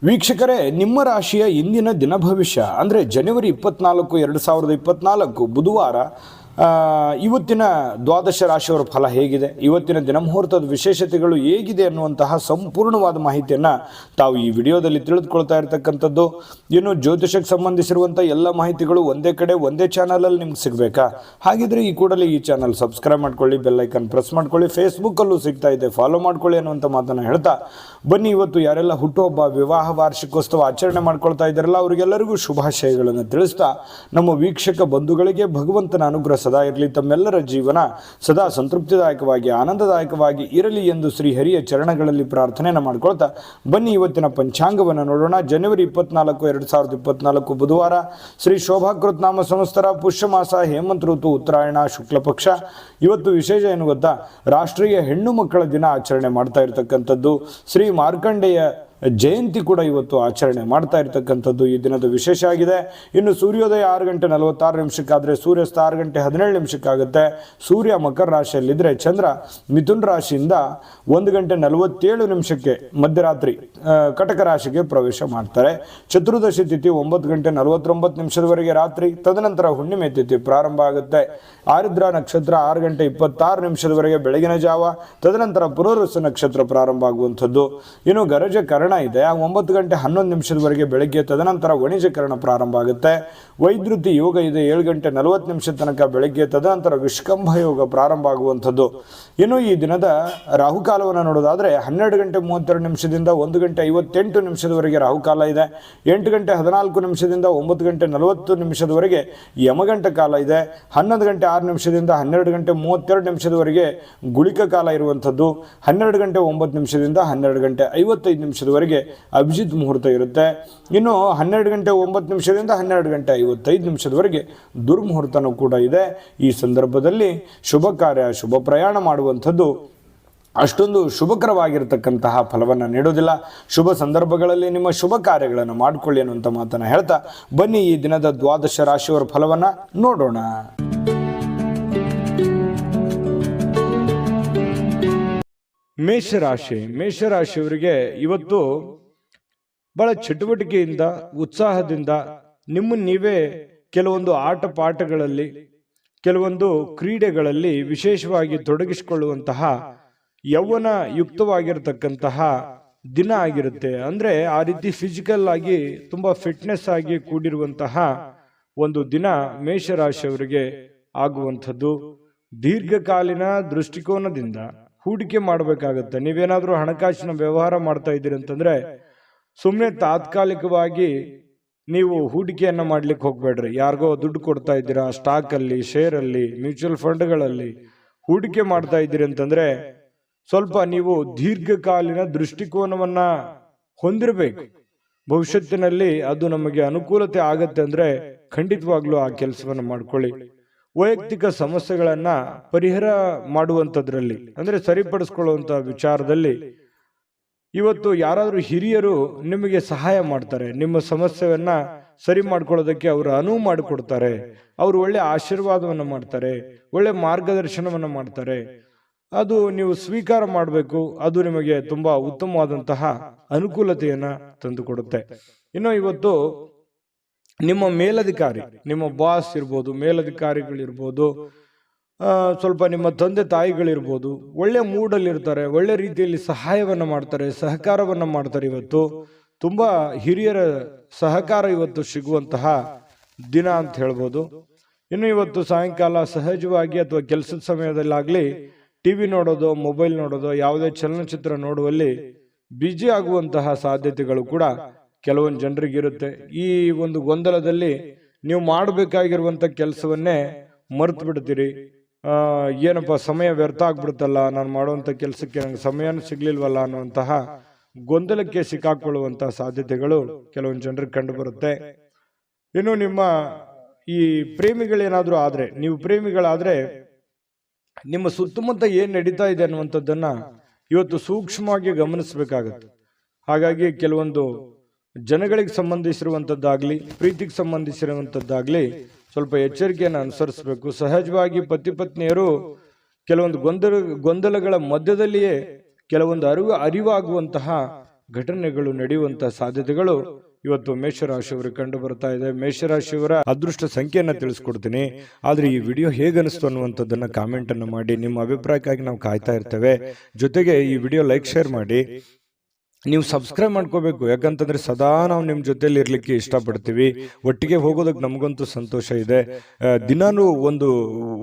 ವೀಕ್ಷಕರೇ, ನಿಮ್ಮ ರಾಶಿಯ ಇಂದಿನ ದಿನ ಭವಿಷ್ಯ ಅಂದರೆ ಜನವರಿ 24, 2024 ಬುಧವಾರ ಇವತ್ತಿನ ದ್ವಾದಶ ರಾಶಿಯವರ ಫಲ ಹೇಗಿದೆ, ಇವತ್ತಿನ ದಿನಮುಹೂರ್ತದ ವಿಶೇಷತೆಗಳು ಹೇಗಿದೆ ಅನ್ನುವಂತಹ ಸಂಪೂರ್ಣವಾದ ಮಾಹಿತಿಯನ್ನು ತಾವು ಈ ವಿಡಿಯೋದಲ್ಲಿ ತಿಳಿದುಕೊಳ್ತಾ ಇರತಕ್ಕಂಥದ್ದು. ಇನ್ನು ಜ್ಯೋತಿಷಕ್ಕೆ ಸಂಬಂಧಿಸಿರುವಂಥ ಎಲ್ಲ ಮಾಹಿತಿಗಳು ಒಂದೇ ಕಡೆ ಒಂದೇ ಚಾನಲಲ್ಲಿ ನಿಮ್ಗೆ ಸಿಗಬೇಕಾ? ಹಾಗಿದ್ರೆ ಈ ಕೂಡಲೇ ಈ ಚಾನಲ್ ಸಬ್ಸ್ಕ್ರೈಬ್ ಮಾಡ್ಕೊಳ್ಳಿ, ಬೆಲ್ಲೈಕನ್ ಪ್ರೆಸ್ ಮಾಡ್ಕೊಳ್ಳಿ, ಫೇಸ್ಬುಕ್ಕಲ್ಲೂ ಸಿಗ್ತಾ ಇದೆ, ಫಾಲೋ ಮಾಡ್ಕೊಳ್ಳಿ ಅನ್ನುವಂಥ ಮಾತನ್ನು ಹೇಳ್ತಾ ಬನ್ನಿ, ಇವತ್ತು ಯಾರೆಲ್ಲ ಹುಟ್ಟುಹಬ್ಬ, ವಿವಾಹ ವಾರ್ಷಿಕೋತ್ಸವ ಆಚರಣೆ ಮಾಡ್ಕೊಳ್ತಾ ಇದ್ದಾರಲ್ಲ ಅವರಿಗೆಲ್ಲರಿಗೂ ಶುಭಾಶಯಗಳನ್ನು ತಿಳಿಸ್ತಾ, ನಮ್ಮ ವೀಕ್ಷಕ ಬಂಧುಗಳಿಗೆ ಭಗವಂತನ ಅನುಗ್ರಹ ಸದಾ ಇರಲಿ, ತಮ್ಮೆಲ್ಲರ ಜೀವನ ಸದಾ ಸಂತೃಪ್ತಿದಾಯಕವಾಗಿ ಆನಂದದಾಯಕವಾಗಿ ಇರಲಿ ಎಂದು ಶ್ರೀ ಹರಿಯ ಚರಣಗಳಲ್ಲಿ ಪ್ರಾರ್ಥನೆಯನ್ನು ಮಾಡ್ಕೊಳ್ತಾ ಬನ್ನಿ ಇವತ್ತಿನ ಪಂಚಾಂಗವನ್ನು ನೋಡೋಣ. ಜನವರಿ 24, 2024 ಬುಧವಾರ, ಶ್ರೀ ಶೋಭಾಕೃತ್ ನಾಮ ಸಂವತ್ಸರ, ಪುಷ್ಯ ಮಾಸ, ಹೇಮಂತ ಋತು, ಉತ್ತರಾಯಣ, ಶುಕ್ಲ ಪಕ್ಷ. ಇವತ್ತು ವಿಶೇಷ ಏನು ಗೊತ್ತಾ? ರಾಷ್ಟ್ರೀಯ ಹೆಣ್ಣು ಮಕ್ಕಳ ದಿನ ಆಚರಣೆ ಮಾಡ್ತಾ ಇರತಕ್ಕಂಥದ್ದು. ಶ್ರೀ ಮಾರ್ಕಂಡೇಯ ಜಯಂತಿ ಕೂಡ ಇವತ್ತು ಆಚರಣೆ ಮಾಡ್ತಾ ಇರ್ತಕ್ಕಂಥದ್ದು ಈ ದಿನದ ವಿಶೇಷ ಆಗಿದೆ. ಇನ್ನು ಸೂರ್ಯೋದಯ 6:46 ಆದರೆ ಸೂರ್ಯಾಸ್ತ 6:17 ಸೂರ್ಯ ಮಕರ ರಾಶಿಯಲ್ಲಿದ್ದರೆ ಚಂದ್ರ ಮಿಥುನ್ ರಾಶಿಯಿಂದ 1:47 ಮಧ್ಯರಾತ್ರಿ ಕಟಕ ರಾಶಿಗೆ ಪ್ರವೇಶ ಮಾಡ್ತಾರೆ. ಚತುರ್ದಶಿ ತಿಥಿ 9:49 ರಾತ್ರಿ, ತದನಂತರ ಹುಣ್ಣಿಮೆ ತಿಥಿ ಪ್ರಾರಂಭ ಆಗುತ್ತೆ. ಆರುದ್ರ ನಕ್ಷತ್ರ 6:26 ಬೆಳಗಿನ ಜಾವ, ತದನಂತರ ಪುನರ್ವಸು ನಕ್ಷತ್ರ ಪ್ರಾರಂಭ ಆಗುವಂಥದ್ದು. ಇನ್ನು ಗರಜ ಕರ್ಣ ಇದೆ 9:11 ಬೆಳಗ್ಗೆ, ತದನಂತರ ವಣಿಜಕರಣ ಪ್ರಾರಂಭ ಆಗುತ್ತೆ. ವೈದ್ಯುತಿ ಯೋಗ ಇದೆ 7:40 ತನಕ ಬೆಳಗ್ಗೆ, ತದನಂತರ ವಿಷ್ಕಂಭ ಯೋಗ ಪ್ರಾರಂಭ ಆಗುವಂಥದ್ದು. ಇನ್ನು ಈ ದಿನದ ರಾಹುಕಾಲವನ್ನು ನೋಡೋದಾದ್ರೆ 12:32 1:58 ರಾಹುಕಾಲ ಇದೆ. 8:14 9:40 ಯಮಗಂಟ ಕಾಲ ಇದೆ. 11:06 12:32 ಗುಳಿಕ ಕಾಲ ಇರುವಂಥದ್ದು. 12:09 12:55 ಅಭಿಜಿತ್ ಮುಹೂರ್ತ ಇರುತ್ತೆ. ಇನ್ನು 12:09 12:55 ದುರ್ಮುಹೂರ್ತನೂ ಕೂಡ ಇದೆ. ಈ ಸಂದರ್ಭದಲ್ಲಿ ಶುಭ ಕಾರ್ಯ, ಶುಭ ಪ್ರಯಾಣ ಮಾಡುವಂಥದ್ದು ಅಷ್ಟೊಂದು ಶುಭಕರವಾಗಿರತಕ್ಕಂತಹ ಫಲವನ್ನು ನೀಡೋದಿಲ್ಲ. ಶುಭ ಸಂದರ್ಭಗಳಲ್ಲಿ ನಿಮ್ಮ ಶುಭ ಕಾರ್ಯಗಳನ್ನು ಮಾಡಿಕೊಳ್ಳಿ ಅನ್ನುವಂಥ ಮಾತನ್ನು ಹೇಳ್ತಾ ಬನ್ನಿ ಈ ದಿನದ ದ್ವಾದಶ ರಾಶಿಯವರ ಫಲವನ್ನು ನೋಡೋಣ. ಮೇಷರಾಶಿಯವರಿಗೆ ಇವತ್ತು ಬಹಳ ಚಟುವಟಿಕೆಯಿಂದ, ಉತ್ಸಾಹದಿಂದ ನಿಮ್ಮನ್ನು ನೀವೇ ಕೆಲವೊಂದು ಆಟ ಪಾಠಗಳಲ್ಲಿ, ಕೆಲವೊಂದು ಕ್ರೀಡೆಗಳಲ್ಲಿ ವಿಶೇಷವಾಗಿ ತೊಡಗಿಸಿಕೊಳ್ಳುವಂತಹ ಯೌವನ ಯುಕ್ತವಾಗಿರತಕ್ಕಂತಹ ದಿನ ಆಗಿರುತ್ತೆ. ಅಂದ್ರೆ ಆ ರೀತಿ ಫಿಸಿಕಲ್ ಆಗಿ ತುಂಬಾ ಫಿಟ್ನೆಸ್ ಆಗಿ ಕೂಡಿರುವಂತಹ ಒಂದು ದಿನ ಮೇಷರಾಶಿಯವರಿಗೆ ಆಗುವಂಥದ್ದು. ದೀರ್ಘಕಾಲೀನ ದೃಷ್ಟಿಕೋನದಿಂದ ಹೂಡಿಕೆ ಮಾಡಬೇಕಾಗತ್ತೆ. ನೀವೇನಾದ್ರೂ ಹಣಕಾಸಿನ ವ್ಯವಹಾರ ಮಾಡ್ತಾ ಇದ್ದೀರಿ ಅಂತಂದ್ರೆ ಸುಮ್ಮನೆ ತಾತ್ಕಾಲಿಕವಾಗಿ ನೀವು ಹೂಡಿಕೆಯನ್ನ ಮಾಡ್ಲಿಕ್ಕೆ ಹೋಗ್ಬೇಡ್ರಿ. ಯಾರಿಗೋ ದುಡ್ಡು ಕೊಡ್ತಾ ಇದ್ದೀರಾ, ಸ್ಟಾಕ್ ಅಲ್ಲಿ, ಶೇರ್ ಅಲ್ಲಿ, ಮ್ಯೂಚುವಲ್ ಫಂಡ್ಗಳಲ್ಲಿ ಹೂಡಿಕೆ ಮಾಡ್ತಾ ಇದ್ದೀರಿ ಅಂತಂದ್ರೆ ಸ್ವಲ್ಪ ನೀವು ದೀರ್ಘಕಾಲೀನ ದೃಷ್ಟಿಕೋನವನ್ನ ಹೊಂದಿರಬೇಕು. ಭವಿಷ್ಯತ್ತಿನಲ್ಲಿ ಅದು ನಮಗೆ ಅನುಕೂಲತೆ ಆಗತ್ತೆ ಅಂದ್ರೆ ಖಂಡಿತವಾಗ್ಲೂ ಆ ಕೆಲಸವನ್ನ ಮಾಡ್ಕೊಳ್ಳಿ. ವೈಯಕ್ತಿಕ ಸಮಸ್ಯೆಗಳನ್ನ ಪರಿಹಾರ ಮಾಡುವಂಥದ್ರಲ್ಲಿ ಅಂದ್ರೆ ಸರಿಪಡಿಸ್ಕೊಳ್ಳುವಂತ ವಿಚಾರದಲ್ಲಿ ಇವತ್ತು ಯಾರಾದ್ರೂ ಹಿರಿಯರು ನಿಮಗೆ ಸಹಾಯ ಮಾಡ್ತಾರೆ. ನಿಮ್ಮ ಸಮಸ್ಯೆಯನ್ನ ಸರಿ ಮಾಡ್ಕೊಳ್ಳೋದಕ್ಕೆ ಅವರು ಅನುವು ಮಾಡಿಕೊಡ್ತಾರೆ. ಅವರು ಒಳ್ಳೆ ಆಶೀರ್ವಾದವನ್ನ ಮಾಡ್ತಾರೆ, ಒಳ್ಳೆ ಮಾರ್ಗದರ್ಶನವನ್ನ ಮಾಡ್ತಾರೆ. ಅದು ನೀವು ಸ್ವೀಕಾರ ಮಾಡಬೇಕು. ಅದು ನಿಮಗೆ ತುಂಬಾ ಉತ್ತಮವಾದಂತಹ ಅನುಕೂಲತೆಯನ್ನ ತಂದುಕೊಡುತ್ತೆ. ಇನ್ನು ಇವತ್ತು ನಿಮ್ಮ ಮೇಲಧಿಕಾರಿ, ನಿಮ್ಮ ಬಾಸ್ ಇರ್ಬೋದು, ಮೇಲಧಿಕಾರಿಗಳಿರ್ಬೋದು, ಸ್ವಲ್ಪ ನಿಮ್ಮ ತಂದೆ ತಾಯಿಗಳಿರ್ಬೋದು, ಒಳ್ಳೆ ಮೂಡಲ್ಲಿ ಇರ್ತಾರೆ, ಒಳ್ಳೆ ರೀತಿಯಲ್ಲಿ ಸಹಾಯವನ್ನ ಮಾಡ್ತಾರೆ, ಸಹಕಾರವನ್ನ ಮಾಡ್ತಾರೆ. ಇವತ್ತು ತುಂಬಾ ಹಿರಿಯರ ಸಹಕಾರ ಇವತ್ತು ಸಿಗುವಂತಹ ದಿನ ಅಂತ ಹೇಳ್ಬೋದು. ಇನ್ನು ಇವತ್ತು ಸಾಯಂಕಾಲ ಸಹಜವಾಗಿ ಅಥವಾ ಕೆಲಸದ ಸಮಯದಲ್ಲಾಗ್ಲಿ ಟಿವಿ ನೋಡೋದು, ಮೊಬೈಲ್ ನೋಡೋದು, ಯಾವುದೇ ಚಲನಚಿತ್ರ ನೋಡುವಲ್ಲಿ ಬ್ಯುಸಿ ಆಗುವಂತಹ ಸಾಧ್ಯತೆಗಳು ಕೂಡ ಕೆಲವೊಂದು ಜನರಿಗಿರುತ್ತೆ. ಈ ಒಂದು ಗೊಂದಲದಲ್ಲಿ ನೀವು ಮಾಡಬೇಕಾಗಿರುವಂತ ಕೆಲಸವನ್ನೇ ಮರೆತು ಬಿಡ್ತೀರಿ. ಏನಪ್ಪ ಸಮಯ ವ್ಯರ್ಥ ಆಗ್ಬಿಡುತ್ತಲ್ಲ, ನಾನು ಮಾಡುವಂತ ಕೆಲಸಕ್ಕೆ ನಂಗೆ ಸಮಯನೂ ಸಿಗ್ಲಿಲ್ವಲ್ಲ ಅನ್ನುವಂತಹ ಗೊಂದಲಕ್ಕೆ ಸಿಕ್ಕಾಕೊಳ್ಳುವಂತಹ ಸಾಧ್ಯತೆಗಳು ಕೆಲವೊಂದು ಜನರಿಗೆ ಕಂಡು ಬರುತ್ತೆ. ಇನ್ನು ನಿಮ್ಮ ಈ ಪ್ರೇಮಿಗಳೇನಾದ್ರೂ ಆದ್ರೆ, ನೀವು ಪ್ರೇಮಿಗಳಾದ್ರೆ ನಿಮ್ಮ ಸುತ್ತಮುತ್ತ ಏನ್ ನಡೀತಾ ಇದೆ ಅನ್ನುವಂಥದ್ದನ್ನ ಇವತ್ತು ಸೂಕ್ಷ್ಮವಾಗಿ ಗಮನಿಸಬೇಕಾಗತ್ತೆ. ಹಾಗಾಗಿ ಕೆಲವೊಂದು ಜನಗಳಿಗೆ ಸಂಬಂಧಿಸಿರುವಂತದ್ದಾಗ್ಲಿ, ಪ್ರೀತಿಗೆ ಸಂಬಂಧಿಸಿರುವಂತದ್ದಾಗ್ಲಿ ಸ್ವಲ್ಪ ಎಚ್ಚರಿಕೆಯನ್ನು ಅನುಸರಿಸಬೇಕು. ಸಹಜವಾಗಿ ಪತಿ ಪತ್ನಿಯರು ಕೆಲವೊಂದು ಗೊಂದಲಗಳ ಮಧ್ಯದಲ್ಲಿಯೇ ಕೆಲವೊಂದು ಅರಿವಾಗುವಂತಹ ಘಟನೆಗಳು ನಡೆಯುವಂತ ಸಾಧ್ಯತೆಗಳು ಇವತ್ತು ಮೇಷರಾಶಿಯವರಿಗೆ ಕಂಡು ಬರ್ತಾ ಇದೆ. ಮೇಷರಾಶಿಯವರ ಅದೃಷ್ಟ ಸಂಖ್ಯೆಯನ್ನ ತಿಳಿಸ್ಕೊಡ್ತೀನಿ. ಆದ್ರೆ ಈ ವಿಡಿಯೋ ಹೇಗನಿಸ್ತು ಅನ್ನುವಂಥದ್ದನ್ನ ಕಾಮೆಂಟ್ ಅನ್ನು ಮಾಡಿ. ನಿಮ್ಮ ಅಭಿಪ್ರಾಯಕ್ಕಾಗಿ ನಾವು ಕಾಯ್ತಾ ಇರ್ತೇವೆ. ಜೊತೆಗೆ ಈ ವಿಡಿಯೋ ಲೈಕ್ ಶೇರ್ ಮಾಡಿ. ನೀವು ಸಬ್ಸ್ಕ್ರೈಬ್ ಮಾಡ್ಕೋಬೇಕು, ಯಾಕಂತಂದ್ರೆ ಸದಾ ನಾವು ನಿಮ್ಮ ಜೊತೆಲಿ ಇರ್ಲಿಕ್ಕೆ ಇಷ್ಟಪಡ್ತೀವಿ. ಒಟ್ಟಿಗೆ ಹೋಗೋದಕ್ಕೆ ನಮಗಂತೂ ಸಂತೋಷ ಇದೆ. ದಿನಾನು ಒಂದು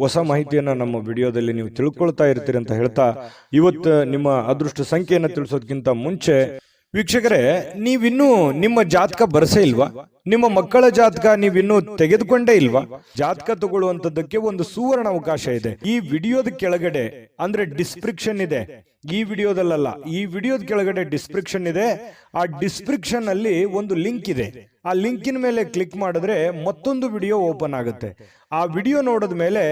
ಹೊಸ ಮಾಹಿತಿಯನ್ನ ನಮ್ಮ ವಿಡಿಯೋದಲ್ಲಿ ನೀವು ತಿಳ್ಕೊಳ್ತಾ ಇರ್ತೀರಿ ಅಂತ ಹೇಳ್ತಾ, ಇವತ್ತು ನಿಮ್ಮ ಅದೃಷ್ಟ ಸಂಖ್ಯೆಯನ್ನು ತಿಳಿಸೋದಕ್ಕಿಂತ ಮುಂಚೆ ವೀಕ್ಷಕರೇ, ನೀವಿನ್ನೂ ನಿಮ್ಮ ಜಾತಕ ಬರಸೇ ಇಲ್ವಾ? ನಿಮ್ಮ ಮಕ್ಕಳ ಜಾತಕ ನೀವಿನ್ನೂ ತೆಗೆದುಕೊಂಡೇ ಇಲ್ವಾ? ಜಾತಕ ತಗೊಳ್ಳುವಂತದ್ದಕ್ಕೆ ಒಂದು ಸುವರ್ಣ ಅವಕಾಶ ಇದೆ. ಈ ವಿಡಿಯೋದ ಕೆಳಗಡೆ ಅಂದ್ರೆ ಡಿಸ್ಕ್ರಿಪ್ಷನ್ ಇದೆ. ಈ ವಿಡಿಯೋದಲ್ಲ, ಈ ವಿಡಿಯೋದ ಕೆಳಗಡೆ ಡಿಸ್ಕ್ರಿಪ್ಷನ್ ಇದೆ. ಆ ಡಿಸ್ಕ್ರಿಪ್ಷನ್ ಅಲ್ಲಿ ಒಂದು ಲಿಂಕ್ ಇದೆ. ಆ ಲಿಂಕಿನ ಮೇಲೆ ಕ್ಲಿಕ್ ಮಾಡಿದ್ರೆ ಮತ್ತೊಂದು ವಿಡಿಯೋ ಓಪನ್ ಆಗುತ್ತೆ. ಆ ವಿಡಿಯೋ ನೋಡಿದ ಮೇಲೆ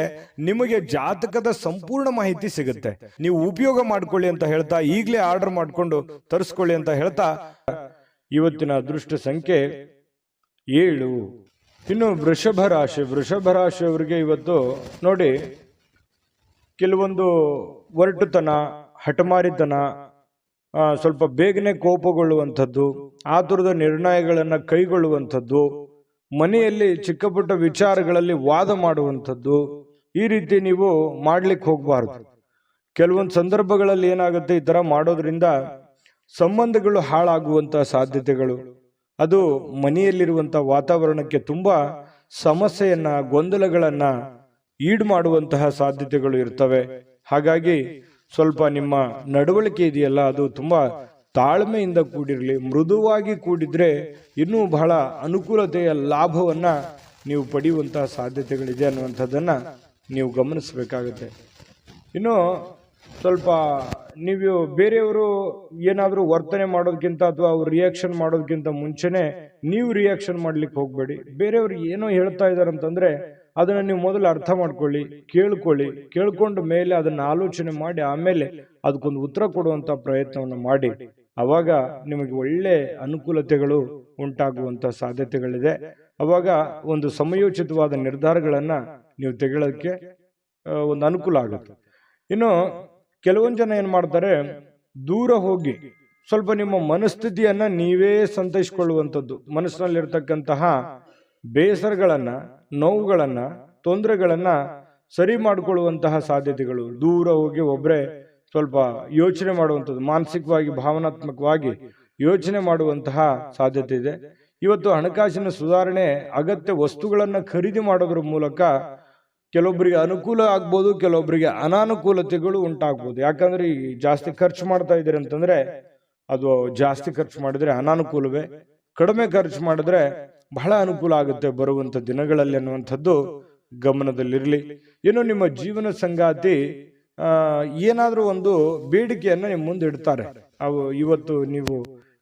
ನಿಮಗೆ ಜಾತಕದ ಸಂಪೂರ್ಣ ಮಾಹಿತಿ ಸಿಗುತ್ತೆ. ನೀವು ಉಪಯೋಗ ಮಾಡ್ಕೊಳ್ಳಿ ಅಂತ ಹೇಳ್ತಾ, ಈಗಲೇ ಆರ್ಡರ್ ಮಾಡ್ಕೊಂಡು ತರಿಸ್ಕೊಳ್ಳಿ ಅಂತ ಹೇಳ್ತಾ, ಇವತ್ತಿನ ಅದೃಷ್ಟ ಸಂಖ್ಯೆ 7. ಇನ್ನು ವೃಷಭ ರಾಶಿಯವರಿಗೆ ಇವತ್ತು ನೋಡಿ, ಕೆಲವೊಂದು ಒರಟುತನ, ಹಠಮಾರಿತನ, ಸ್ವಲ್ಪ ಬೇಗನೆ ಕೋಪಗೊಳ್ಳುವಂಥದ್ದು, ಆತುರದ ನಿರ್ಣಯಗಳನ್ನು ಕೈಗೊಳ್ಳುವಂಥದ್ದು, ಮನೆಯಲ್ಲಿ ಚಿಕ್ಕ ಪುಟ್ಟ ವಿಚಾರಗಳಲ್ಲಿ ವಾದ ಮಾಡುವಂಥದ್ದು, ಈ ರೀತಿ ನೀವು ಮಾಡ್ಲಿಕ್ಕೆ ಹೋಗಬಾರ್ದು. ಕೆಲವೊಂದು ಸಂದರ್ಭಗಳಲ್ಲಿ ಏನಾಗುತ್ತೆ, ಈ ತರ ಮಾಡೋದ್ರಿಂದ ಸಂಬಂಧಗಳು ಹಾಳಾಗುವಂತಹ ಸಾಧ್ಯತೆಗಳು, ಅದು ಮನೆಯಲ್ಲಿರುವಂತ ವಾತಾವರಣಕ್ಕೆ ತುಂಬಾ ಸಮಸ್ಯೆಯನ್ನ, ಗೊಂದಲಗಳನ್ನ ಈಡು ಮಾಡುವಂತಹ ಸಾಧ್ಯತೆಗಳು ಇರ್ತವೆ. ಹಾಗಾಗಿ ಸ್ವಲ್ಪ ನಿಮ್ಮ ನಡವಳಿಕೆ ಇದೆಯಲ್ಲ, ಅದು ತುಂಬಾ ತಾಳ್ಮೆಯಿಂದ ಕೂಡಿರಲಿ. ಮೃದುವಾಗಿ ಕೂಡಿದ್ರೆ ಇನ್ನೂ ಬಹಳ ಅನುಕೂಲತೆಯ ಲಾಭವನ್ನ ನೀವು ಪಡೆಯುವಂತಹ ಸಾಧ್ಯತೆಗಳಿದೆ ಅನ್ನುವಂಥದ್ದನ್ನ ನೀವು ಗಮನಿಸಬೇಕಾಗುತ್ತೆ. ಇನ್ನು ಸ್ವಲ್ಪ ನೀವು ಬೇರೆಯವರು ಏನಾದರೂ ವರ್ತನೆ ಮಾಡೋದಕ್ಕಿಂತ ಅಥವಾ ಅವ್ರು ರಿಯಾಕ್ಷನ್ ಮಾಡೋದಕ್ಕಿಂತ ಮುಂಚೆನೆ ನೀವು ರಿಯಾಕ್ಷನ್ ಮಾಡ್ಲಿಕ್ಕೆ ಹೋಗ್ಬೇಡಿ. ಬೇರೆಯವ್ರು ಏನೋ ಹೇಳ್ತಾ ಇದಾರೆ ಅಂತಂದ್ರೆ ಅದನ್ನ ನೀವು ಮೊದಲು ಅರ್ಥ ಮಾಡ್ಕೊಳ್ಳಿ, ಕೇಳ್ಕೊಂಡ ಮೇಲೆ ಅದನ್ನ ಆಲೋಚನೆ ಮಾಡಿ ಆಮೇಲೆ ಅದಕ್ಕೊಂದು ಉತ್ತರ ಕೊಡುವಂತ ಪ್ರಯತ್ನವನ್ನು ಮಾಡಿ. ಅವಾಗ ನಿಮಗೆ ಒಳ್ಳೆ ಅನುಕೂಲತೆಗಳು ಉಂಟಾಗುವಂತ ಸಾಧ್ಯತೆಗಳಿದೆ. ಅವಾಗ ಒಂದು ಸಮಯೋಚಿತವಾದ ನಿರ್ಧಾರಗಳನ್ನ ನೀವು ತೆಗೊಳ್ಳೋದಕ್ಕೆ ಒಂದು ಅನುಕೂಲ ಆಗುತ್ತೆ. ಇನ್ನು ಕೆಲವೊಂದು ಜನ ಏನ್ ಮಾಡ್ತಾರೆ, ದೂರ ಹೋಗಿ ಸ್ವಲ್ಪ ನಿಮ್ಮ ಮನಸ್ಥಿತಿಯನ್ನ ನೀವೇ ಸಂತೈಸಿಕೊಳ್ಳುವಂಥದ್ದು, ಮನಸ್ಸಿನಲ್ಲಿರ್ತಕ್ಕಂತಹ ಬೇಸರಗಳನ್ನ, ನೋವುಗಳನ್ನ, ತೊಂದರೆಗಳನ್ನ ಸರಿ ಮಾಡಿಕೊಳ್ಳುವಂತಹ ಸಾಧ್ಯತೆಗಳು. ದೂರ ಹೋಗಿ ಒಬ್ರೆ ಸ್ವಲ್ಪ ಯೋಚನೆ ಮಾಡುವಂಥದ್ದು, ಮಾನಸಿಕವಾಗಿ ಭಾವನಾತ್ಮಕವಾಗಿ ಯೋಚನೆ ಮಾಡುವಂತಹ ಸಾಧ್ಯತೆ ಇದೆ. ಇವತ್ತು ಹಣಕಾಸಿನ ಸುಧಾರಣೆ, ಅಗತ್ಯ ವಸ್ತುಗಳನ್ನ ಖರೀದಿ ಮಾಡೋದ್ರ ಮೂಲಕ ಕೆಲವೊಬ್ಬರಿಗೆ ಅನುಕೂಲ ಆಗ್ಬೋದು, ಕೆಲವೊಬ್ಬರಿಗೆ ಅನಾನುಕೂಲತೆಗಳು ಉಂಟಾಗ್ಬೋದು. ಯಾಕಂದ್ರೆ ಈ ಜಾಸ್ತಿ ಖರ್ಚು ಮಾಡ್ತಾ ಇದ್ದೀರಿ ಅಂತಂದ್ರೆ ಅದು ಜಾಸ್ತಿ ಖರ್ಚು ಮಾಡಿದ್ರೆ ಅನಾನುಕೂಲವೇ, ಕಡಿಮೆ ಖರ್ಚು ಮಾಡಿದ್ರೆ ಬಹಳ ಅನುಕೂಲ ಆಗುತ್ತೆ ಬರುವಂತ ದಿನಗಳಲ್ಲಿ ಅನ್ನುವಂಥದ್ದು ಗಮನದಲ್ಲಿರಲಿ. ಇನ್ನು ನಿಮ್ಮ ಜೀವನ ಸಂಗಾತಿ ಏನಾದ್ರೂ ಒಂದು ಬೇಡಿಕೆಯನ್ನ ನಿಮ್ಮ ಮುಂದೆ ಇಡ್ತಾರೆ. ಅವು ಇವತ್ತು ನೀವು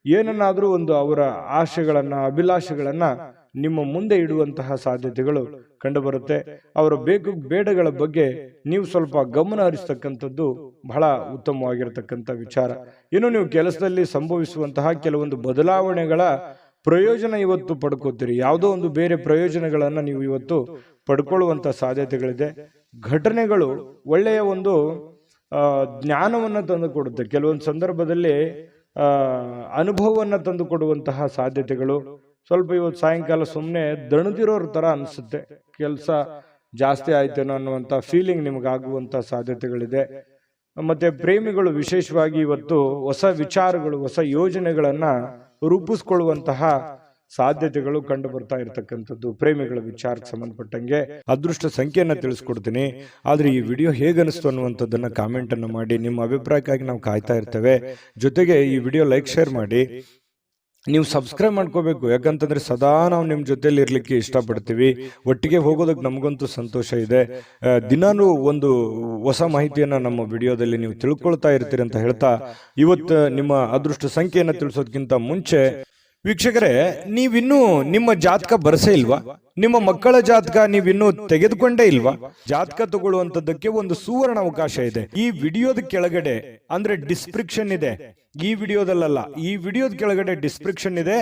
ಏನನ್ನಾದ್ರೂ ಒಂದು ಅವರ ಆಶೆಗಳನ್ನ, ಅಭಿಲಾಷೆಗಳನ್ನ ನಿಮ್ಮ ಮುಂದೆ ಇಡುವಂತಹ ಸಾಧ್ಯತೆಗಳು ಕಂಡು ಬರುತ್ತೆ. ಅವರ ಬೇಡಗಳ ಬಗ್ಗೆ ನೀವು ಸ್ವಲ್ಪ ಗಮನ ಹರಿಸ್ತಕ್ಕಂಥದ್ದು ಬಹಳ ಉತ್ತಮವಾಗಿರತಕ್ಕಂಥ ವಿಚಾರ. ಇನ್ನು ನೀವು ಕೆಲಸದಲ್ಲಿ ಸಂಭವಿಸುವಂತಹ ಕೆಲವೊಂದು ಬದಲಾವಣೆಗಳ ಪ್ರಯೋಜನ ಇವತ್ತು ಪಡ್ಕೋತೀರಿ. ಯಾವುದೋ ಒಂದು ಬೇರೆ ಪ್ರಯೋಜನಗಳನ್ನ ನೀವು ಇವತ್ತು ಪಡ್ಕೊಳ್ಳುವಂತ ಸಾಧ್ಯತೆಗಳಿದೆ. ಘಟನೆಗಳು ಒಳ್ಳೆಯ ಒಂದು ಜ್ಞಾನವನ್ನ ತಂದು ಕೊಡುತ್ತೆ. ಕೆಲವೊಂದು ಸಂದರ್ಭದಲ್ಲಿ ಅನುಭವವನ್ನ ತಂದು ಕೊಡುವಂತಹ ಸಾಧ್ಯತೆಗಳು. ಸ್ವಲ್ಪ ಇವತ್ತು ಸಾಯಂಕಾಲ ಸುಮ್ಮನೆ ದಣದಿರೋರ ತರ ಅನ್ಸುತ್ತೆ, ಕೆಲಸ ಜಾಸ್ತಿ ಆಯ್ತೇನೋ ಅನ್ನುವಂತ ಫೀಲಿಂಗ್ ನಿಮಗಾಗುವಂತ ಸಾಧ್ಯತೆಗಳಿದೆ. ಮತ್ತೆ ಪ್ರೇಮಿಗಳು ವಿಶೇಷವಾಗಿ ಇವತ್ತು ಹೊಸ ವಿಚಾರಗಳು, ಹೊಸ ಯೋಜನೆಗಳನ್ನ ರೂಪಿಸ್ಕೊಳ್ಳುವಂತಹ ಸಾಧ್ಯತೆಗಳು ಕಂಡು ಬರ್ತಾ ಇರತಕ್ಕಂಥದ್ದು. ಪ್ರೇಮಿಗಳ ವಿಚಾರಕ್ಕೆ ಸಂಬಂಧಪಟ್ಟಂಗೆ ಅದೃಷ್ಟ ಸಂಖ್ಯೆಯನ್ನ ತಿಳಿಸ್ಕೊಡ್ತೀನಿ. ಆದ್ರೆ ಈ ವಿಡಿಯೋ ಹೇಗನಿಸ್ತು ಅನ್ನುವಂಥದ್ದನ್ನ ಕಾಮೆಂಟ್ ಅನ್ನು ಮಾಡಿ. ನಿಮ್ಮ ಅಭಿಪ್ರಾಯಕ್ಕಾಗಿ ನಾವು ಕಾಯ್ತಾ ಇರ್ತೇವೆ. ಜೊತೆಗೆ ಈ ವಿಡಿಯೋ ಲೈಕ್ ಶೇರ್ ಮಾಡಿ. ನೀವು ಸಬ್ಸ್ಕ್ರೈಬ್ ಮಾಡ್ಕೋಬೇಕು, ಯಾಕಂತಂದ್ರೆ ಸದಾ ನಾವು ನಿಮ್ಮ ಜೊತೆಲಿ ಇರ್ಲಿಕ್ಕೆ ಇಷ್ಟಪಡ್ತೀವಿ. ಒಟ್ಟಿಗೆ ಹೋಗೋದಕ್ಕೆ ನಮಗಂತೂ ಸಂತೋಷ ಇದೆ. ದಿನಾನು ಒಂದು ಹೊಸ ಮಾಹಿತಿಯನ್ನ ನಮ್ಮ ವಿಡಿಯೋದಲ್ಲಿ ನೀವು ತಿಳ್ಕೊಳ್ತಾ ಇರ್ತೀರಿ ಅಂತ ಹೇಳ್ತಾ, ಇವತ್ತು ನಿಮ್ಮ ಅದೃಷ್ಟ ಸಂಖ್ಯೆಯನ್ನ ತಿಳಿಸೋದಕ್ಕಿಂತ ಮುಂಚೆ ವೀಕ್ಷಕರೇ, ನೀವಿನ್ನೂ ನಿಮ್ಮ ಜಾತಕ ಬರಸೇ ಇಲ್ವಾ? ನಿಮ್ಮ ಮಕ್ಕಳ ಜಾತಕ ನೀವಿನ್ನೂ ತೆಗೆದುಕೊಂಡೇ ಇಲ್ವಾ? ಜಾತಕ ತಗೊಳ್ಳುವಂತದ್ದಕ್ಕೆ ಒಂದು ಸುವರ್ಣ ಅವಕಾಶ ಇದೆ. ಈ ವಿಡಿಯೋದ ಕೆಳಗಡೆ ಅಂದ್ರೆ ಡಿಸ್ಕ್ರಿಪ್ಷನ್ ಇದೆ, ಈ ವಿಡಿಯೋದಲ್ಲ, ಈ ವಿಡಿಯೋದ ಕೆಳಗಡೆ ಡಿಸ್ಕ್ರಿಪ್ಷನ್ ಇದೆ.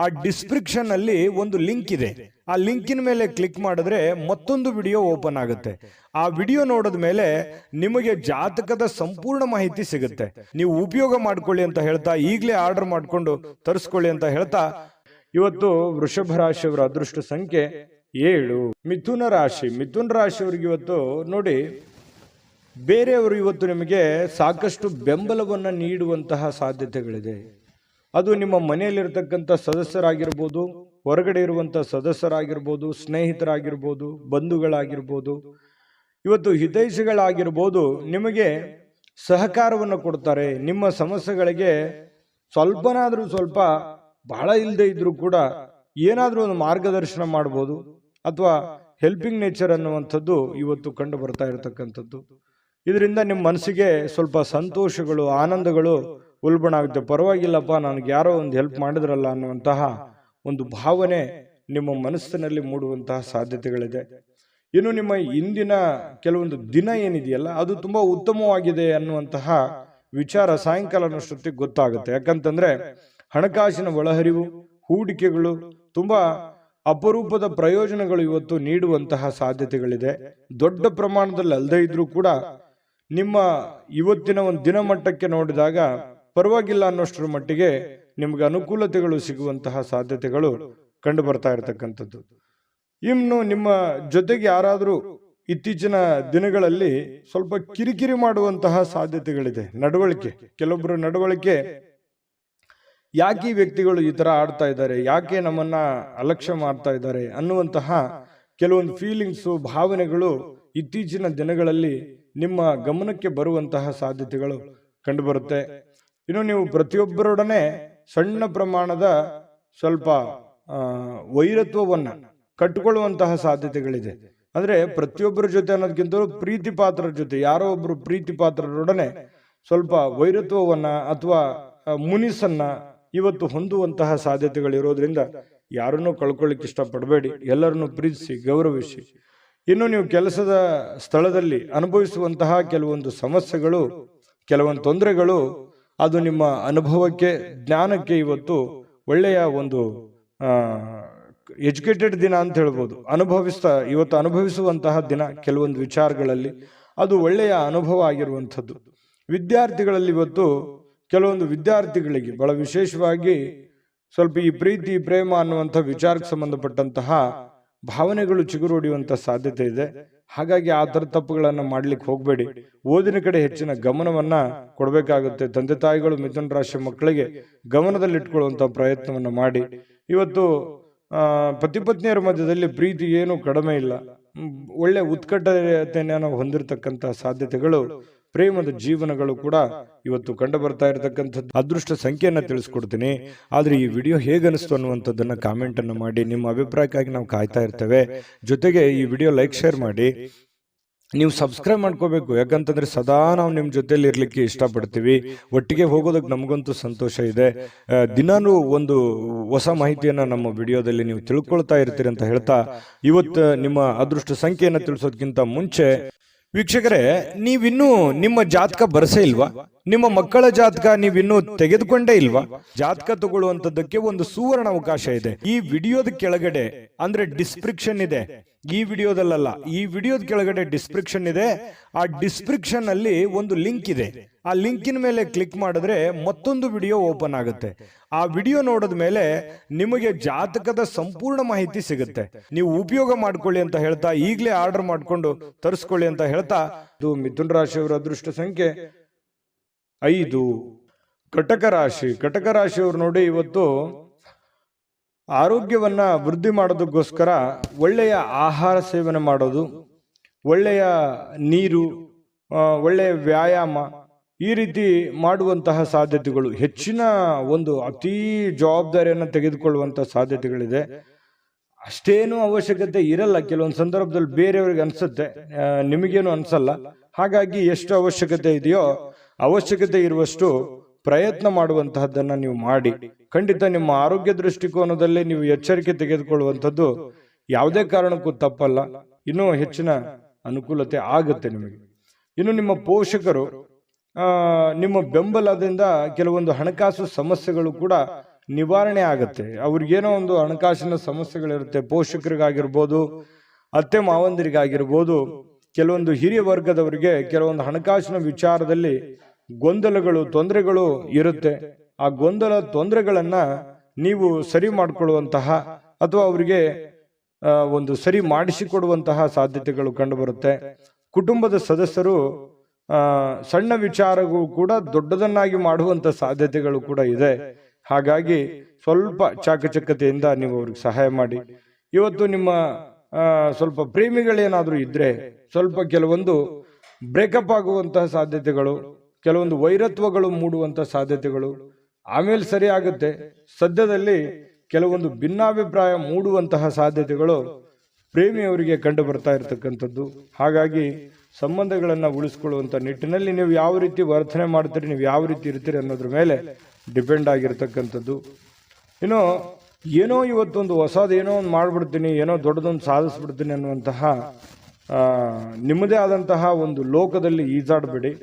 ಆ ಡಿಸ್ಕ್ರಿಪ್ಷನ್ ಅಲ್ಲಿ ಒಂದು ಲಿಂಕ್ ಇದೆ. ಆ ಲಿಂಕಿನ ಮೇಲೆ ಕ್ಲಿಕ್ ಮಾಡಿದ್ರೆ ಮತ್ತೊಂದು ವಿಡಿಯೋ ಓಪನ್ ಆಗುತ್ತೆ. ಆ ವಿಡಿಯೋ ನೋಡಿದ ಮೇಲೆ ನಿಮಗೆ ಜಾತಕದ ಸಂಪೂರ್ಣ ಮಾಹಿತಿ ಸಿಗುತ್ತೆ. ನೀವು ಉಪಯೋಗ ಮಾಡ್ಕೊಳ್ಳಿ ಅಂತ ಹೇಳ್ತಾ, ಈಗಲೇ ಆರ್ಡರ್ ಮಾಡ್ಕೊಂಡು ತರಿಸ್ಕೊಳ್ಳಿ ಅಂತ ಹೇಳ್ತಾ, ಇವತ್ತು ವೃಷಭ ರಾಶಿಯವರ ಅದೃಷ್ಟ ಸಂಖ್ಯೆ 7. ಮಿಥುನ ರಾಶಿ, ಮಿಥುನ ರಾಶಿಯವರಿಗೆ ಇವತ್ತು ನೋಡಿ, ಬೇರೆಯವರು ಇವತ್ತು ನಿಮಗೆ ಸಾಕಷ್ಟು ಬೆಂಬಲವನ್ನು ನೀಡುವಂತಹ ಸಾಧ್ಯತೆಗಳಿದೆ. ಅದು ನಿಮ್ಮ ಮನೆಯಲ್ಲಿರ್ತಕ್ಕಂಥ ಸದಸ್ಯರಾಗಿರ್ಬೋದು, ಹೊರಗಡೆ ಇರುವಂಥ ಸದಸ್ಯರಾಗಿರ್ಬೋದು, ಸ್ನೇಹಿತರಾಗಿರ್ಬೋದು, ಬಂಧುಗಳಾಗಿರ್ಬೋದು, ಇವತ್ತು ಹಿತೈಷಿಗಳಾಗಿರ್ಬೋದು, ನಿಮಗೆ ಸಹಕಾರವನ್ನು ಕೊಡ್ತಾರೆ. ನಿಮ್ಮ ಸಮಸ್ಯೆಗಳಿಗೆ ಸ್ವಲ್ಪನಾದರೂ ಸ್ವಲ್ಪ, ಬಹಳ ಇಲ್ಲದೆ ಇದ್ರೂ ಕೂಡ ಏನಾದರೂ ಒಂದು ಮಾರ್ಗದರ್ಶನ ಮಾಡ್ಬೋದು, ಅಥವಾ ಹೆಲ್ಪಿಂಗ್ ನೇಚರ್ ಅನ್ನುವಂಥದ್ದು ಇವತ್ತು ಕಂಡು ಬರ್ತಾ ಇರತಕ್ಕಂಥದ್ದು. ಇದರಿಂದ ನಿಮ್ಮ ಮನಸ್ಸಿಗೆ ಸ್ವಲ್ಪ ಸಂತೋಷಗಳು, ಆನಂದಗಳು ಉಲ್ಬಣ ಆಗುತ್ತೆ. ಪರವಾಗಿಲ್ಲಪ್ಪ, ನನಗೆ ಯಾರೋ ಒಂದು ಹೆಲ್ಪ್ ಮಾಡಿದ್ರಲ್ಲ ಅನ್ನುವಂತಹ ಒಂದು ಭಾವನೆ ನಿಮ್ಮ ಮನಸ್ಸಿನಲ್ಲಿ ಮೂಡುವಂತಹ ಸಾಧ್ಯತೆಗಳಿದೆ. ಇನ್ನು ನಿಮ್ಮ ಇಂದಿನ ಕೆಲವೊಂದು ದಿನ ಏನಿದೆಯಲ್ಲ, ಅದು ತುಂಬಾ ಉತ್ತಮವಾಗಿದೆ ಅನ್ನುವಂತಹ ವಿಚಾರ ಸಾಯಂಕಾಲನಷ್ಟೊತ್ತಿಗೆ ಗೊತ್ತಾಗುತ್ತೆ. ಯಾಕಂತಂದ್ರೆ ಹಣಕಾಸಿನ ಒಳಹರಿವು, ಹೂಡಿಕೆಗಳು, ತುಂಬಾ ಅಪರೂಪದ ಪ್ರಯೋಜನಗಳು ಇವತ್ತು ನೀಡುವಂತಹ ಸಾಧ್ಯತೆಗಳಿದೆ. ದೊಡ್ಡ ಪ್ರಮಾಣದಲ್ಲಿ ಅಲ್ಲದೆ ಇದ್ರೂ ಕೂಡ ನಿಮ್ಮ ಇವತ್ತಿನ ಒಂದು ದಿನಮಟ್ಟಕ್ಕೆ ನೋಡಿದಾಗ ಪರವಾಗಿಲ್ಲ ಅನ್ನೋಷ್ಟರ ಮಟ್ಟಿಗೆ ನಿಮ್ಗೆ ಅನುಕೂಲತೆಗಳು ಸಿಗುವಂತಹ ಸಾಧ್ಯತೆಗಳು ಕಂಡು ಬರ್ತಾ ಇರತಕ್ಕಂಥದ್ದು. ಇನ್ನು ನಿಮ್ಮ ಜೊತೆಗೆ ಯಾರಾದರೂ ಇತ್ತೀಚಿನ ದಿನಗಳಲ್ಲಿ ಸ್ವಲ್ಪ ಕಿರಿಕಿರಿ ಮಾಡುವಂತಹ ಸಾಧ್ಯತೆಗಳಿದೆ. ನಡವಳಿಕೆ, ಕೆಲವೊಬ್ಬರು ನಡವಳಿಕೆ, ಯಾಕೆ ಈ ವ್ಯಕ್ತಿಗಳು ಈ ತರ ಆಡ್ತಾ ಇದ್ದಾರೆ, ಯಾಕೆ ನಮ್ಮನ್ನ ಅಲಕ್ಷ್ಯ ಮಾಡ್ತಾ ಇದ್ದಾರೆ ಅನ್ನುವಂತಹ ಕೆಲವೊಂದು ಫೀಲಿಂಗ್ಸು, ಭಾವನೆಗಳು ಇತ್ತೀಚಿನ ದಿನಗಳಲ್ಲಿ ನಿಮ್ಮ ಗಮನಕ್ಕೆ ಬರುವಂತಹ ಸಾಧ್ಯತೆಗಳು ಕಂಡುಬರುತ್ತೆ. ಇನ್ನು ನೀವು ಪ್ರತಿಯೊಬ್ಬರೊಡನೆ ಸಣ್ಣ ಪ್ರಮಾಣದ ಸ್ವಲ್ಪ ವೈರತ್ವವನ್ನ ಕಟ್ಟಿಕೊಳ್ಳುವಂತಹ ಸಾಧ್ಯತೆಗಳಿದೆ. ಅಂದ್ರೆ ಪ್ರತಿಯೊಬ್ಬರ ಜೊತೆ ಅನ್ನೋದಕ್ಕಿಂತ ಪ್ರೀತಿ ಪಾತ್ರರ ಜೊತೆ, ಯಾರೋ ಒಬ್ರು ಪ್ರೀತಿ ಪಾತ್ರರೊಡನೆ ಸ್ವಲ್ಪ ವೈರತ್ವವನ್ನ ಅಥವಾ ಮುನಿಸನ್ನ ಇವತ್ತು ಹೊಂದುವಂತಹ ಸಾಧ್ಯತೆಗಳಿರೋದ್ರಿಂದ ಯಾರನ್ನೂ ಕಳ್ಕೊಳ್ಳಿಕ್ಕೆ ಇಷ್ಟಪಡಬೇಡಿ. ಎಲ್ಲರನ್ನು ಪ್ರೀತಿಸಿ, ಗೌರವಿಸಿ. ಇನ್ನು ನೀವು ಕೆಲಸದ ಸ್ಥಳದಲ್ಲಿ ಅನುಭವಿಸುವಂತಹ ಕೆಲವೊಂದು ಸಮಸ್ಯೆಗಳು, ಕೆಲವೊಂದು ತೊಂದರೆಗಳು, ಅದು ನಿಮ್ಮ ಅನುಭವಕ್ಕೆ, ಜ್ಞಾನಕ್ಕೆ ಇವತ್ತು ಒಳ್ಳೆಯ ಒಂದು ಎಜುಕೇಟೆಡ್ ದಿನ ಅಂತ ಹೇಳ್ಬೋದು. ಇವತ್ತು ಅನುಭವಿಸುವಂತಹ ದಿನ ಕೆಲವೊಂದು ವಿಚಾರಗಳಲ್ಲಿ ಅದು ಒಳ್ಳೆಯ ಅನುಭವ ಆಗಿರುವಂಥದ್ದು. ವಿದ್ಯಾರ್ಥಿಗಳಲ್ಲಿ ಇವತ್ತು ಕೆಲವೊಂದು ವಿದ್ಯಾರ್ಥಿಗಳಿಗೆ ಬಹಳ ವಿಶೇಷವಾಗಿ ಸ್ವಲ್ಪ ಈ ಪ್ರೀತಿ, ಪ್ರೇಮ ಅನ್ನುವಂಥ ವಿಚಾರಕ್ಕೆ ಸಂಬಂಧಪಟ್ಟಂತಹ ಭಾವನೆಗಳು ಚಿಗುರೊಡೆಯುವಂಥ ಸಾಧ್ಯತೆ ಇದೆ. ಹಾಗಾಗಿ ಆ ಥರ ತಪ್ಪುಗಳನ್ನು ಮಾಡ್ಲಿಕ್ಕೆ ಹೋಗಬೇಡಿ. ಓದಿನ ಕಡೆ ಹೆಚ್ಚಿನ ಗಮನವನ್ನ ಕೊಡಬೇಕಾಗುತ್ತೆ. ತಂದೆ ತಾಯಿಗಳು ಮಿಥುನ ರಾಶಿ ಮಕ್ಕಳಿಗೆ ಗಮನದಲ್ಲಿಟ್ಕೊಳ್ಳುವಂಥ ಪ್ರಯತ್ನವನ್ನ ಮಾಡಿ. ಇವತ್ತು ಪತಿ ಪತ್ನಿಯರ ಮಧ್ಯದಲ್ಲಿ ಪ್ರೀತಿ ಏನು ಕಡಿಮೆ ಇಲ್ಲ, ಒಳ್ಳೆ ಉತ್ಕಟತೆಯನ್ನು ಹೊಂದಿರತಕ್ಕಂಥ ಸಾಧ್ಯತೆಗಳು, ಪ್ರೇಮದ ಜೀವನಗಳು ಕೂಡ ಇವತ್ತು ಕಂಡು ಬರ್ತಾ ಇರತಕ್ಕಂಥದ್ದು. ಅದೃಷ್ಟ ಸಂಖ್ಯೆಯನ್ನ ತಿಳಿಸ್ಕೊಡ್ತೀನಿ. ಆದ್ರೆ ಈ ವಿಡಿಯೋ ಹೇಗನಿಸ್ತು ಅನ್ನುವಂಥದ್ದನ್ನ ಕಾಮೆಂಟ್ ಅನ್ನು ಮಾಡಿ. ನಿಮ್ಮ ಅಭಿಪ್ರಾಯಕ್ಕಾಗಿ ನಾವು ಕಾಯ್ತಾ ಇರ್ತೇವೆ. ಜೊತೆಗೆ ಈ ವಿಡಿಯೋ ಲೈಕ್, ಶೇರ್ ಮಾಡಿ. ನೀವು ಸಬ್ಸ್ಕ್ರೈಬ್ ಮಾಡ್ಕೋಬೇಕು. ಯಾಕಂತಂದ್ರೆ ಸದಾ ನಾವು ನಿಮ್ಮ ಜೊತೆಲಿ ಇರ್ಲಿಕ್ಕೆ ಇಷ್ಟಪಡ್ತೀವಿ. ಒಟ್ಟಿಗೆ ಹೋಗೋದಕ್ಕೆ ನಮಗಂತೂ ಸಂತೋಷ ಇದೆ. ದಿನಾನು ಒಂದು ಹೊಸ ಮಾಹಿತಿಯನ್ನ ನಮ್ಮ ವಿಡಿಯೋದಲ್ಲಿ ನೀವು ತಿಳ್ಕೊಳ್ತಾ ಇರ್ತೀರಿ ಅಂತ ಹೇಳ್ತಾ, ಇವತ್ತು ನಿಮ್ಮ ಅದೃಷ್ಟ ಸಂಖ್ಯೆಯನ್ನ ತಿಳಿಸೋದಕ್ಕಿಂತ ಮುಂಚೆ ವೀಕ್ಷಕರೇ, ನೀವಿನ್ನೂ ನಿಮ್ಮ ಜಾತಕ ಬರಸೇ ಇಲ್ವಾ? ನಿಮ್ಮ ಮಕ್ಕಳ ಜಾತಕ ನೀವಿನ್ನೂ ತೆಗೆದುಕೊಂಡೇ ಇಲ್ವಾ? ಜಾತಕ ತಗೊಳ್ಳುವಂತದ್ದಕ್ಕೆ ಒಂದು ಸುವರ್ಣ ಅವಕಾಶ ಇದೆ. ಈ ವಿಡಿಯೋದ ಕೆಳಗಡೆ ಅಂದ್ರೆ ಡಿಸ್ಕ್ರಿಪ್ಷನ್ ಇದೆ, ಈ ವಿಡಿಯೋದಲ್ಲ, ಈ ವಿಡಿಯೋದ ಕೆಳಗಡೆ ಡಿಸ್ಕ್ರಿಪ್ಷನ್ ಇದೆ. ಆ ಡಿಸ್ಕ್ರಿಪ್ಷನ್ ಅಲ್ಲಿ ಒಂದು ಲಿಂಕ್ ಇದೆ. ಆ ಲಿಂಕಿನ ಮೇಲೆ ಕ್ಲಿಕ್ ಮಾಡಿದ್ರೆ ಮತ್ತೊಂದು ವಿಡಿಯೋ ಓಪನ್ ಆಗುತ್ತೆ. ಆ ವಿಡಿಯೋ ನೋಡಿದ ಮೇಲೆ ನಿಮಗೆ ಜಾತಕದ ಸಂಪೂರ್ಣ ಮಾಹಿತಿ ಸಿಗುತ್ತೆ. ನೀವು ಉಪಯೋಗ ಮಾಡ್ಕೊಳ್ಳಿ ಅಂತ ಹೇಳ್ತಾ, ಈಗಲೇ ಆರ್ಡರ್ ಮಾಡ್ಕೊಂಡು ತರಿಸ್ಕೊಳ್ಳಿ ಅಂತ ಹೇಳ್ತಾ, ಇದು ಮಿಥುನ ರಾಶಿಯವರ ಅದೃಷ್ಟ ಸಂಖ್ಯೆ 5. ಕಟಕ ರಾಶಿ, ಕಟಕ ರಾಶಿಯವರು ನೋಡಿ, ಇವತ್ತು ಆರೋಗ್ಯವನ್ನ ವೃದ್ಧಿ ಮಾಡೋದಕ್ಕೋಸ್ಕರ ಒಳ್ಳೆಯ ಆಹಾರ ಸೇವನೆ ಮಾಡೋದು, ಒಳ್ಳೆಯ ನೀರು, ಒಳ್ಳೆಯ ವ್ಯಾಯಾಮ, ಈ ರೀತಿ ಮಾಡುವಂತಹ ಸಾಧ್ಯತೆಗಳು, ಹೆಚ್ಚಿನ ಒಂದು ಅತೀ ಜವಾಬ್ದಾರಿಯನ್ನು ತೆಗೆದುಕೊಳ್ಳುವಂಥ ಸಾಧ್ಯತೆಗಳಿದೆ. ಅಷ್ಟೇನು ಅವಶ್ಯಕತೆ ಇರಲ್ಲ. ಕೆಲವೊಂದು ಸಂದರ್ಭದಲ್ಲಿ ಬೇರೆಯವ್ರಿಗೆ ಅನ್ಸುತ್ತೆ, ನಿಮಗೇನು ಅನ್ಸಲ್ಲ. ಹಾಗಾಗಿ ಎಷ್ಟು ಅವಶ್ಯಕತೆ ಇದೆಯೋ ಅವಶ್ಯಕತೆ ಇರುವಷ್ಟು ಪ್ರಯತ್ನ ಮಾಡುವಂತಹದ್ದನ್ನ ನೀವು ಮಾಡಿ. ಖಂಡಿತ ನಿಮ್ಮ ಆರೋಗ್ಯ ದೃಷ್ಟಿಕೋನದಲ್ಲಿ ನೀವು ಎಚ್ಚರಿಕೆ ತೆಗೆದುಕೊಳ್ಳುವಂಥದ್ದು ಯಾವುದೇ ಕಾರಣಕ್ಕೂ ತಪ್ಪಲ್ಲ, ಇನ್ನೂ ಹೆಚ್ಚಿನ ಅನುಕೂಲತೆ ಆಗುತ್ತೆ ನಿಮಗೆ. ಇನ್ನು ನಿಮ್ಮ ಪೋಷಕರು ನಿಮ್ಮ ಬೆಂಬಲದಿಂದ ಕೆಲವೊಂದು ಹಣಕಾಸು ಸಮಸ್ಯೆಗಳು ಕೂಡ ನಿವಾರಣೆ ಆಗುತ್ತೆ. ಅವ್ರಿಗೇನೋ ಒಂದು ಹಣಕಾಸಿನ ಸಮಸ್ಯೆಗಳಿರುತ್ತೆ, ಪೋಷಕರಿಗಾಗಿರ್ಬೋದು, ಅತ್ತೆ ಮಾವಂದಿರಿಗಾಗಿರ್ಬೋದು, ಕೆಲವೊಂದು ಹಿರಿಯ ವರ್ಗದವರಿಗೆ ಕೆಲವೊಂದು ಹಣಕಾಸಿನ ವಿಚಾರದಲ್ಲಿ ಗೊಂದಲಗಳು, ತೊಂದರೆಗಳು ಇರುತ್ತೆ. ಆ ಗೊಂದಲ ತೊಂದರೆಗಳನ್ನ ನೀವು ಸರಿ ಮಾಡಿಕೊಳ್ಳುವಂತಹ ಅಥವಾ ಅವರಿಗೆ ಒಂದು ಸರಿ ಮಾಡಿಸಿಕೊಡುವಂತಹ ಸಾಧ್ಯತೆಗಳು ಕಂಡುಬರುತ್ತೆ. ಕುಟುಂಬದ ಸದಸ್ಯರು ಸಣ್ಣ ವಿಚಾರಗಳು ಕೂಡ ದೊಡ್ಡದನ್ನಾಗಿ ಮಾಡುವಂತ ಸಾಧ್ಯತೆಗಳು ಕೂಡ ಇದೆ. ಹಾಗಾಗಿ ಸ್ವಲ್ಪ ಚಾಕಚಕ್ಯತೆಯಿಂದ ನೀವು ಅವ್ರಿಗೆ ಸಹಾಯ ಮಾಡಿ. ಇವತ್ತು ನಿಮ್ಮ ಸ್ವಲ್ಪ ಪ್ರೇಮಿಗಳೇನಾದ್ರೂ ಇದ್ರೆ ಸ್ವಲ್ಪ ಕೆಲವೊಂದು ಬ್ರೇಕಪ್ ಆಗುವಂತಹ ಸಾಧ್ಯತೆಗಳು, ಕೆಲವೊಂದು ವೈರತ್ವಗಳು ಮೂಡುವಂತಹ ಸಾಧ್ಯತೆಗಳು ಆಮೇಲೆ ಸರಿ ಆಗುತ್ತೆ. ಸದ್ಯದಲ್ಲಿ ಕೆಲವೊಂದು ಭಿನ್ನಾಭಿಪ್ರಾಯ ಮೂಡುವಂತಹ ಸಾಧ್ಯತೆಗಳು ಪ್ರೇಮಿಯವರಿಗೆ ಕಂಡು ಬರ್ತಾ ಇರತಕ್ಕಂಥದ್ದು. ಹಾಗಾಗಿ ಸಂಬಂಧಗಳನ್ನು ಉಳಿಸ್ಕೊಳ್ಳುವಂಥ ನಿಟ್ಟಿನಲ್ಲಿ ನೀವು ಯಾವ ರೀತಿ ವರ್ತನೆ ಮಾಡ್ತೀರಿ, ನೀವು ಯಾವ ರೀತಿ ಇರ್ತೀರಿ ಅನ್ನೋದ್ರ ಮೇಲೆ ಡಿಪೆಂಡ್ ಆಗಿರ್ತಕ್ಕಂಥದ್ದು. ಇನ್ನು ಏನೋ ಇವತ್ತೊಂದು ಹೊಸದೇನೋ ಒಂದು ಮಾಡಿಬಿಡ್ತೀನಿ, ಏನೋ ದೊಡ್ಡದೊಂದು ಸಾಧಿಸ್ಬಿಡ್ತೀನಿ ಅನ್ನುವಂತಹ ನಿಮ್ಮದೇ ಆದಂತಹ ಒಂದು ಲೋಕದಲ್ಲಿ ಈಜಾಡಬೇಡಿ.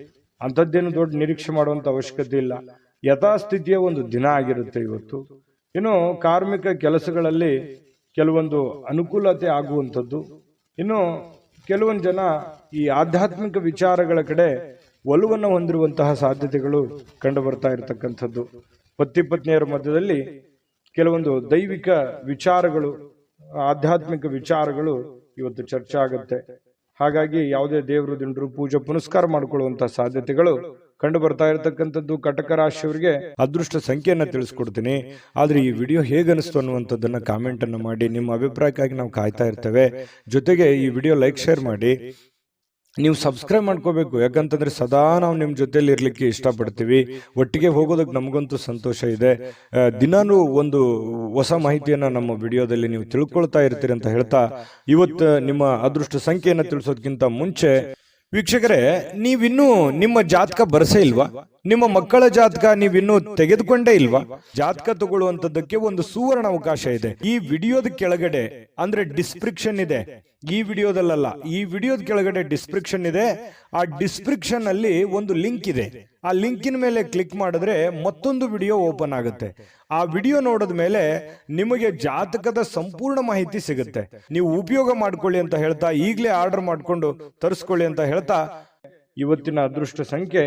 ಅಂಥದ್ದೇನು ದೊಡ್ಡ ನಿರೀಕ್ಷೆ ಮಾಡುವಂಥ ಅವಶ್ಯಕತೆ ಇಲ್ಲ. ಯಥಾಸ್ಥಿತಿಯ ಒಂದು ದಿನ ಆಗಿರುತ್ತೆ ಇವತ್ತು. ಇನ್ನು ಕಾರ್ಮಿಕ ಕೆಲಸಗಳಲ್ಲಿ ಕೆಲವೊಂದು ಅನುಕೂಲತೆ ಆಗುವಂಥದ್ದು. ಇನ್ನು ಕೆಲವೊಂದು ಜನ ಈ ಆಧ್ಯಾತ್ಮಿಕ ವಿಚಾರಗಳ ಕಡೆ ಒಲವನ್ನು ಹೊಂದಿರುವಂತಹ ಸಾಧ್ಯತೆಗಳು ಕಂಡು ಬರ್ತಾ ಇರತಕ್ಕಂಥದ್ದು. ಪತಿ ಪತ್ನಿಯರ ಮಧ್ಯದಲ್ಲಿ ಕೆಲವೊಂದು ದೈವಿಕ ವಿಚಾರಗಳು, ಆಧ್ಯಾತ್ಮಿಕ ವಿಚಾರಗಳು ಇವತ್ತು ಚರ್ಚೆ ಆಗುತ್ತೆ. ಹಾಗಾಗಿ ಯಾವುದೇ ದೇವರು ದಿಂಡರು ಪೂಜೆ ಪುನಸ್ಕಾರ ಮಾಡಿಕೊಳ್ಳುವಂತಹ ಸಾಧ್ಯತೆಗಳು ಕಂಡು ಬರ್ತಾ ಇರತಕ್ಕಂಥದ್ದು. ಕಟಕ ರಾಶಿಯವರಿಗೆ ಅದೃಷ್ಟ ಸಂಖ್ಯೆಯನ್ನು ತಿಳಿಸ್ಕೊಡ್ತೀನಿ. ಆದ್ರೆ ಈ ವಿಡಿಯೋ ಹೇಗನಿಸ್ತು ಅನ್ನುವಂಥದ್ದನ್ನ ಕಾಮೆಂಟ್ ಅನ್ನು ಮಾಡಿ. ನಿಮ್ಮ ಅಭಿಪ್ರಾಯಕ್ಕಾಗಿ ನಾವು ಕಾಯ್ತಾ ಇರ್ತೇವೆ. ಜೊತೆಗೆ ಈ ವಿಡಿಯೋ ಲೈಕ್ ಶೇರ್ ಮಾಡಿ. ನೀವು ಸಬ್ಸ್ಕ್ರೈಬ್ ಮಾಡ್ಕೋಬೇಕು, ಯಾಕಂತಂದ್ರೆ ಸದಾ ನಾವು ನಿಮ್ಮ ಜೊತೆಲಿ ಇರ್ಲಿಕ್ಕೆ ಇಷ್ಟಪಡ್ತೀವಿ. ಒಟ್ಟಿಗೆ ಹೋಗೋದಕ್ಕೆ ನಮಗಂತೂ ಸಂತೋಷ ಇದೆ. ದಿನಾನು ಒಂದು ಹೊಸ ಮಾಹಿತಿಯನ್ನ ನಮ್ಮ ವಿಡಿಯೋದಲ್ಲಿ ನೀವು ತಿಳ್ಕೊಳ್ತಾ ಇರ್ತೀರಿ ಅಂತ ಹೇಳ್ತಾ, ಇವತ್ತು ನಿಮ್ಮ ಅದೃಷ್ಟ ಸಂಖ್ಯೆಯನ್ನು ತಿಳಿಸೋದಕ್ಕಿಂತ ಮುಂಚೆ ವೀಕ್ಷಕರೇ, ನೀವಿನ್ನೂ ನಿಮ್ಮ ಜಾತಕ ಬರಸೇ ಇಲ್ವಾ? ನಿಮ್ಮ ಮಕ್ಕಳ ಜಾತಕ ನೀವಿನ್ನೂ ತೆಗೆದುಕೊಂಡೇ ಇಲ್ವಾ? ಜಾತಕ ತಗೊಳ್ಳುವಂತದ್ದಕ್ಕೆ ಒಂದು ಸುವರ್ಣ ಅವಕಾಶ ಇದೆ. ಈ ವಿಡಿಯೋದ ಕೆಳಗಡೆ ಅಂದ್ರೆ ಡಿಸ್ಕ್ರಿಪ್ಷನ್ ಇದೆ, ಈ ವಿಡಿಯೋದಲ್ಲ, ಈ ವಿಡಿಯೋದ ಕೆಳಗಡೆ ಡಿಸ್ಕ್ರಿಪ್ಷನ್ ಇದೆ. ಆ ಡಿಸ್ಕ್ರಿಪ್ಷನ್ ಅಲ್ಲಿ ಒಂದು ಲಿಂಕ್ ಇದೆ. ಆ ಲಿಂಕಿನ ಮೇಲೆ ಕ್ಲಿಕ್ ಮಾಡಿದ್ರೆ ಮತ್ತೊಂದು ವಿಡಿಯೋ ಓಪನ್ ಆಗುತ್ತೆ. ಆ ವಿಡಿಯೋ ನೋಡಿದ ಮೇಲೆ ನಿಮಗೆ ಜಾತಕದ ಸಂಪೂರ್ಣ ಮಾಹಿತಿ ಸಿಗುತ್ತೆ. ನೀವು ಉಪಯೋಗ ಮಾಡ್ಕೊಳ್ಳಿ ಅಂತ ಹೇಳ್ತಾ, ಈಗಲೇ ಆರ್ಡರ್ ಮಾಡ್ಕೊಂಡು ತರಿಸ್ಕೊಳ್ಳಿ ಅಂತ ಹೇಳ್ತಾ, ಇವತ್ತಿನ ಅದೃಷ್ಟ ಸಂಖ್ಯೆ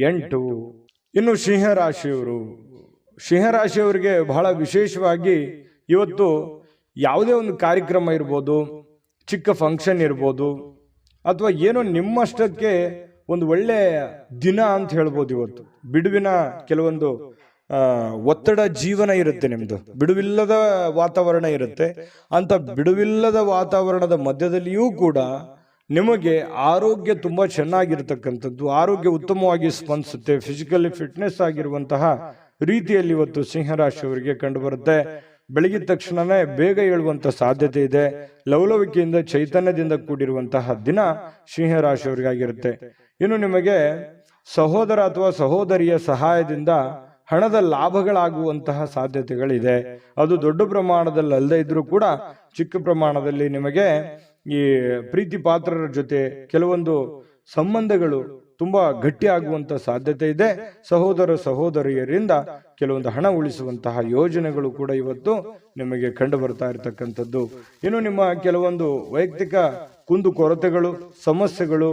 8. ಇನ್ನು ಸಿಂಹರಾಶಿಯವರಿಗೆ ಬಹಳ ವಿಶೇಷವಾಗಿ ಇವತ್ತು ಯಾವುದೇ ಒಂದು ಕಾರ್ಯಕ್ರಮ ಇರ್ಬೋದು, ಚಿಕ್ಕ ಫಂಕ್ಷನ್ ಇರ್ಬೋದು, ಅಥವಾ ಏನೋ ನಿಮ್ಮಷ್ಟಕ್ಕೆ ಒಂದು ಒಳ್ಳೆ ದಿನ ಅಂತ ಹೇಳ್ಬೋದು. ಇವತ್ತು ಬಿಡುವಿನ ಕೆಲವೊಂದು ಒತ್ತಡ ಜೀವನ ಇರುತ್ತೆ, ನಿಮ್ದು ಬಿಡುವಿಲ್ಲದ ವಾತಾವರಣ ಇರುತ್ತೆ. ಅಂತ ಬಿಡುವಿಲ್ಲದ ವಾತಾವರಣದ ಮಧ್ಯದಲ್ಲಿಯೂ ಕೂಡ ನಿಮಗೆ ಆರೋಗ್ಯ ತುಂಬಾ ಚೆನ್ನಾಗಿರ್ತಕ್ಕಂಥದ್ದು, ಆರೋಗ್ಯ ಉತ್ತಮವಾಗಿ ಸ್ಪಂದಿಸುತ್ತೆ. ಫಿಸಿಕಲಿ ಫಿಟ್ನೆಸ್ ಆಗಿರುವಂತಹ ರೀತಿಯಲ್ಲಿ ಇವತ್ತು ಸಿಂಹರಾಶಿಯವರಿಗೆ ಕಂಡು ಬರುತ್ತೆ. ಬೆಳಗಿದ ತಕ್ಷಣನೇ ಬೇಗ ಏಳುವಂತ ಸಾಧ್ಯತೆ ಇದೆ. ಲವಲವಿಕೆಯಿಂದ ಚೈತನ್ಯದಿಂದ ಕೂಡಿರುವಂತಹ ದಿನ ಸಿಂಹರಾಶಿಯವರಿಗಾಗಿರುತ್ತೆ. ಇನ್ನು ನಿಮಗೆ ಸಹೋದರ ಅಥವಾ ಸಹೋದರಿಯ ಸಹಾಯದಿಂದ ಹಣದ ಲಾಭಗಳಾಗುವಂತಹ ಸಾಧ್ಯತೆಗಳಿದೆ. ಅದು ದೊಡ್ಡ ಪ್ರಮಾಣದಲ್ಲಿ ಅಲ್ಲದೆ ಇದ್ರೂ ಕೂಡ ಚಿಕ್ಕ ಪ್ರಮಾಣದಲ್ಲಿ ನಿಮಗೆ ಈ ಪ್ರೀತಿ ಪಾತ್ರರ ಜೊತೆ ಕೆಲವೊಂದು ಸಂಬಂಧಗಳು ತುಂಬಾ ಗಟ್ಟಿ ಆಗುವಂತ ಸಾಧ್ಯತೆ ಇದೆ. ಸಹೋದರ ಸಹೋದರಿಯರಿಂದ ಕೆಲವೊಂದು ಹಣ ಉಳಿಸುವಂತಹ ಯೋಜನೆಗಳು ಕೂಡ ಇವತ್ತು ನಿಮಗೆ ಕಂಡು ಬರ್ತಾ ಇರತಕ್ಕಂಥದ್ದು. ಇನ್ನು ನಿಮ್ಮ ಕೆಲವೊಂದು ವೈಯಕ್ತಿಕ ಕುಂದು ಕೊರತೆಗಳು, ಸಮಸ್ಯೆಗಳು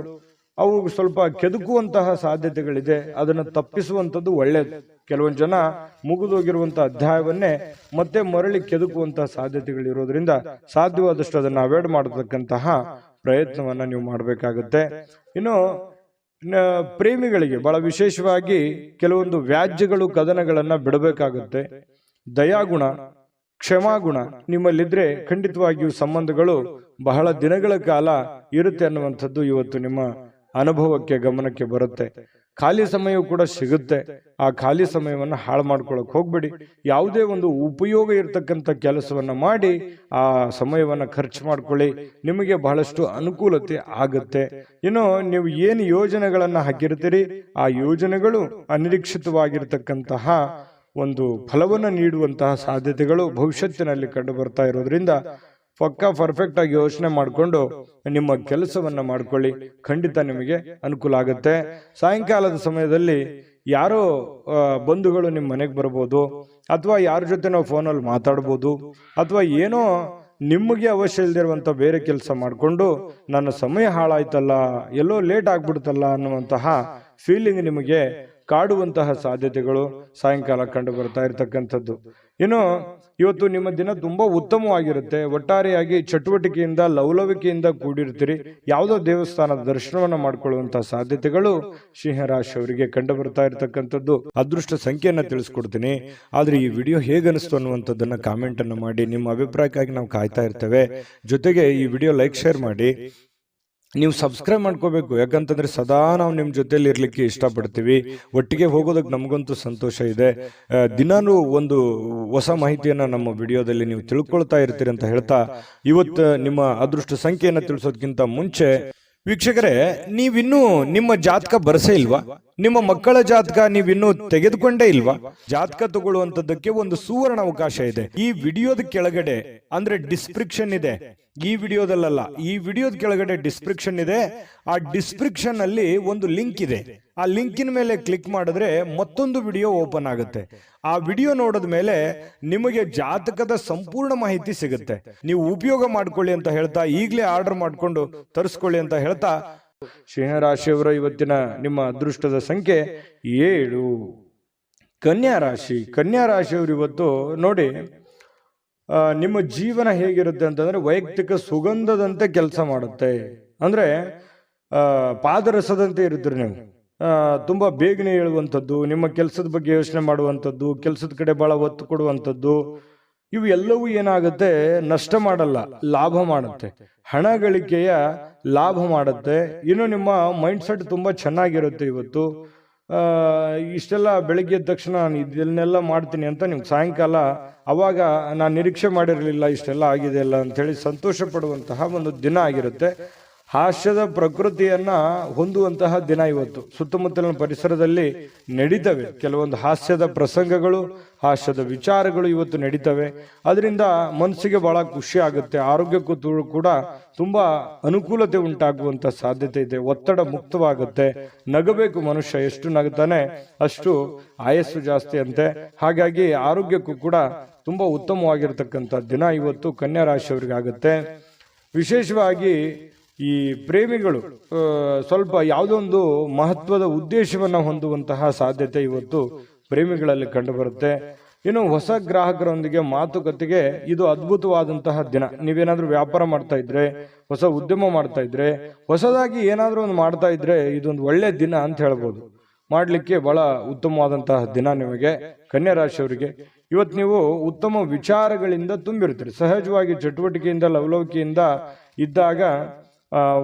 ಅವು ಸ್ವಲ್ಪ ಕೆದಕುವಂತಹ ಸಾಧ್ಯತೆಗಳಿದೆ. ಅದನ್ನು ತಪ್ಪಿಸುವಂಥದ್ದು ಒಳ್ಳೆಯದು. ಕೆಲವೊಂದು ಜನ ಮುಗಿದೋಗಿರುವಂತಹ ಅಧ್ಯಾಯವನ್ನೇ ಮತ್ತೆ ಮರಳಿ ಕೆದಕುವಂತಹ ಸಾಧ್ಯತೆಗಳಿರೋದ್ರಿಂದ ಸಾಧ್ಯವಾದಷ್ಟು ಅದನ್ನು ಅವಾಯ್ಡ್ ಮಾಡತಕ್ಕಂತಹ ಪ್ರಯತ್ನವನ್ನ ನೀವು ಮಾಡಬೇಕಾಗುತ್ತೆ. ಇನ್ನು ಪ್ರೇಮಿಗಳಿಗೆ ಬಹಳ ವಿಶೇಷವಾಗಿ ಕೆಲವೊಂದು ವ್ಯಾಜ್ಯಗಳು, ಕದನಗಳನ್ನ ಬಿಡಬೇಕಾಗುತ್ತೆ. ದಯಾಗುಣ, ಕ್ಷಮಾಗುಣ ನಿಮ್ಮಲ್ಲಿದ್ರೆ ಖಂಡಿತವಾಗಿಯೂ ಸಂಬಂಧಗಳು ಬಹಳ ದಿನಗಳ ಕಾಲ ಇರುತ್ತೆ ಅನ್ನುವಂಥದ್ದು ಇವತ್ತು ನಿಮ್ಮ ಅನುಭವಕ್ಕೆ, ಗಮನಕ್ಕೆ ಬರುತ್ತೆ. ಖಾಲಿ ಸಮಯವೂ ಕೂಡ ಸಿಗುತ್ತೆ. ಆ ಖಾಲಿ ಸಮಯವನ್ನು ಹಾಳು ಮಾಡ್ಕೊಳಕ್ ಹೋಗ್ಬೇಡಿ. ಯಾವುದೇ ಒಂದು ಉಪಯೋಗ ಇರತಕ್ಕಂಥ ಕೆಲಸವನ್ನ ಮಾಡಿ ಆ ಸಮಯವನ್ನ ಖರ್ಚು ಮಾಡ್ಕೊಳ್ಳಿ. ನಿಮಗೆ ಬಹಳಷ್ಟು ಅನುಕೂಲತೆ ಆಗುತ್ತೆ. ಇನ್ನು ನೀವು ಏನು ಯೋಜನೆಗಳನ್ನ ಹಾಕಿರ್ತೀರಿ ಆ ಯೋಜನೆಗಳು ಅನಿರೀಕ್ಷಿತವಾಗಿರ್ತಕ್ಕಂತಹ ಒಂದು ಫಲವನ್ನು ನೀಡುವಂತಹ ಸಾಧ್ಯತೆಗಳು ಭವಿಷ್ಯತ್ತಿನಲ್ಲಿ ಕಂಡು ಬರ್ತಾ ಇರೋದ್ರಿಂದ ಪಕ್ಕಾ ಪರ್ಫೆಕ್ಟ್ ಆಗಿ ಯೋಚನೆ ಮಾಡಿಕೊಂಡು ನಿಮ್ಮ ಕೆಲಸವನ್ನ ಮಾಡ್ಕೊಳ್ಳಿ, ಖಂಡಿತ ನಿಮಗೆ ಅನುಕೂಲ ಆಗುತ್ತೆ. ಸಾಯಂಕಾಲದ ಸಮಯದಲ್ಲಿ ಯಾರೋ ಬಂಧುಗಳು ನಿಮ್ಮ ಮನೆಗೆ ಬರ್ಬೋದು, ಅಥವಾ ಯಾರ ಜೊತೆ ನಾವು ಫೋನಲ್ಲಿ ಮಾತಾಡ್ಬೋದು, ಅಥವಾ ಏನೋ ನಿಮಗೆ ಅವಶ್ಯ ಇಲ್ದಿರುವಂಥ ಬೇರೆ ಕೆಲಸ ಮಾಡಿಕೊಂಡು ನನ್ನ ಸಮಯ ಹಾಳಾಯ್ತಲ್ಲ, ಎಲ್ಲೋ ಲೇಟ್ ಆಗ್ಬಿಡ್ತಲ್ಲ ಅನ್ನುವಂತಹ ಫೀಲಿಂಗ್ ನಿಮಗೆ ಕಾಡುವಂತಹ ಸಾಧ್ಯತೆಗಳು ಸಾಯಂಕಾಲ ಕಂಡು ಬರ್ತಾ ಇರತಕ್ಕಂಥದ್ದು. ಇನ್ನು ಇವತ್ತು ನಿಮ್ಮ ದಿನ ತುಂಬಾ ಉತ್ತಮವಾಗಿರುತ್ತೆ. ಒಟ್ಟಾರೆಯಾಗಿ ಚಟುವಟಿಕೆಯಿಂದ ಲವಲವಿಕೆಯಿಂದ ಕೂಡಿರ್ತೀರಿ. ಯಾವುದೋ ದೇವಸ್ಥಾನದ ದರ್ಶನವನ್ನ ಮಾಡ್ಕೊಳ್ಳುವಂತಹ ಸಾಧ್ಯತೆಗಳು ಸಿಂಹರಾಶಿಯವರಿಗೆ ಕಂಡು ಬರ್ತಾ ಇರತಕ್ಕಂಥದ್ದು. ಅದೃಷ್ಟ ಸಂಖ್ಯೆಯನ್ನ ತಿಳಿಸ್ಕೊಡ್ತೀನಿ. ಆದ್ರೆ ಈ ವಿಡಿಯೋ ಹೇಗನಿಸ್ತು ಅನ್ನುವಂಥದ್ದನ್ನ ಕಾಮೆಂಟ್ ಅನ್ನು ಮಾಡಿ. ನಿಮ್ಮ ಅಭಿಪ್ರಾಯಕ್ಕಾಗಿ ನಾವು ಕಾಯ್ತಾ ಇರ್ತೇವೆ. ಜೊತೆಗೆ ಈ ವಿಡಿಯೋ ಲೈಕ್ ಶೇರ್ ಮಾಡಿ. ನೀವು ಸಬ್ಸ್ಕ್ರೈಬ್ ಮಾಡ್ಕೋಬೇಕು, ಯಾಕಂತಂದ್ರೆ ಸದಾ ನಾವು ನಿಮ್ಮ ಜೊತೆಲಿ ಇರ್ಲಿಕ್ಕೆ ಇಷ್ಟಪಡ್ತೀವಿ. ಒಟ್ಟಿಗೆ ಹೋಗೋದಕ್ಕೆ ನಮಗಂತೂ ಸಂತೋಷ ಇದೆ. ದಿನಾನು ಒಂದು ಹೊಸ ಮಾಹಿತಿಯನ್ನ ನಮ್ಮ ವಿಡಿಯೋದಲ್ಲಿ ನೀವು ತಿಳ್ಕೊಳ್ತಾ ಇರ್ತೀರಿ ಅಂತ ಹೇಳ್ತಾ, ಇವತ್ತು ನಿಮ್ಮ ಅದೃಷ್ಟ ಸಂಖ್ಯೆಯನ್ನು ತಿಳಿಸೋದಕ್ಕಿಂತ ಮುಂಚೆ ವೀಕ್ಷಕರೇ, ನೀವಿನ್ನೂ ನಿಮ್ಮ ಜಾತಕ ಬರಸೇ ಇಲ್ವಾ? ನಿಮ್ಮ ಮಕ್ಕಳ ಜಾತಕ ನೀವಿನ್ನೂ ತೆಗೆದುಕೊಂಡೇ ಇಲ್ವಾ? ಜಾತಕ ತಗೊಳ್ಳುವಂತದ್ದಕ್ಕೆ ಒಂದು ಸುವರ್ಣ ಅವಕಾಶ ಇದೆ. ಈ ವಿಡಿಯೋದ ಕೆಳಗಡೆ ಅಂದ್ರೆ ಡಿಸ್ಕ್ರಿಪ್ಷನ್ ಇದೆ. ಈ ವಿಡಿಯೋದಲ್ಲ, ಈ ವಿಡಿಯೋದ ಕೆಳಗಡೆ ಡಿಸ್ಕ್ರಿಪ್ಷನ್ ಇದೆ. ಆ ಡಿಸ್ಕ್ರಿಪ್ಷನ್ ಅಲ್ಲಿ ಒಂದು ಲಿಂಕ್ ಇದೆ. ಆ ಲಿಂಕಿನ ಮೇಲೆ ಕ್ಲಿಕ್ ಮಾಡಿದ್ರೆ ಮತ್ತೊಂದು ವಿಡಿಯೋ ಓಪನ್ ಆಗುತ್ತೆ. ಆ ವಿಡಿಯೋ ನೋಡಿದ ಮೇಲೆ ನಿಮಗೆ ಜಾತಕದ ಸಂಪೂರ್ಣ ಮಾಹಿತಿ ಸಿಗುತ್ತೆ. ನೀವು ಉಪಯೋಗ ಮಾಡ್ಕೊಳ್ಳಿ ಅಂತ ಹೇಳ್ತಾ, ಈಗಲೇ ಆರ್ಡರ್ ಮಾಡ್ಕೊಂಡು ತರಿಸ್ಕೊಳ್ಳಿ ಅಂತ ಹೇಳ್ತಾ, ಸಿಂಹರಾಶಿಯವರ ಇವತ್ತಿನ ನಿಮ್ಮ ಅದೃಷ್ಟದ ಸಂಖ್ಯೆ 7. ಕನ್ಯಾ ರಾಶಿ. ಕನ್ಯಾ ರಾಶಿಯವರು ಇವತ್ತು ನೋಡಿ, ನಿಮ್ಮ ಜೀವನ ಹೇಗಿರುತ್ತೆ ಅಂತಂದ್ರೆ ವೈಯಕ್ತಿಕ ಸುಗಂಧದಂತೆ ಕೆಲಸ ಮಾಡುತ್ತೆ. ಅಂದ್ರೆ ಪಾದರಸದಂತೆ ಇರುತ್ತೀರಿ ನೀವು. ತುಂಬಾ ಬೇಗನೆ ಹೇಳುವಂಥದ್ದು, ನಿಮ್ಮ ಕೆಲಸದ ಬಗ್ಗೆ ಯೋಚನೆ ಮಾಡುವಂಥದ್ದು, ಕೆಲಸದ ಕಡೆ ಬಹಳ ಒತ್ತು ಕೊಡುವಂಥದ್ದು, ಇವು ಎಲ್ಲವೂ ಏನಾಗುತ್ತೆ, ನಷ್ಟ ಮಾಡಲ್ಲ, ಲಾಭ ಮಾಡುತ್ತೆ. ಹಣ ಗಳಿಕೆಯ ಲಾಭ ಮಾಡುತ್ತೆ. ಇನ್ನು ನಿಮ್ಮ ಮೈಂಡ್ ಸೆಟ್ ತುಂಬಾ ಚೆನ್ನಾಗಿರುತ್ತೆ ಇವತ್ತು. ಇಷ್ಟೆಲ್ಲ ಬೆಳಿಗ್ಗೆ ಎದ್ದ ತಕ್ಷಣ ನಾನು ಇದನ್ನೆಲ್ಲ ಮಾಡ್ತೀನಿ ಅಂತ ನಿಮ್ಗೆ ಸಾಯಂಕಾಲ ಅವಾಗ ನಾನು ನಿರೀಕ್ಷೆ ಮಾಡಿರಲಿಲ್ಲ ಇಷ್ಟೆಲ್ಲ ಆಗಿದೆ ಅಲ್ಲ ಅಂತೇಳಿ ಸಂತೋಷ ಪಡುವಂತಹ ಒಂದು ದಿನ ಆಗಿರುತ್ತೆ. ಹಾಸ್ಯದ ಪ್ರಕೃತಿಯನ್ನ ಹೊಂದುವಂತಹ ದಿನ ಇವತ್ತು. ಸುತ್ತಮುತ್ತಲಿನ ಪರಿಸರದಲ್ಲಿ ನಡೀತವೆ ಕೆಲವೊಂದು ಹಾಸ್ಯದ ಪ್ರಸಂಗಗಳು, ಹಾಸ್ಯದ ವಿಚಾರಗಳು ಇವತ್ತು ನಡೀತವೆ. ಅದರಿಂದ ಮನಸ್ಸಿಗೆ ಬಹಳ ಖುಷಿ ಆಗುತ್ತೆ. ಆರೋಗ್ಯಕ್ಕೂ ಕೂಡ ತುಂಬಾ ಅನುಕೂಲತೆ ಉಂಟಾಗುವಂತ ಸಾಧ್ಯತೆ ಇದೆ. ಒತ್ತಡ ಮುಕ್ತವಾಗುತ್ತೆ. ನಗಬೇಕು ಮನುಷ್ಯ, ಎಷ್ಟು ನಗುತ್ತಾನೆ ಅಷ್ಟು ಆಯಸ್ಸು ಜಾಸ್ತಿ ಅಂತೆ. ಹಾಗಾಗಿ ಆರೋಗ್ಯಕ್ಕೂ ಕೂಡ ತುಂಬಾ ಉತ್ತಮವಾಗಿರ್ತಕ್ಕಂಥ ದಿನ ಇವತ್ತು ಕನ್ಯಾ ರಾಶಿಯವರಿಗೆ ಆಗುತ್ತೆ. ವಿಶೇಷವಾಗಿ ಈ ಪ್ರೇಮಿಗಳು ಸ್ವಲ್ಪ ಯಾವುದೊಂದು ಮಹತ್ವದ ಉದ್ದೇಶವನ್ನ ಹೊಂದುವಂತಹ ಸಾಧ್ಯತೆ ಇವತ್ತು ಪ್ರೇಮಿಗಳಲ್ಲಿ ಕಂಡುಬರುತ್ತೆ. ಇನ್ನು ಹೊಸ ಗ್ರಾಹಕರೊಂದಿಗೆ ಮಾತುಕತೆಗೆ ಇದು ಅದ್ಭುತವಾದಂತಹ ದಿನ. ನೀವೇನಾದ್ರೂ ವ್ಯಾಪಾರ ಮಾಡ್ತಾ ಇದ್ರೆ, ಹೊಸ ಉದ್ಯಮ ಮಾಡ್ತಾ ಇದ್ರೆ, ಹೊಸದಾಗಿ ಏನಾದ್ರೂ ಒಂದು ಮಾಡ್ತಾ ಇದ್ರೆ ಇದೊಂದು ಒಳ್ಳೆ ದಿನ ಅಂತ ಹೇಳ್ಬೋದು. ಮಾಡ್ಲಿಕ್ಕೆ ಬಹಳ ಉತ್ತಮವಾದಂತಹ ದಿನ ನಿಮಗೆ ಕನ್ಯಾ ರಾಶಿಯವರಿಗೆ. ಇವತ್ತು ನೀವು ಉತ್ತಮ ವಿಚಾರಗಳಿಂದ ತುಂಬಿರ್ತೀರಿ. ಸಹಜವಾಗಿ ಚಟುವಟಿಕೆಯಿಂದ ಲವಲವಿಕೆಯಿಂದ ಇದ್ದಾಗ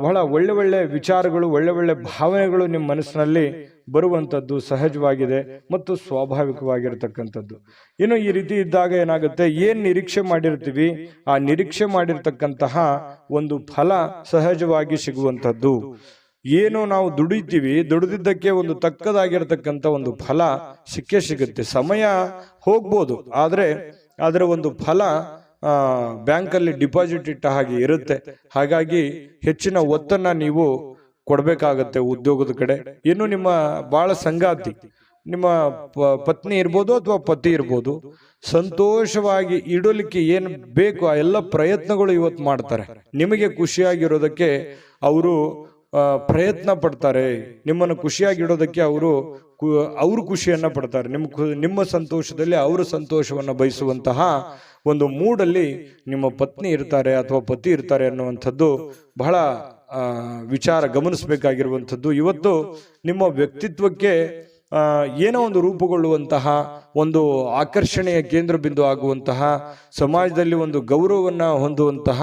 ಬಹಳ ಒಳ್ಳೆ ಒಳ್ಳೆ ವಿಚಾರಗಳು, ಒಳ್ಳೆ ಒಳ್ಳೆ ಭಾವನೆಗಳು ನಿಮ್ಮ ಮನಸ್ಸಿನಲ್ಲಿ ಬರುವಂಥದ್ದು ಸಹಜವಾಗಿದೆ ಮತ್ತು ಸ್ವಾಭಾವಿಕವಾಗಿರ್ತಕ್ಕಂಥದ್ದು. ಇನ್ನು ಈ ರೀತಿ ಇದ್ದಾಗ ಏನಾಗುತ್ತೆ, ಏನ್ ನಿರೀಕ್ಷೆ ಮಾಡಿರ್ತೀವಿ ಆ ನಿರೀಕ್ಷೆ ಮಾಡಿರ್ತಕ್ಕಂತಹ ಒಂದು ಫಲ ಸಹಜವಾಗಿ ಸಿಗುವಂಥದ್ದು. ಏನು ನಾವು ದುಡಿತೀವಿ, ದುಡಿದಿದ್ದಕ್ಕೆ ಒಂದು ತಕ್ಕದಾಗಿರ್ತಕ್ಕಂಥ ಒಂದು ಫಲ ಸಿಕ್ಕೇ ಸಿಗುತ್ತೆ. ಸಮಯ ಹೋಗ್ಬೋದು, ಆದ್ರೆ ಅದರ ಒಂದು ಫಲ ಬ್ಯಾಂಕಲ್ಲಿ ಡಿಪಾಸಿಟ್ ಇಟ್ಟ ಹಾಗೆ ಇರುತ್ತೆ. ಹಾಗಾಗಿ ಹೆಚ್ಚಿನ ಒತ್ತನ್ನ ನೀವು ಕೊಡ್ಬೇಕಾಗತ್ತೆ ಉದ್ಯೋಗದ ಕಡೆ. ಇನ್ನು ನಿಮ್ಮ ಬಹಳ ಸಂಗಾತಿ, ನಿಮ್ಮ ಪತ್ನಿ ಇರ್ಬೋದು ಅಥವಾ ಪತಿ ಇರ್ಬೋದು, ಸಂತೋಷವಾಗಿ ಇಡಲಿಕ್ಕೆ ಏನ್ ಬೇಕು ಆ ಎಲ್ಲ ಪ್ರಯತ್ನಗಳು ಇವತ್ತು ಮಾಡ್ತಾರೆ. ನಿಮಗೆ ಖುಷಿಯಾಗಿರೋದಕ್ಕೆ ಅವರು ಪ್ರಯತ್ನ ಪಡ್ತಾರೆ. ನಿಮ್ಮನ್ನು ಖುಷಿಯಾಗಿಡೋದಕ್ಕೆ ಅವರು ಖುಷಿಯನ್ನ ಪಡ್ತಾರೆ. ನಿಮ್ಮ ಸಂತೋಷದಲ್ಲಿ ಅವರ ಸಂತೋಷವನ್ನ ಬಯಸುವಂತಹ ಒಂದು ಮೂಡಲ್ಲಿ ನಿಮ್ಮ ಪತ್ನಿ ಇರ್ತಾರೆ ಅಥವಾ ಪತಿ ಇರ್ತಾರೆ ಅನ್ನುವಂಥದ್ದು ಬಹಳ ವಿಚಾರ ಗಮನಿಸಬೇಕಾಗಿರುವಂಥದ್ದು. ಇವತ್ತು ನಿಮ್ಮ ವ್ಯಕ್ತಿತ್ವಕ್ಕೆ ಏನೋ ಒಂದು ರೂಪುಗೊಳ್ಳುವಂತಹ, ಒಂದು ಆಕರ್ಷಣೆಯ ಕೇಂದ್ರ ಬಿಂದು ಆಗುವಂತಹ, ಸಮಾಜದಲ್ಲಿ ಒಂದು ಗೌರವವನ್ನ ಹೊಂದುವಂತಹ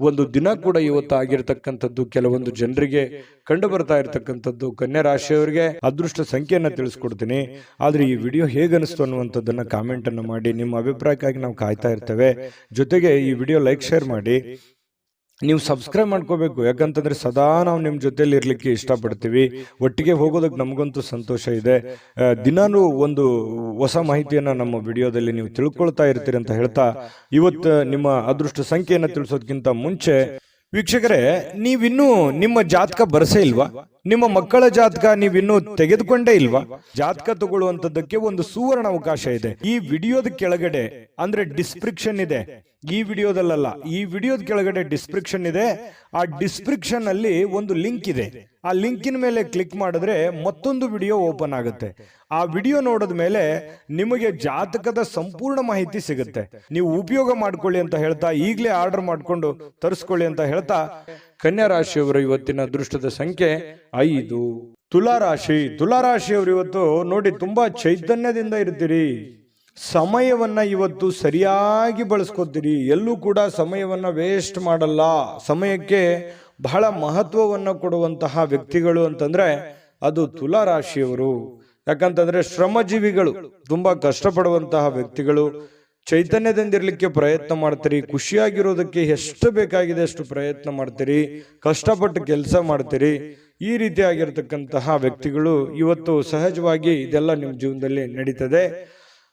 ಒಂದು ದಿನ ಕೂಡ ಇವತ್ತು ಆಗಿರ್ತಕ್ಕಂಥದ್ದು ಕೆಲವೊಂದು ಜನರಿಗೆ ಕಂಡು ಬರ್ತಾ ಇರತಕ್ಕಂಥದ್ದು. ಕನ್ಯಾ ರಾಶಿಯವರಿಗೆ ಅದೃಷ್ಟ ಸಂಖ್ಯೆಯನ್ನ ತಿಳಿಸ್ಕೊಡ್ತೀನಿ. ಆದ್ರೆ ಈ ವಿಡಿಯೋ ಹೇಗನಿಸ್ತು ಅನ್ನುವಂಥದ್ದನ್ನ ಕಾಮೆಂಟ್ ಅನ್ನು ಮಾಡಿ. ನಿಮ್ಮ ಅಭಿಪ್ರಾಯಕ್ಕಾಗಿ ನಾವು ಕಾಯ್ತಾ ಇರ್ತೇವೆ. ಜೊತೆಗೆ ಈ ವಿಡಿಯೋ ಲೈಕ್ ಶೇರ್ ಮಾಡಿ. ನೀವು ಸಬ್ಸ್ಕ್ರೈಬ್ ಮಾಡ್ಕೋಬೇಕು. ಯಾಕಂತಂದ್ರೆ ಸದಾ ನಾವು ನಿಮ್ಮ ಜೊತೆಲಿ ಇರ್ಲಿಕ್ಕೆ ಇಷ್ಟಪಡ್ತೀವಿ. ಒಟ್ಟಿಗೆ ಹೋಗೋದಕ್ಕೆ ನಮಗಂತೂ ಸಂತೋಷ ಇದೆ. ದಿನಾನು ಒಂದು ಹೊಸ ಮಾಹಿತಿಯನ್ನ ನಮ್ಮ ವಿಡಿಯೋದಲ್ಲಿ ನೀವು ತಿಳ್ಕೊಳ್ತಾ ಇರ್ತೀರಿ ಅಂತ ಹೇಳ್ತಾ, ಇವತ್ತು ನಿಮ್ಮ ಅದೃಷ್ಟ ಸಂಖ್ಯೆಯನ್ನು ತಿಳಿಸೋದಕ್ಕಿಂತ ಮುಂಚೆ ವೀಕ್ಷಕರೇ, ನೀವಿನ್ನೂ ನಿಮ್ಮ ಜಾತಕ ಬರಸೇ ಇಲ್ವಾ? ನಿಮ್ಮ ಮಕ್ಕಳ ಜಾತಕ ನೀವಿನ್ನೂ ತೆಗೆದುಕೊಂಡೇ ಇಲ್ವಾ? ಜಾತಕ ತಗೊಳ್ಳುವಂತದ್ದಕ್ಕೆ ಒಂದು ಸುವರ್ಣ ಅವಕಾಶ ಇದೆ. ಈ ವಿಡಿಯೋದ ಕೆಳಗಡೆ ಅಂದ್ರೆ ಡಿಸ್ಕ್ರಿಪ್ಷನ್ ಇದೆ. ಈ ವಿಡಿಯೋದಲ್ಲ, ಈ ವಿಡಿಯೋದ ಕೆಳಗಡೆ ಡಿಸ್ಕ್ರಿಪ್ಷನ್ ಇದೆ. ಆ ಡಿಸ್ಕ್ರಿಪ್ಷನ್ ಅಲ್ಲಿ ಒಂದು ಲಿಂಕ್ ಇದೆ. ಆ ಲಿಂಕಿನ ಮೇಲೆ ಕ್ಲಿಕ್ ಮಾಡಿದ್ರೆ ಮತ್ತೊಂದು ವಿಡಿಯೋ ಓಪನ್ ಆಗುತ್ತೆ. ಆ ವಿಡಿಯೋ ನೋಡಿದ ಮೇಲೆ ನಿಮಗೆ ಜಾತಕದ ಸಂಪೂರ್ಣ ಮಾಹಿತಿ ಸಿಗುತ್ತೆ. ನೀವು ಉಪಯೋಗ ಮಾಡ್ಕೊಳ್ಳಿ ಅಂತ ಹೇಳ್ತಾ, ಈಗಲೇ ಆರ್ಡರ್ ಮಾಡ್ಕೊಂಡು ತರಿಸ್ಕೊಳ್ಳಿ ಅಂತ ಹೇಳ್ತಾ, ಕನ್ಯಾ ರಾಶಿಯವರು ಇವತ್ತಿನ ಅದೃಷ್ಟದ ಸಂಖ್ಯೆ 5. ತುಲಾರಾಶಿಯವರು ಇವತ್ತು ನೋಡಿ ತುಂಬಾ ಚೈತನ್ಯದಿಂದ ಇರ್ತೀರಿ. ಸಮಯವನ್ನ ಇವತ್ತು ಸರಿಯಾಗಿ ಬಳಸ್ಕೊತೀರಿ. ಎಲ್ಲೂ ಕೂಡ ಸಮಯವನ್ನ ವೇಸ್ಟ್ ಮಾಡಲ್ಲ. ಸಮಯಕ್ಕೆ ಬಹಳ ಮಹತ್ವವನ್ನು ಕೊಡುವಂತಹ ವ್ಯಕ್ತಿಗಳು ಅಂತಂದ್ರೆ ಅದು ತುಲಾರಾಶಿಯವರು. ಯಾಕಂತಂದ್ರೆ ಶ್ರಮಜೀವಿಗಳು, ತುಂಬಾ ಕಷ್ಟಪಡುವಂತಹ ವ್ಯಕ್ತಿಗಳು. ಚೈತನ್ಯದಿಂದಿರ್ಲಿಕ್ಕೆ ಪ್ರಯತ್ನ ಮಾಡ್ತೀರಿ. ಖುಷಿಯಾಗಿರೋದಕ್ಕೆ ಎಷ್ಟು ಬೇಕಾಗಿದೆ ಅಷ್ಟು ಪ್ರಯತ್ನ ಮಾಡ್ತೀರಿ. ಕಷ್ಟಪಟ್ಟು ಕೆಲಸ ಮಾಡ್ತೀರಿ. ಈ ರೀತಿಯಾಗಿರ್ತಕ್ಕಂತಹ ವ್ಯಕ್ತಿಗಳು ಇವತ್ತು ಸಹಜವಾಗಿ ಇದೆಲ್ಲ ನಿಮ್ಮ ಜೀವನದಲ್ಲಿ ನಡೀತದೆ.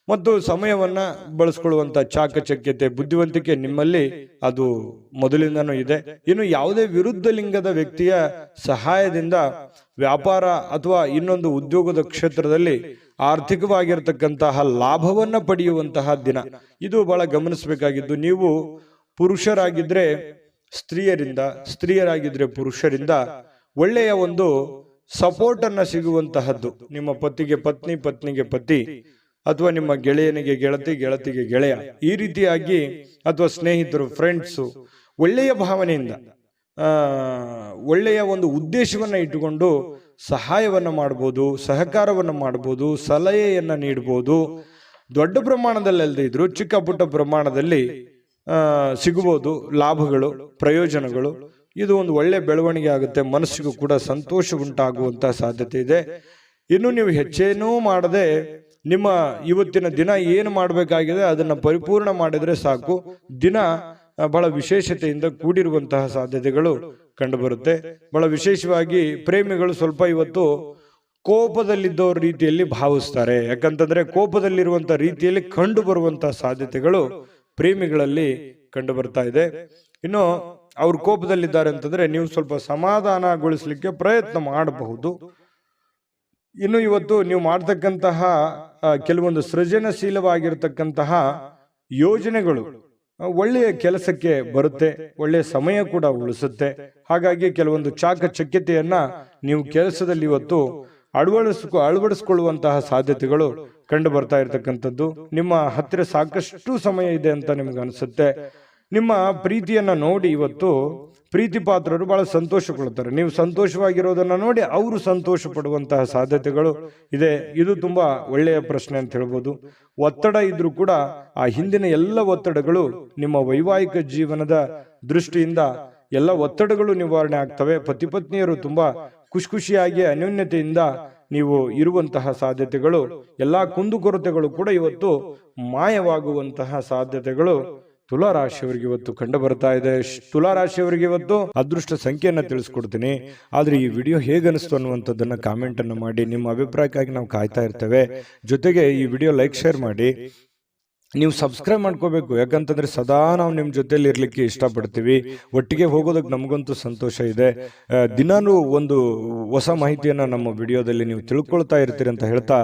ಮತ್ತು ಸಮಯವನ್ನ ಬಳಸ್ಕೊಳ್ಳುವಂತ ಚಾಕಚಕ್ಯತೆ, ಬುದ್ಧಿವಂತಿಕೆ ನಿಮ್ಮಲ್ಲಿ ಅದು ಮೊದಲಿಂದನೂ ಇದೆ. ಇನ್ನು ಯಾವುದೇ ವಿರುದ್ಧ ಲಿಂಗದ ವ್ಯಕ್ತಿಯ ಸಹಾಯದಿಂದ ವ್ಯಾಪಾರ ಅಥವಾ ಇನ್ನೊಂದು ಉದ್ಯೋಗದ ಕ್ಷೇತ್ರದಲ್ಲಿ ಆರ್ಥಿಕವಾಗಿರ್ತಕ್ಕಂತಹ ಲಾಭವನ್ನ ಪಡೆಯುವಂತಹ ದಿನ ಇದು. ಬಹಳ ಗಮನಿಸಬೇಕಾಗಿದ್ದು, ನೀವು ಪುರುಷರಾಗಿದ್ರೆ ಸ್ತ್ರೀಯರಿಂದ, ಸ್ತ್ರೀಯರಾಗಿದ್ರೆ ಪುರುಷರಿಂದ ಒಳ್ಳೆಯ ಒಂದು ಸಪೋರ್ಟ್ ಅನ್ನ ಸಿಗುವಂತಹದ್ದು. ನಿಮ್ಮ ಪತಿಗೆ ಪತ್ನಿ, ಪತ್ನಿಗೆ ಪತಿ, ಅಥವಾ ನಿಮ್ಮ ಗೆಳೆಯನಿಗೆ ಗೆಳತಿ, ಗೆಳತಿಗೆ ಗೆಳೆಯ, ಈ ರೀತಿಯಾಗಿ, ಅಥವಾ ಸ್ನೇಹಿತರು, ಫ್ರೆಂಡ್ಸು, ಒಳ್ಳೆಯ ಭಾವನೆಯಿಂದ ಒಳ್ಳೆಯ ಒಂದು ಉದ್ದೇಶವನ್ನ ಇಟ್ಟುಕೊಂಡು ಸಹಾಯವನ್ನ ಮಾಡ್ಬೋದು, ಸಹಕಾರವನ್ನು ಮಾಡ್ಬೋದು, ಸಲಹೆಯನ್ನ ನೀಡ್ಬೋದು. ದೊಡ್ಡ ಪ್ರಮಾಣದಲ್ಲಿ ಅಲ್ಲದೆ ಇದ್ರು ಚಿಕ್ಕ ಪುಟ್ಟ ಪ್ರಮಾಣದಲ್ಲಿ ಸಿಗಬಹುದು ಲಾಭಗಳು, ಪ್ರಯೋಜನಗಳು. ಇದು ಒಂದು ಒಳ್ಳೆ ಬೆಳವಣಿಗೆ ಆಗುತ್ತೆ. ಮನಸ್ಸಿಗೂ ಕೂಡ ಸಂತೋಷ ಉಂಟಾಗುವಂತಹ ಸಾಧ್ಯತೆ ಇದೆ. ಇನ್ನು ನೀವು ಹೆಚ್ಚೇನೂ ಮಾಡದೆ ನಿಮ್ಮ ಇವತ್ತಿನ ದಿನ ಏನು ಮಾಡಬೇಕಾಗಿದೆ ಅದನ್ನ ಪರಿಪೂರ್ಣ ಮಾಡಿದ್ರೆ ಸಾಕು. ದಿನ ಬಹಳ ವಿಶೇಷತೆಯಿಂದ ಕೂಡಿರುವಂತಹ ಸಾಧ್ಯತೆಗಳು ಕಂಡುಬರುತ್ತೆ. ಬಹಳ ವಿಶೇಷವಾಗಿ ಪ್ರೇಮಿಗಳು ಸ್ವಲ್ಪ ಇವತ್ತು ಕೋಪದಲ್ಲಿದ್ದವ್ರ ರೀತಿಯಲ್ಲಿ ಭಾವಿಸ್ತಾರೆ. ಯಾಕಂತಂದ್ರೆ ಕೋಪದಲ್ಲಿರುವಂತ ರೀತಿಯಲ್ಲಿ ಕಂಡು ಬರುವಂತಹ ಸಾಧ್ಯತೆಗಳು ಪ್ರೇಮಿಗಳಲ್ಲಿ ಕಂಡು ಬರ್ತಾ ಇದೆ. ಇನ್ನು ಅವ್ರು ಕೋಪದಲ್ಲಿದ್ದಾರೆ ಅಂತಂದ್ರೆ ನೀವು ಸ್ವಲ್ಪ ಸಮಾಧಾನಗೊಳಿಸ್ಲಿಕ್ಕೆ ಪ್ರಯತ್ನ ಮಾಡಬಹುದು. ಇನ್ನು ಇವತ್ತು ನೀವು ಮಾಡ್ತಕ್ಕಂತಹ ಕೆಲವೊಂದು ಸೃಜನಶೀಲವಾಗಿರ್ತಕ್ಕಂತಹ ಯೋಜನೆಗಳು ಒಳ್ಳೆಯ ಕೆಲಸಕ್ಕೆ ಬರುತ್ತೆ, ಒಳ್ಳೆಯ ಸಮಯ ಕೂಡ ಉಳಿಸುತ್ತೆ. ಹಾಗಾಗಿ ಕೆಲವೊಂದು ಚಾಕಚಕ್ಯತೆಯನ್ನ ನೀವು ಕೆಲಸದಲ್ಲಿ ಇವತ್ತು ಅಳವಡಿಸಿಕೊಳ್ಳುವಂತಹ ಸಾಧ್ಯತೆಗಳು ಕಂಡು ಬರ್ತಾ ಇರತಕ್ಕಂಥದ್ದು. ನಿಮ್ಮ ಹತ್ತಿರ ಸಾಕಷ್ಟು ಸಮಯ ಇದೆ ಅಂತ ನಿಮ್ಗೆ ಅನಿಸುತ್ತೆ. ನಿಮ್ಮ ಪ್ರೀತಿಯನ್ನ ನೋಡಿ ಇವತ್ತು ಪ್ರೀತಿ ಪಾತ್ರರು ಬಹಳ ಸಂತೋಷ ಕೊಡ್ತಾರೆ. ನೀವು ಸಂತೋಷವಾಗಿರೋದನ್ನ ನೋಡಿ ಅವರು ಸಂತೋಷ ಪಡುವಂತಹ ಸಾಧ್ಯತೆಗಳು ಇದೆ. ಇದು ತುಂಬಾ ಒಳ್ಳೆಯ ಪ್ರಶ್ನೆ ಅಂತ ಹೇಳ್ಬೋದು. ಒತ್ತಡ ಇದ್ರೂ ಕೂಡ ಆ ಹಿಂದಿನ ಎಲ್ಲ ಒತ್ತಡಗಳು ನಿಮ್ಮ ವೈವಾಹಿಕ ಜೀವನದ ದೃಷ್ಟಿಯಿಂದ ಎಲ್ಲ ಒತ್ತಡಗಳು ನಿವಾರಣೆ ಆಗ್ತವೆ. ಪತಿ ಪತ್ನಿಯರು ತುಂಬಾ ಖುಷಿಯಾಗಿ ಅನ್ಯೋನ್ಯತೆಯಿಂದ ನೀವು ಇರುವಂತಹ ಸಾಧ್ಯತೆಗಳು, ಎಲ್ಲಾ ಕುಂದುಕೊರತೆಗಳು ಕೂಡ ಇವತ್ತು ಮಾಯವಾಗುವಂತಹ ಸಾಧ್ಯತೆಗಳು ತುಲಾರಾಶಿಯವರಿಗೆ ಇವತ್ತು ಕಂಡು ಬರ್ತಾ ಇದೆ. ತುಲಾರಾಶಿಯವರಿಗೆ ಇವತ್ತು ಅದೃಷ್ಟ ಸಂಖ್ಯೆಯನ್ನ ತಿಳಿಸ್ಕೊಡ್ತೀನಿ. ಆದ್ರೆ ಈ ವಿಡಿಯೋ ಹೇಗನಿಸ್ತು ಅನ್ನುವಂಥದ್ದನ್ನ ಕಾಮೆಂಟ್ ಅನ್ನು ಮಾಡಿ. ನಿಮ್ಮ ಅಭಿಪ್ರಾಯಕ್ಕಾಗಿ ನಾವು ಕಾಯ್ತಾ ಇರ್ತೇವೆ. ಜೊತೆಗೆ ಈ ವಿಡಿಯೋ ಲೈಕ್, ಶೇರ್ ಮಾಡಿ. ನೀವು ಸಬ್ಸ್ಕ್ರೈಬ್ ಮಾಡ್ಕೋಬೇಕು. ಯಾಕಂತಂದ್ರೆ ಸದಾ ನಾವು ನಿಮ್ಮ ಜೊತೆಲಿ ಇರ್ಲಿಕ್ಕೆ ಇಷ್ಟಪಡ್ತೀವಿ. ಒಟ್ಟಿಗೆ ಹೋಗೋದಕ್ಕೆ ನಮಗಂತೂ ಸಂತೋಷ ಇದೆ. ದಿನಾನು ಒಂದು ಹೊಸ ಮಾಹಿತಿಯನ್ನ ನಮ್ಮ ವಿಡಿಯೋದಲ್ಲಿ ನೀವು ತಿಳ್ಕೊಳ್ತಾ ಇರ್ತೀರಿ ಅಂತ ಹೇಳ್ತಾ,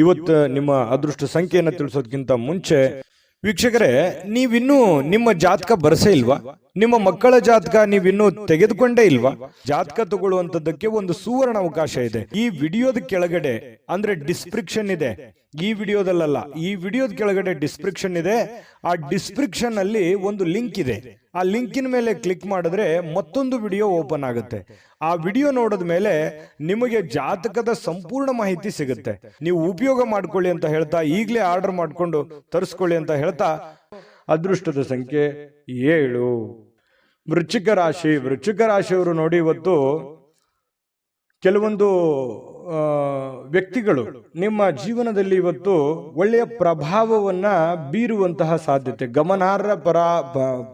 ಇವತ್ತು ನಿಮ್ಮ ಅದೃಷ್ಟ ಸಂಖ್ಯೆಯನ್ನ ತಿಳಿಸೋದಕ್ಕಿಂತ ಮುಂಚೆ ವೀಕ್ಷಕರೇ, ನೀವಿನ್ನೂ ನಿಮ್ಮ ಜಾತಕ ಬರಸೇ ಇಲ್ವಾ? ನಿಮ್ಮ ಮಕ್ಕಳ ಜಾತಕ ನೀವಿನ್ನೂ ತೆಗೆದುಕೊಂಡೇ ಇಲ್ವಾ? ಜಾತಕ ತಗೊಳ್ಳುವಂತದ್ದಕ್ಕೆ ಒಂದು ಸುವರ್ಣ ಅವಕಾಶ ಇದೆ. ಈ ವಿಡಿಯೋದ ಕೆಳಗಡೆ ಅಂದ್ರೆ ಡಿಸ್ಕ್ರಿಪ್ಷನ್ ಇದೆ. ಈ ವಿಡಿಯೋದಲ್ಲ, ಈ ವಿಡಿಯೋದ ಕೆಳಗಡೆ ಡಿಸ್ಕ್ರಿಪ್ಷನ್ ಇದೆ. ಆ ಡಿಸ್ಕ್ರಿಪ್ಷನ್ ಅಲ್ಲಿ ಒಂದು ಲಿಂಕ್ ಇದೆ. ಆ ಲಿಂಕಿನ ಮೇಲೆ ಕ್ಲಿಕ್ ಮಾಡಿದ್ರೆ ಮತ್ತೊಂದು ವಿಡಿಯೋ ಓಪನ್ ಆಗುತ್ತೆ. ಆ ವಿಡಿಯೋ ನೋಡಿದ ಮೇಲೆ ನಿಮಗೆ ಜಾತಕದ ಸಂಪೂರ್ಣ ಮಾಹಿತಿ ಸಿಗುತ್ತೆ. ನೀವು ಉಪಯೋಗ ಮಾಡ್ಕೊಳ್ಳಿ ಅಂತ ಹೇಳ್ತಾ, ಈಗಲೇ ಆರ್ಡರ್ ಮಾಡ್ಕೊಂಡು ತರಿಸ್ಕೊಳ್ಳಿ ಅಂತ ಹೇಳ್ತಾ, ಅದೃಷ್ಟದ ಸಂಖ್ಯೆ 7. ವೃಶ್ಚಿಕ ರಾಶಿಯವರು ನೋಡಿ ಇವತ್ತು ಕೆಲವೊಂದು ವ್ಯಕ್ತಿಗಳು ನಿಮ್ಮ ಜೀವನದಲ್ಲಿ ಇವತ್ತು ಒಳ್ಳೆಯ ಪ್ರಭಾವವನ್ನ ಬೀರುವಂತಹ ಸಾಧ್ಯತೆ, ಗಮನಾರ್ಹ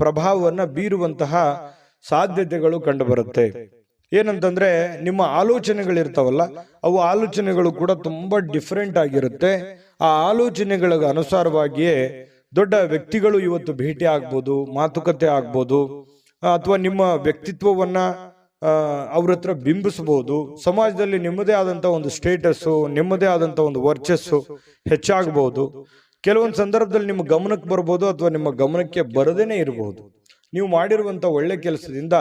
ಪ್ರಭಾವವನ್ನ ಬೀರುವಂತಹ ಸಾಧ್ಯತೆಗಳು ಕಂಡುಬರುತ್ತೆ. ಏನಂತಂದ್ರೆ ನಿಮ್ಮ ಆಲೋಚನೆಗಳಿರ್ತಾವಲ್ಲ, ಅವು ಆಲೋಚನೆಗಳು ಕೂಡ ತುಂಬಾ ಡಿಫರೆಂಟ್ ಆಗಿರುತ್ತೆ. ಆ ಆಲೋಚನೆಗಳ ಅನುಸಾರವಾಗಿಯೇ ದೊಡ್ಡ ವ್ಯಕ್ತಿಗಳು ಇವತ್ತು ಭೇಟಿ ಆಗ್ಬೋದು, ಮಾತುಕತೆ ಆಗ್ಬೋದು, ಅಥವಾ ನಿಮ್ಮ ವ್ಯಕ್ತಿತ್ವವನ್ನ ಅವ್ರ ಹತ್ರ ಬಿಂಬಿಸಬಹುದು. ಸಮಾಜದಲ್ಲಿ ನಿಮ್ಮದೇ ಆದಂತ ಒಂದು ಸ್ಟೇಟಸ್ಸು, ನಿಮ್ಮದೇ ಆದಂತ ಒಂದು ವರ್ಚಸ್ಸು ಹೆಚ್ಚಾಗಬಹುದು. ಕೆಲವೊಂದು ಸಂದರ್ಭದಲ್ಲಿ ನಿಮ್ಮ ಗಮನಕ್ಕೆ ಬರ್ಬೋದು ಅಥವಾ ನಿಮ್ಮ ಗಮನಕ್ಕೆ ಬರದೇನೆ ಇರಬಹುದು. ನೀವು ಮಾಡಿರುವಂತ ಒಳ್ಳೆ ಕೆಲಸದಿಂದ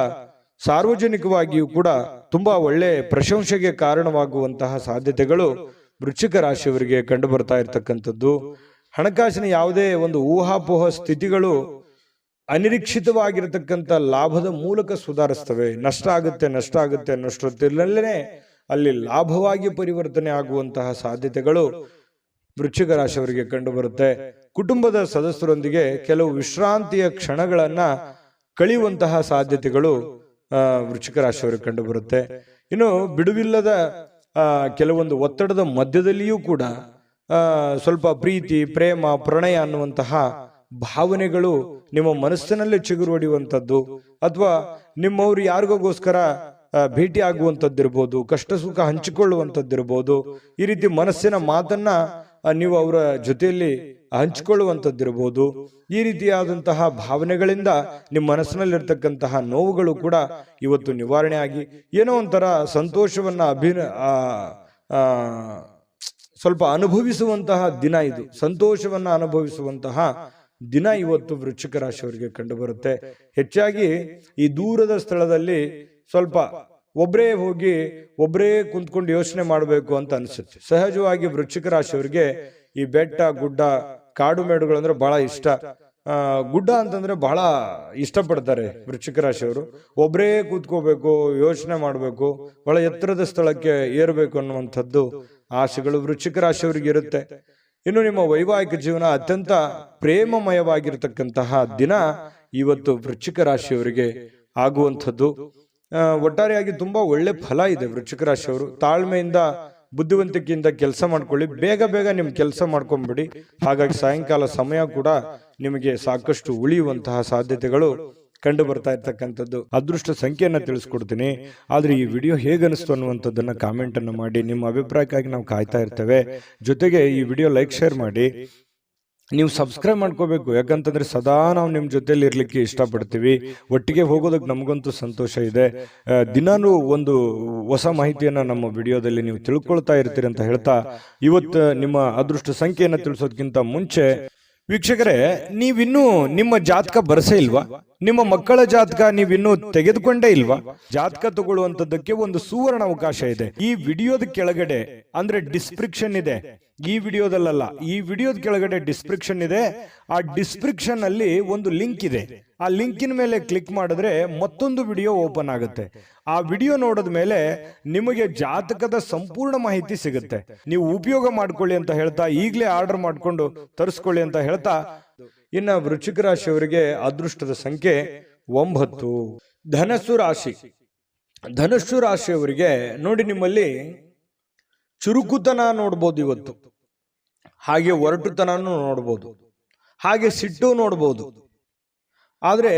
ಸಾರ್ವಜನಿಕವಾಗಿಯೂ ಕೂಡ ತುಂಬಾ ಒಳ್ಳೆ ಪ್ರಶಂಸೆಗೆ ಕಾರಣವಾಗುವಂತಹ ಸಾಧ್ಯತೆಗಳು ವೃಶ್ಚಿಕ ರಾಶಿಯವರಿಗೆ ಕಂಡು ಬರ್ತಾ ಇರತಕ್ಕಂಥದ್ದು. ಹಣಕಾಸಿನ ಯಾವುದೇ ಒಂದು ಊಹಾಪೋಹ ಸ್ಥಿತಿಗಳು ಅನಿರೀಕ್ಷಿತವಾಗಿರತಕ್ಕಂಥ ಲಾಭದ ಮೂಲಕ ಸುಧಾರಿಸ್ತವೆ. ನಷ್ಟ ಆಗುತ್ತೆ ಅನ್ನೋಷ್ಟೊತ್ತಿನಲ್ಲೇ ಅಲ್ಲಿ ಲಾಭವಾಗಿ ಪರಿವರ್ತನೆ ಆಗುವಂತಹ ಸಾಧ್ಯತೆಗಳು ವೃಶ್ಚಿಕ ರಾಶಿಯವರಿಗೆ ಕಂಡು ಬರುತ್ತೆ. ಕುಟುಂಬದ ಸದಸ್ಯರೊಂದಿಗೆ ಕೆಲವು ವಿಶ್ರಾಂತಿಯ ಕ್ಷಣಗಳನ್ನ ಕಳೆಯುವಂತಹ ಸಾಧ್ಯತೆಗಳು ವೃಶ್ಚಿಕ ರಾಶಿಯವರಿಗೆ ಕಂಡು ಬರುತ್ತೆ. ಇನ್ನು ಬಿಡುವಿಲ್ಲದ ಕೆಲವೊಂದು ಒತ್ತಡದ ಮಧ್ಯದಲ್ಲಿಯೂ ಕೂಡ ಸ್ವಲ್ಪ ಪ್ರೀತಿ, ಪ್ರೇಮ, ಪ್ರಣಯ ಅನ್ನುವಂತಹ ಭಾವನೆಗಳು ನಿಮ್ಮ ಮನಸ್ಸಿನಲ್ಲೇ ಚಿಗುರು ಹೊಡೆಯುವಂಥದ್ದು, ಅಥವಾ ನಿಮ್ಮವರು ಯಾರಿಗೋಸ್ಕರ ಭೇಟಿ ಆಗುವಂಥದ್ದಿರ್ಬೋದು, ಕಷ್ಟ ಸುಖ ಹಂಚಿಕೊಳ್ಳುವಂಥದ್ದಿರ್ಬೋದು. ಈ ರೀತಿ ಮನಸ್ಸಿನ ಮಾತನ್ನ ನೀವು ಅವರ ಜೊತೆಯಲ್ಲಿ ಹಂಚಿಕೊಳ್ಳುವಂಥದ್ದಿರ್ಬೋದು. ಈ ರೀತಿಯಾದಂತಹ ಭಾವನೆಗಳಿಂದ ನಿಮ್ಮ ಮನಸ್ಸಿನಲ್ಲಿರ್ತಕ್ಕಂತಹ ನೋವುಗಳು ಕೂಡ ಇವತ್ತು ನಿವಾರಣೆ ಆಗಿ ಏನೋ ಒಂಥರ ಸಂತೋಷವನ್ನ ಸ್ವಲ್ಪ ಅನುಭವಿಸುವಂತಹ ದಿನ ಇದು. ಸಂತೋಷವನ್ನ ಅನುಭವಿಸುವಂತಹ ದಿನ ಇವತ್ತು ವೃಶ್ಚಿಕ ರಾಶಿಯವರಿಗೆ ಕಂಡು ಬರುತ್ತೆ. ಹೆಚ್ಚಾಗಿ ಈ ದೂರದ ಸ್ಥಳದಲ್ಲಿ ಸ್ವಲ್ಪ ಒಬ್ಬರೇ ಹೋಗಿ ಒಬ್ಬರೇ ಕುಂತ್ಕೊಂಡು ಯೋಚನೆ ಮಾಡಬೇಕು ಅಂತ ಅನ್ಸುತ್ತೆ. ಸಹಜವಾಗಿ ವೃಶ್ಚಿಕ ರಾಶಿಯವರಿಗೆ ಈ ಬೆಟ್ಟ, ಗುಡ್ಡ, ಕಾಡು ಮೇಡುಗಳು ಅಂದ್ರೆ ಬಹಳ ಇಷ್ಟ. ಗುಡ್ಡ ಅಂತಂದ್ರೆ ಬಹಳ ಇಷ್ಟಪಡ್ತಾರೆ ವೃಶ್ಚಿಕ ರಾಶಿಯವರು. ಒಬ್ಬರೇ ಕೂತ್ಕೋಬೇಕು, ಯೋಚನೆ ಮಾಡಬೇಕು, ಬಹಳ ಎತ್ತರದ ಸ್ಥಳಕ್ಕೆ ಏರಬೇಕು ಅನ್ನುವಂಥದ್ದು ಆಸೆಗಳು ವೃಶ್ಚಿಕ ರಾಶಿಯವರಿಗೆ ಇರುತ್ತೆ. ಇನ್ನು ನಿಮ್ಮ ವೈವಾಹಿಕ ಜೀವನ ಅತ್ಯಂತ ಪ್ರೇಮಮಯವಾಗಿರ್ತಕ್ಕಂತಹ ದಿನ ಇವತ್ತು ವೃಶ್ಚಿಕ ರಾಶಿಯವರಿಗೆ ಆಗುವಂಥದ್ದು. ಒಟ್ಟಾರೆಯಾಗಿ ತುಂಬಾ ಒಳ್ಳೆ ಫಲ ಇದೆ. ವೃಶ್ಚಿಕ ರಾಶಿಯವರು ತಾಳ್ಮೆಯಿಂದ, ಬುದ್ಧಿವಂತಿಕೆಯಿಂದ ಕೆಲಸ ಮಾಡ್ಕೊಳ್ಳಿ. ಬೇಗ ಬೇಗ ನಿಮ್ ಕೆಲಸ ಮಾಡ್ಕೊಂಡ್ಬಿಡಿ. ಹಾಗಾಗಿ ಸಾಯಂಕಾಲ ಸಮಯ ಕೂಡ ನಿಮಗೆ ಸಾಕಷ್ಟು ಉಳಿಯುವಂತಹ ಸಾಧ್ಯತೆಗಳು ಕಂಡು ಬರ್ತಾ ಇರ್ತಕ್ಕಂಥದ್ದು. ಅದೃಷ್ಟ ಸಂಖ್ಯೆಯನ್ನ ತಿಳಿಸ್ಕೊಡ್ತೀನಿ. ಆದ್ರೆ ಈ ವಿಡಿಯೋ ಹೇಗನಿಸ್ತು ಅನ್ನುವಂಥದ್ದನ್ನ ಕಾಮೆಂಟ್ ಅನ್ನು ಮಾಡಿ. ನಿಮ್ಮ ಅಭಿಪ್ರಾಯಕ್ಕಾಗಿ ನಾವು ಕಾಯ್ತಾ ಇರ್ತೇವೆ. ಜೊತೆಗೆ ಈ ವಿಡಿಯೋ ಲೈಕ್, ಶೇರ್ ಮಾಡಿ. ನೀವು ಸಬ್ಸ್ಕ್ರೈಬ್ ಮಾಡ್ಕೋಬೇಕು. ಯಾಕಂತಂದ್ರೆ ಸದಾ ನಾವು ನಿಮ್ಮ ಜೊತೆಲಿ ಇರ್ಲಿಕ್ಕೆ ಇಷ್ಟಪಡ್ತೀವಿ. ಒಟ್ಟಿಗೆ ಹೋಗೋದಕ್ಕೆ ನಮಗಂತೂ ಸಂತೋಷ ಇದೆ. ದಿನಾನು ಒಂದು ಹೊಸ ಮಾಹಿತಿಯನ್ನ ನಮ್ಮ ವಿಡಿಯೋದಲ್ಲಿ ನೀವು ತಿಳ್ಕೊಳ್ತಾ ಇರ್ತೀರಿ ಅಂತ ಹೇಳ್ತಾ, ಇವತ್ತು ನಿಮ್ಮ ಅದೃಷ್ಟ ಸಂಖ್ಯೆಯನ್ನ ತಿಳಿಸೋದಕ್ಕಿಂತ ಮುಂಚೆ ವೀಕ್ಷಕರೇ, ನೀವಿನ್ನೂ ನಿಮ್ಮ ಜಾತಕ ಬರಸೇ ಇಲ್ವಾ? ನಿಮ್ಮ ಮಕ್ಕಳ ಜಾತಕ ನೀವಿನ್ನೂ ತೆಗೆದುಕೊಂಡೇ ಇಲ್ವಾ? ಜಾತಕ ತಗೊಳ್ಳುವಂತದ್ದಕ್ಕೆ ಒಂದು ಸುವರ್ಣ ಅವಕಾಶ ಇದೆ. ಈ ವಿಡಿಯೋದ ಕೆಳಗಡೆ ಅಂದ್ರೆ ಡಿಸ್ಕ್ರಿಪ್ಷನ್ ಇದೆ. ಈ ವಿಡಿಯೋದಲ್ಲ, ಈ ವಿಡಿಯೋದ ಕೆಳಗಡೆ ಡಿಸ್ಕ್ರಿಪ್ಷನ್ ಇದೆ. ಆ ಡಿಸ್ಕ್ರಿಪ್ಷನ್ ಅಲ್ಲಿ ಒಂದು ಲಿಂಕ್ ಇದೆ. ಆ ಲಿಂಕಿನ ಮೇಲೆ ಕ್ಲಿಕ್ ಮಾಡಿದ್ರೆ ಮತ್ತೊಂದು ವಿಡಿಯೋ ಓಪನ್ ಆಗುತ್ತೆ. ಆ ವಿಡಿಯೋ ನೋಡಿದ ಮೇಲೆ ನಿಮಗೆ ಜಾತಕದ ಸಂಪೂರ್ಣ ಮಾಹಿತಿ ಸಿಗುತ್ತೆ. ನೀವು ಉಪಯೋಗ ಮಾಡ್ಕೊಳ್ಳಿ ಅಂತ ಹೇಳ್ತಾ, ಈಗಲೇ ಆರ್ಡರ್ ಮಾಡ್ಕೊಂಡು ತರಿಸ್ಕೊಳ್ಳಿ ಅಂತ ಹೇಳ್ತಾ, ಇನ್ನ ವೃಶ್ಚಿಕ ರಾಶಿಯವರಿಗೆ ಅದೃಷ್ಟದ ಸಂಖ್ಯೆ 9. ಧನಸ್ಸು ರಾಶಿ. ಧನಸ್ಸು ರಾಶಿಯವರಿಗೆ ನೋಡಿ, ನಿಮ್ಮಲ್ಲಿ ಚುರುಕುತನ ನೋಡ್ಬೋದು ಇವತ್ತು, ಹಾಗೆ ಒರಟುತನೂ ನೋಡ್ಬೋದು, ಹಾಗೆ ಸಿಟ್ಟು ನೋಡ್ಬೋದು. ಆದ್ರೆ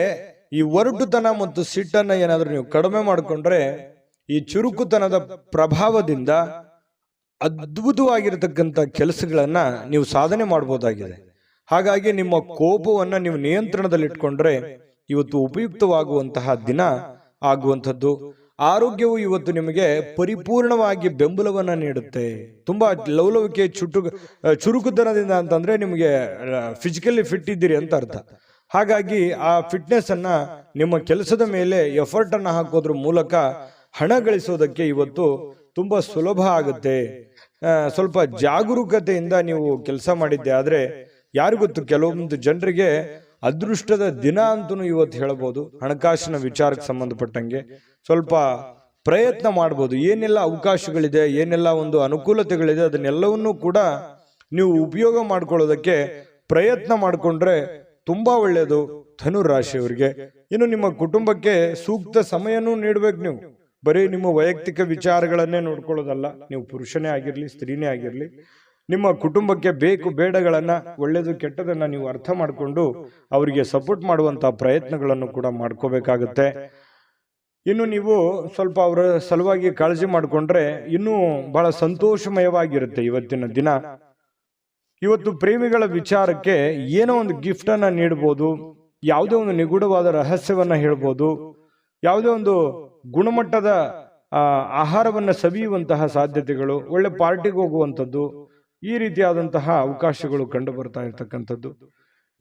ಈ ಒರಟುತನ ಮತ್ತು ಸಿಟ್ಟನ್ನ ಏನಾದ್ರೂ ನೀವು ಕಡಿಮೆ ಮಾಡಿಕೊಂಡ್ರೆ ಈ ಚುರುಕುತನದ ಪ್ರಭಾವದಿಂದ ಅದ್ಭುತವಾಗಿರತಕ್ಕಂಥ ಕೆಲಸಗಳನ್ನ ನೀವು ಸಾಧನೆ ಮಾಡಬಹುದಾಗಿದೆ. ಹಾಗಾಗಿ ನಿಮ್ಮ ಕೋಪವನ್ನ ನೀವು ನಿಯಂತ್ರಣದಲ್ಲಿಟ್ಕೊಂಡ್ರೆ ಇವತ್ತು ಉಪಯುಕ್ತವಾಗುವಂತಹ ದಿನ ಆಗುವಂಥದ್ದು. ಆರೋಗ್ಯವು ಇವತ್ತು ನಿಮಗೆ ಪರಿಪೂರ್ಣವಾಗಿ ಬೆಂಬಲವನ್ನ ನೀಡುತ್ತೆ. ತುಂಬಾ ಲವಲವಿಕೆ, ಚುರುಕುತನದಿಂದ ಅಂತಂದ್ರೆ ನಿಮಗೆ ಫಿಸಿಕಲಿ ಫಿಟ್ ಇದ್ದೀರಿ ಅಂತ ಅರ್ಥ. ಹಾಗಾಗಿ ಆ ಫಿಟ್ನೆಸ್ ಅನ್ನ ನಿಮ್ಮ ಕೆಲಸದ ಮೇಲೆ ಎಫರ್ಟ್ ಅನ್ನ ಹಾಕೋದ್ರ ಮೂಲಕ ಹಣ ಗಳಿಸೋದಕ್ಕೆ ಇವತ್ತು ತುಂಬಾ ಸುಲಭ ಆಗುತ್ತೆ. ಸ್ವಲ್ಪ ಜಾಗರೂಕತೆಯಿಂದ ನೀವು ಕೆಲಸ ಮಾಡಿದ್ದೆ ಆದ್ರೆ ಯಾರು ಗೊತ್ತು, ಕೆಲವೊಂದು ಜನರಿಗೆ ಅದೃಷ್ಟದ ದಿನ ಅಂತೂ ಇವತ್ತು ಹೇಳಬಹುದು. ಹಣಕಾಸಿನ ವಿಚಾರಕ್ಕೆ ಸಂಬಂಧಪಟ್ಟಂಗೆ ಸ್ವಲ್ಪ ಪ್ರಯತ್ನ ಮಾಡ್ಬೋದು. ಏನೆಲ್ಲ ಅವಕಾಶಗಳಿದೆ, ಏನೆಲ್ಲ ಒಂದು ಅನುಕೂಲತೆಗಳಿದೆ, ಅದನ್ನೆಲ್ಲವನ್ನೂ ಕೂಡ ನೀವು ಉಪಯೋಗ ಮಾಡ್ಕೊಳ್ಳೋದಕ್ಕೆ ಪ್ರಯತ್ನ ಮಾಡಿಕೊಂಡ್ರೆ ತುಂಬಾ ಒಳ್ಳೆಯದು ಧನುರಾಶಿಯವರಿಗೆ. ಇನ್ನು ನಿಮ್ಮ ಕುಟುಂಬಕ್ಕೆ ಸೂಕ್ತ ಸಮಯನೂ ನೀಡ್ಬೇಕು. ನೀವು ಬರೀ ನಿಮ್ಮ ವೈಯಕ್ತಿಕ ವಿಚಾರಗಳನ್ನೇ ನೋಡ್ಕೊಳ್ಳೋದಲ್ಲ. ನೀವು ಪುರುಷನೇ ಆಗಿರ್ಲಿ, ಸ್ತ್ರೀನೇ ಆಗಿರ್ಲಿ, ನಿಮ್ಮ ಕುಟುಂಬಕ್ಕೆ ಬೇಕು ಬೇಡಗಳನ್ನ, ಒಳ್ಳೇದು ಕೆಟ್ಟದನ್ನ ನೀವು ಅರ್ಥ ಮಾಡಿಕೊಂಡು ಅವರಿಗೆ ಸಪೋರ್ಟ್ ಮಾಡುವಂತಹ ಪ್ರಯತ್ನಗಳನ್ನು ಕೂಡ ಮಾಡ್ಕೋಬೇಕಾಗುತ್ತೆ. ಇನ್ನು ನೀವು ಸ್ವಲ್ಪ ಅವರ ಸಲುವಾಗಿ ಕಾಳಜಿ ಮಾಡಿಕೊಂಡ್ರೆ ಇನ್ನೂ ಬಹಳ ಸಂತೋಷಮಯವಾಗಿರುತ್ತೆ ಇವತ್ತಿನ ದಿನ. ಇವತ್ತು ಪ್ರೇಮಿಗಳ ವಿಚಾರಕ್ಕೆ ಏನೋ ಒಂದು ಗಿಫ್ಟ್ ಅನ್ನ ನೀಡಬಹುದು, ಯಾವುದೇ ಒಂದು ನಿಗೂಢವಾದ ರಹಸ್ಯವನ್ನ ಹೇಳ್ಬೋದು, ಯಾವುದೇ ಒಂದು ಗುಣಮಟ್ಟದ ಆಹಾರವನ್ನ ಸವಿಯುವಂತಹ ಸಾಧ್ಯತೆಗಳು, ಒಳ್ಳೆ ಪಾರ್ಟಿಗೆ ಹೋಗುವಂಥದ್ದು, ಈ ರೀತಿಯಾದಂತಹ ಅವಕಾಶಗಳು ಕಂಡು ಬರ್ತಾ ಇರ್ತಕ್ಕಂಥದ್ದು.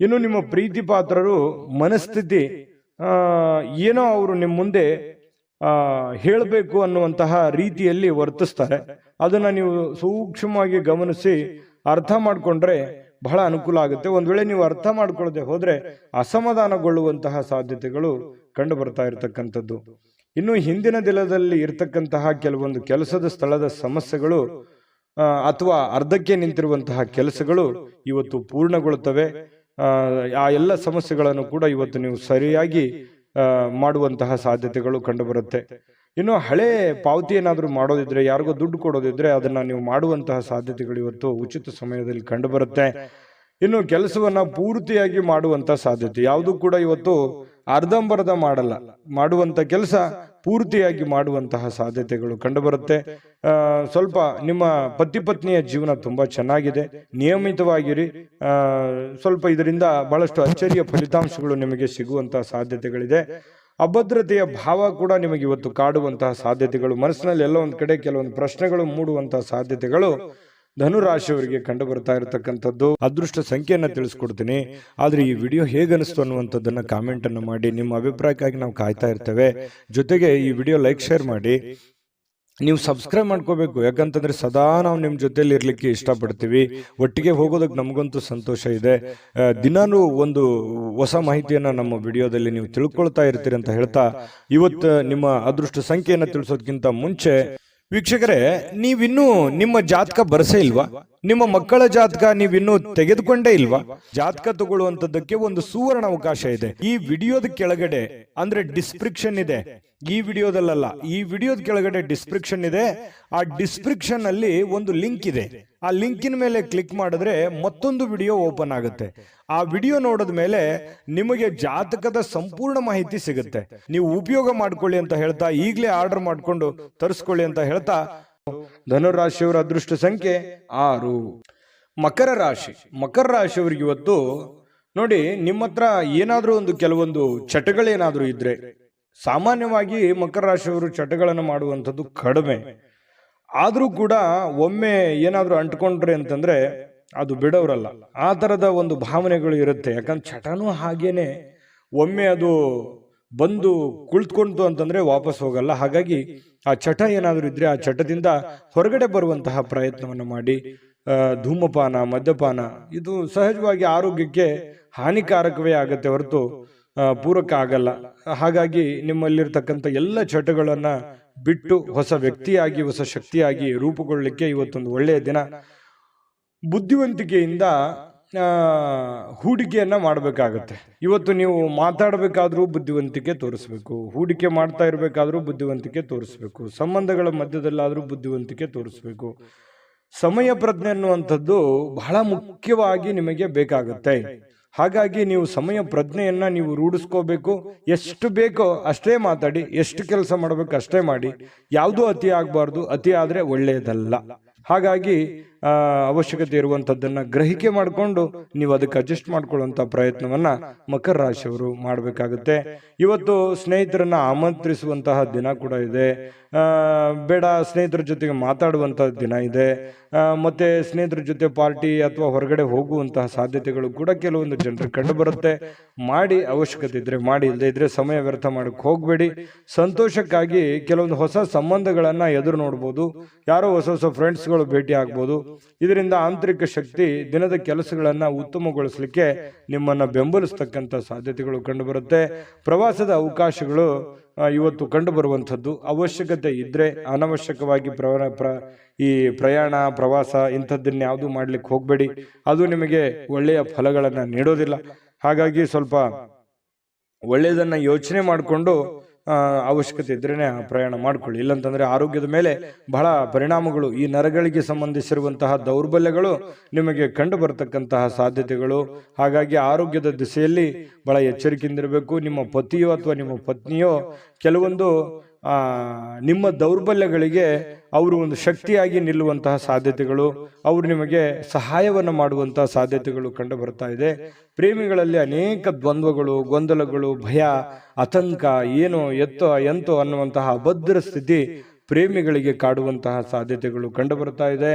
ಇನ್ನು ನಿಮ್ಮ ಪ್ರೀತಿ ಪಾತ್ರರು ಮನಸ್ಥಿತಿ ಏನೋ ಅವರು ನಿಮ್ಮ ಮುಂದೆ ಹೇಳಬೇಕು ಅನ್ನುವಂತಹ ರೀತಿಯಲ್ಲಿ ವರ್ತಿಸ್ತಾರೆ. ಅದನ್ನ ನೀವು ಸೂಕ್ಷ್ಮವಾಗಿ ಗಮನಿಸಿ ಅರ್ಥ ಮಾಡ್ಕೊಂಡ್ರೆ ಬಹಳ ಅನುಕೂಲ ಆಗುತ್ತೆ. ಒಂದ್ ವೇಳೆ ನೀವು ಅರ್ಥ ಮಾಡ್ಕೊಳ್ಳದೆ ಹೋದ್ರೆ ಅಸಮಾಧಾನಗೊಳ್ಳುವಂತಹ ಸಾಧ್ಯತೆಗಳು ಕಂಡು ಬರ್ತಾ ಇರತಕ್ಕಂಥದ್ದು. ಇನ್ನು ಹಿಂದಿನ ದಿನದಲ್ಲಿ ಇರ್ತಕ್ಕಂತಹ ಕೆಲವೊಂದು ಕೆಲಸದ ಸ್ಥಳದ ಸಮಸ್ಯೆಗಳು ಅಥವಾ ಅರ್ಧಕ್ಕೆ ನಿಂತಿರುವಂತಹ ಕೆಲಸಗಳು ಇವತ್ತು ಪೂರ್ಣಗೊಳ್ಳುತ್ತವೆ. ಆ ಎಲ್ಲ ಸಮಸ್ಯೆಗಳನ್ನು ಕೂಡ ಇವತ್ತು ನೀವು ಸರಿಯಾಗಿ ಮಾಡುವಂತಹ ಸಾಧ್ಯತೆಗಳು ಕಂಡು ಬರುತ್ತೆ. ಇನ್ನು ಹಳೆ ಪಾವತಿ ಏನಾದರೂ ಮಾಡೋದಿದ್ರೆ, ಯಾರಿಗೋ ದುಡ್ಡು ಕೊಡೋದಿದ್ರೆ ಅದನ್ನ ನೀವು ಮಾಡುವಂತಹ ಸಾಧ್ಯತೆಗಳು ಇವತ್ತು ಉಚಿತ ಸಮಯದಲ್ಲಿ ಕಂಡು ಬರುತ್ತೆ. ಇನ್ನು ಕೆಲಸವನ್ನ ಪೂರ್ತಿಯಾಗಿ ಮಾಡುವಂತ ಸಾಧ್ಯತೆ, ಯಾವುದು ಕೂಡ ಇವತ್ತು ಅರ್ಧಂಬರ್ಧ ಮಾಡಲ್ಲ, ಮಾಡುವಂತ ಕೆಲಸ ಪೂರ್ತಿಯಾಗಿ ಮಾಡುವಂತಹ ಸಾಧ್ಯತೆಗಳು ಕಂಡುಬರುತ್ತೆ. ಸ್ವಲ್ಪ ನಿಮ್ಮ ಪತಿ ಪತ್ನಿಯ ಜೀವನ ತುಂಬಾ ಚೆನ್ನಾಗಿದೆ, ನಿಯಮಿತವಾಗಿರಿ. ಸ್ವಲ್ಪ ಇದರಿಂದ ಬಹಳಷ್ಟು ಅಚ್ಚರಿಯ ಫಲಿತಾಂಶಗಳು ನಿಮಗೆ ಸಿಗುವಂತಹ ಸಾಧ್ಯತೆಗಳಿದೆ. ಅಭದ್ರತೆಯ ಭಾವ ಕೂಡ ನಿಮಗೆ ಇವತ್ತು ಕಾಡುವಂತಹ ಸಾಧ್ಯತೆಗಳು, ಮನಸ್ಸಿನಲ್ಲಿ ಎಲ್ಲ ಒಂದ್ ಕಡೆ ಕೆಲವೊಂದು ಪ್ರಶ್ನೆಗಳು ಮೂಡುವಂತಹ ಸಾಧ್ಯತೆಗಳು ಧನುರಾಶಿಯವರಿಗೆ ಕಂಡು ಬರ್ತಾ ಇರತಕ್ಕಂಥದ್ದು. ಅದೃಷ್ಟ ಸಂಖ್ಯೆಯನ್ನ ತಿಳಿಸ್ಕೊಡ್ತೀನಿ, ಆದ್ರೆ ಈ ವಿಡಿಯೋ ಹೇಗನಿಸ್ತು ಅನ್ನುವಂಥದ್ದನ್ನ ಕಾಮೆಂಟ್ ಅನ್ನು ಮಾಡಿ. ನಿಮ್ಮ ಅಭಿಪ್ರಾಯಕ್ಕಾಗಿ ನಾವು ಕಾಯ್ತಾ ಇರ್ತೇವೆ. ಜೊತೆಗೆ ಈ ವಿಡಿಯೋ ಲೈಕ್ ಶೇರ್ ಮಾಡಿ. ನೀವು ಸಬ್ಸ್ಕ್ರೈಬ್ ಮಾಡ್ಕೋಬೇಕು, ಯಾಕಂತಂದ್ರೆ ಸದಾ ನಾವು ನಿಮ್ಮ ಜೊತೆಲಿ ಇರ್ಲಿಕ್ಕೆ ಇಷ್ಟಪಡ್ತೀವಿ. ಒಟ್ಟಿಗೆ ಹೋಗೋದಕ್ಕೆ ನಮಗಂತೂ ಸಂತೋಷ ಇದೆ. ದಿನಾನು ಒಂದು ಹೊಸ ಮಾಹಿತಿಯನ್ನ ನಮ್ಮ ವಿಡಿಯೋದಲ್ಲಿ ನೀವು ತಿಳ್ಕೊಳ್ತಾ ಇರ್ತೀರಿ ಅಂತ ಹೇಳ್ತಾ, ಇವತ್ತು ನಿಮ್ಮ ಅದೃಷ್ಟ ಸಂಖ್ಯೆಯನ್ನ ತಿಳಿಸೋದಕ್ಕಿಂತ ಮುಂಚೆ ವೀಕ್ಷಕರೇ, ನೀವಿನ್ನೂ ನಿಮ್ಮ ಜಾತಕ ಬರಸೇ ಇಲ್ವಾ? ನಿಮ್ಮ ಮಕ್ಕಳ ಜಾತಕ ನೀವಿನ್ನೂ ತೆಗೆದುಕೊಂಡೇ ಇಲ್ವಾ? ಜಾತಕ ತಗೊಳ್ಳುವಂತದ್ದಕ್ಕೆ ಒಂದು ಸುವರ್ಣ ಅವಕಾಶ ಇದೆ. ಈ ವಿಡಿಯೋದ ಕೆಳಗಡೆ ಅಂದ್ರೆ ಡಿಸ್ಕ್ರಿಪ್ಷನ್ ಇದೆ, ಈ ವಿಡಿಯೋದಲ್ಲ, ಈ ವಿಡಿಯೋದ ಕೆಳಗಡೆ ಡಿಸ್ಕ್ರಿಪ್ಷನ್ ಇದೆ. ಆ ಡಿಸ್ಕ್ರಿಪ್ಷನ್ ಅಲ್ಲಿ ಒಂದು ಲಿಂಕ್ ಇದೆ. ಆ ಲಿಂಕಿನ ಮೇಲೆ ಕ್ಲಿಕ್ ಮಾಡಿದ್ರೆ ಮತ್ತೊಂದು ವಿಡಿಯೋ ಓಪನ್ ಆಗುತ್ತೆ. ಆ ವಿಡಿಯೋ ನೋಡಿದ ಮೇಲೆ ನಿಮಗೆ ಜಾತಕದ ಸಂಪೂರ್ಣ ಮಾಹಿತಿ ಸಿಗುತ್ತೆ. ನೀವು ಉಪಯೋಗ ಮಾಡ್ಕೊಳ್ಳಿ ಅಂತ ಹೇಳ್ತಾ, ಈಗಲೇ ಆರ್ಡರ್ ಮಾಡ್ಕೊಂಡು ತರಿಸ್ಕೊಳ್ಳಿ ಅಂತ ಹೇಳ್ತಾ, ಧನುರಾಶಿಯವರ ಅದೃಷ್ಟ ಸಂಖ್ಯೆ 6. ಮಕರ ರಾಶಿ. ಮಕರ ರಾಶಿಯವರಿಗೆ ಇವತ್ತು ನೋಡಿ, ನಿಮ್ಮ ಹತ್ರ ಏನಾದ್ರೂ ಒಂದು ಕೆಲವೊಂದು ಚಟಗಳೇನಾದ್ರೂ ಇದ್ರೆ, ಸಾಮಾನ್ಯವಾಗಿ ಮಕರ ರಾಶಿಯವರು ಚಟಗಳನ್ನು ಮಾಡುವಂಥದ್ದು ಕಡಿಮೆ. ಆದ್ರೂ ಕೂಡ ಒಮ್ಮೆ ಏನಾದ್ರೂ ಅಂಟ್ಕೊಂಡ್ರೆ ಅಂತಂದ್ರೆ ಅದು ಬಿಡೋರಲ್ಲ. ಆ ತರದ ಒಂದು ಭಾವನೆಗಳು ಇರುತ್ತೆ. ಯಾಕಂದ್ರೆ ಚಟನೂ ಹಾಗೇನೆ, ಒಮ್ಮೆ ಅದು ಬಂದು ಕುಳಿತುಕೊಂತು ಅಂತಂದ್ರೆ ವಾಪಸ್ ಹೋಗಲ್ಲ. ಹಾಗಾಗಿ ಆ ಚಟ ಏನಾದ್ರೂ ಇದ್ರೆ ಆ ಚಟದಿಂದ ಹೊರಗಡೆ ಬರುವಂತಹ ಪ್ರಯತ್ನವನ್ನು ಮಾಡಿ. ಧೂಮಪಾನ, ಮದ್ಯಪಾನ ಇದು ಸಹಜವಾಗಿ ಆರೋಗ್ಯಕ್ಕೆ ಹಾನಿಕಾರಕವೇ ಆಗತ್ತೆ ಹೊರತು ಪೂರಕ ಆಗಲ್ಲ. ಹಾಗಾಗಿ ನಿಮ್ಮಲ್ಲಿರ್ತಕ್ಕಂಥ ಎಲ್ಲ ಚಟಗಳನ್ನ ಬಿಟ್ಟು ಹೊಸ ವ್ಯಕ್ತಿಯಾಗಿ, ಹೊಸ ಶಕ್ತಿಯಾಗಿ ರೂಪುಗೊಳ್ಳಲಿಕ್ಕೆ ಇವತ್ತೊಂದು ಒಳ್ಳೆಯ ದಿನ. ಬುದ್ಧಿವಂತಿಕೆಯಿಂದ ಹೂಡಿಕೆಯನ್ನ ಮಾಡಬೇಕಾಗತ್ತೆ. ಇವತ್ತು ನೀವು ಮಾತಾಡಬೇಕಾದ್ರೂ ಬುದ್ಧಿವಂತಿಕೆ ತೋರಿಸ್ಬೇಕು, ಹೂಡಿಕೆ ಮಾಡ್ತಾ ಇರಬೇಕಾದ್ರೂ ಬುದ್ಧಿವಂತಿಕೆ ತೋರಿಸ್ಬೇಕು, ಸಂಬಂಧಗಳ ಮಧ್ಯದಲ್ಲಾದ್ರೂ ಬುದ್ಧಿವಂತಿಕೆ ತೋರಿಸ್ಬೇಕು. ಸಮಯ ಪ್ರಜ್ಞೆ ಅನ್ನುವಂಥದ್ದು ಬಹಳ ಮುಖ್ಯವಾಗಿ ನಿಮಗೆ ಬೇಕಾಗುತ್ತೆ. ಹಾಗಾಗಿ ನೀವು ಸಮಯ ಪ್ರಜ್ಞೆಯನ್ನ ನೀವು ರೂಢಿಸ್ಕೋಬೇಕು. ಎಷ್ಟು ಬೇಕೋ ಅಷ್ಟೇ ಮಾತಾಡಿ, ಎಷ್ಟು ಕೆಲಸ ಮಾಡಬೇಕು ಅಷ್ಟೇ ಮಾಡಿ. ಯಾವುದೂ ಅತಿ ಆಗಬಾರ್ದು, ಅತಿ ಆದ್ರೆ ಒಳ್ಳೆಯದಲ್ಲ. ಹಾಗಾಗಿ ಅವಶ್ಯಕತೆ ಇರುವಂತದ್ದನ್ನ ಗ್ರಹಿಕೆ ಮಾಡಿಕೊಂಡು ನೀವು ಅದಕ್ಕೆ ಅಡ್ಜಸ್ಟ್ ಮಾಡ್ಕೊಳ್ಳುವಂತ ಪ್ರಯತ್ನವನ್ನ ಮಕರ ರಾಶಿಯವರು ಮಾಡಬೇಕಾಗುತ್ತೆ. ಇವತ್ತು ಸ್ನೇಹಿತರನ್ನ ಆಮಂತ್ರಿಸುವಂತಹ ದಿನ ಕೂಡ ಇದೆ. ಬೇಡ, ಸ್ನೇಹಿತರ ಜೊತೆಗೆ ಮಾತಾಡುವಂತಹ ದಿನ ಇದೆ. ಮತ್ತೆ ಸ್ನೇಹಿತರ ಜೊತೆ ಪಾರ್ಟಿ ಅಥವಾ ಹೊರಗಡೆ ಹೋಗುವಂತಹ ಸಾಧ್ಯತೆಗಳು ಕೂಡ ಕೆಲವೊಂದು ಜನರಿಗೆ ಕಂಡು ಬರುತ್ತೆ. ಮಾಡಿ, ಅವಶ್ಯಕತೆ ಇದ್ರೆ ಮಾಡಿ, ಇಲ್ಲದೆ ಇದ್ರೆ ಸಮಯ ವ್ಯರ್ಥ ಮಾಡಕ್ಕೆ ಹೋಗ್ಬೇಡಿ. ಸಂತೋಷಕ್ಕಾಗಿ ಕೆಲವೊಂದು ಹೊಸ ಸಂಬಂಧಗಳನ್ನ ಎದುರು ನೋಡ್ಬೋದು. ಯಾರೋ ಹೊಸ ಹೊಸ ಫ್ರೆಂಡ್ಸ್ಗಳು ಭೇಟಿ ಆಗ್ಬೋದು. ಇದರಿಂದ ಆಂತರಿಕ ಶಕ್ತಿ ದಿನದ ಕೆಲಸಗಳನ್ನ ಉತ್ತಮಗೊಳಿಸಲಿಕ್ಕೆ ನಿಮ್ಮನ್ನ ಬೆಂಬಲಿಸ್ತಕ್ಕಂಥ ಸಾಧ್ಯತೆಗಳು ಕಂಡು ಬರುತ್ತೆ. ಪ್ರವಾಸದ ಅವಕಾಶಗಳು ಇವತ್ತು ಕಂಡು ಬರುವಂಥದ್ದು. ಅವಶ್ಯಕತೆ ಇದ್ರೆ ಅನವಶ್ಯಕವಾಗಿ ಈ ಪ್ರಯಾಣ, ಪ್ರವಾಸ ಇಂಥದ್ದನ್ನ ಯಾವುದು ಮಾಡ್ಲಿಕ್ಕೆ ಹೋಗ್ಬೇಡಿ. ಅದು ನಿಮಗೆ ಒಳ್ಳೆಯ ಫಲಗಳನ್ನ ನೀಡೋದಿಲ್ಲ. ಹಾಗಾಗಿ ಸ್ವಲ್ಪ ಒಳ್ಳೆಯದನ್ನ ಯೋಚನೆ ಮಾಡಿಕೊಂಡು ಅವಶ್ಯಕತೆ ಇದ್ರೇನೆ ಪ್ರಯಾಣ ಮಾಡ್ಕೊಳ್ಳಿ. ಇಲ್ಲಂತಂದ್ರೆ ಆರೋಗ್ಯದ ಮೇಲೆ ಬಹಳ ಪರಿಣಾಮಗಳು, ಈ ನರಗಳಿಗೆ ಸಂಬಂಧಿಸಿರುವಂತಹ ದೌರ್ಬಲ್ಯಗಳು ನಿಮಗೆ ಕಂಡು ಬರತಕ್ಕಂತಹ ಸಾಧ್ಯತೆಗಳು. ಹಾಗಾಗಿ ಆರೋಗ್ಯದ ದಿಸೆಯಲ್ಲಿ ಬಹಳ ಎಚ್ಚರಿಕೆಯಿಂದಿರಬೇಕು. ನಿಮ್ಮ ಪತಿಯೋ ಅಥವಾ ನಿಮ್ಮ ಪತ್ನಿಯೋ ಕೆಲವೊಂದು ನಿಮ್ಮ ದೌರ್ಬಲ್ಯಗಳಿಗೆ ಅವರು ಒಂದು ಶಕ್ತಿಯಾಗಿ ನಿಲ್ಲುವಂತಹ ಸಾಧ್ಯತೆಗಳು, ಅವರು ನಿಮಗೆ ಸಹಾಯವನ್ನು ಮಾಡುವಂತಹ ಸಾಧ್ಯತೆಗಳು ಕಂಡು ಬರ್ತಾ ಇದೆ. ಪ್ರೇಮಿಗಳಲ್ಲಿ ಅನೇಕ ದ್ವಂದ್ವಗಳು, ಗೊಂದಲಗಳು, ಭಯ, ಆತಂಕ, ಏನೋ ಎಂತೋ ಅನ್ನುವಂತಹ ಅಭದ್ರ ಸ್ಥಿತಿ ಪ್ರೇಮಿಗಳಿಗೆ ಕಾಡುವಂತಹ ಸಾಧ್ಯತೆಗಳು ಕಂಡು ಬರ್ತಾ ಇದೆ.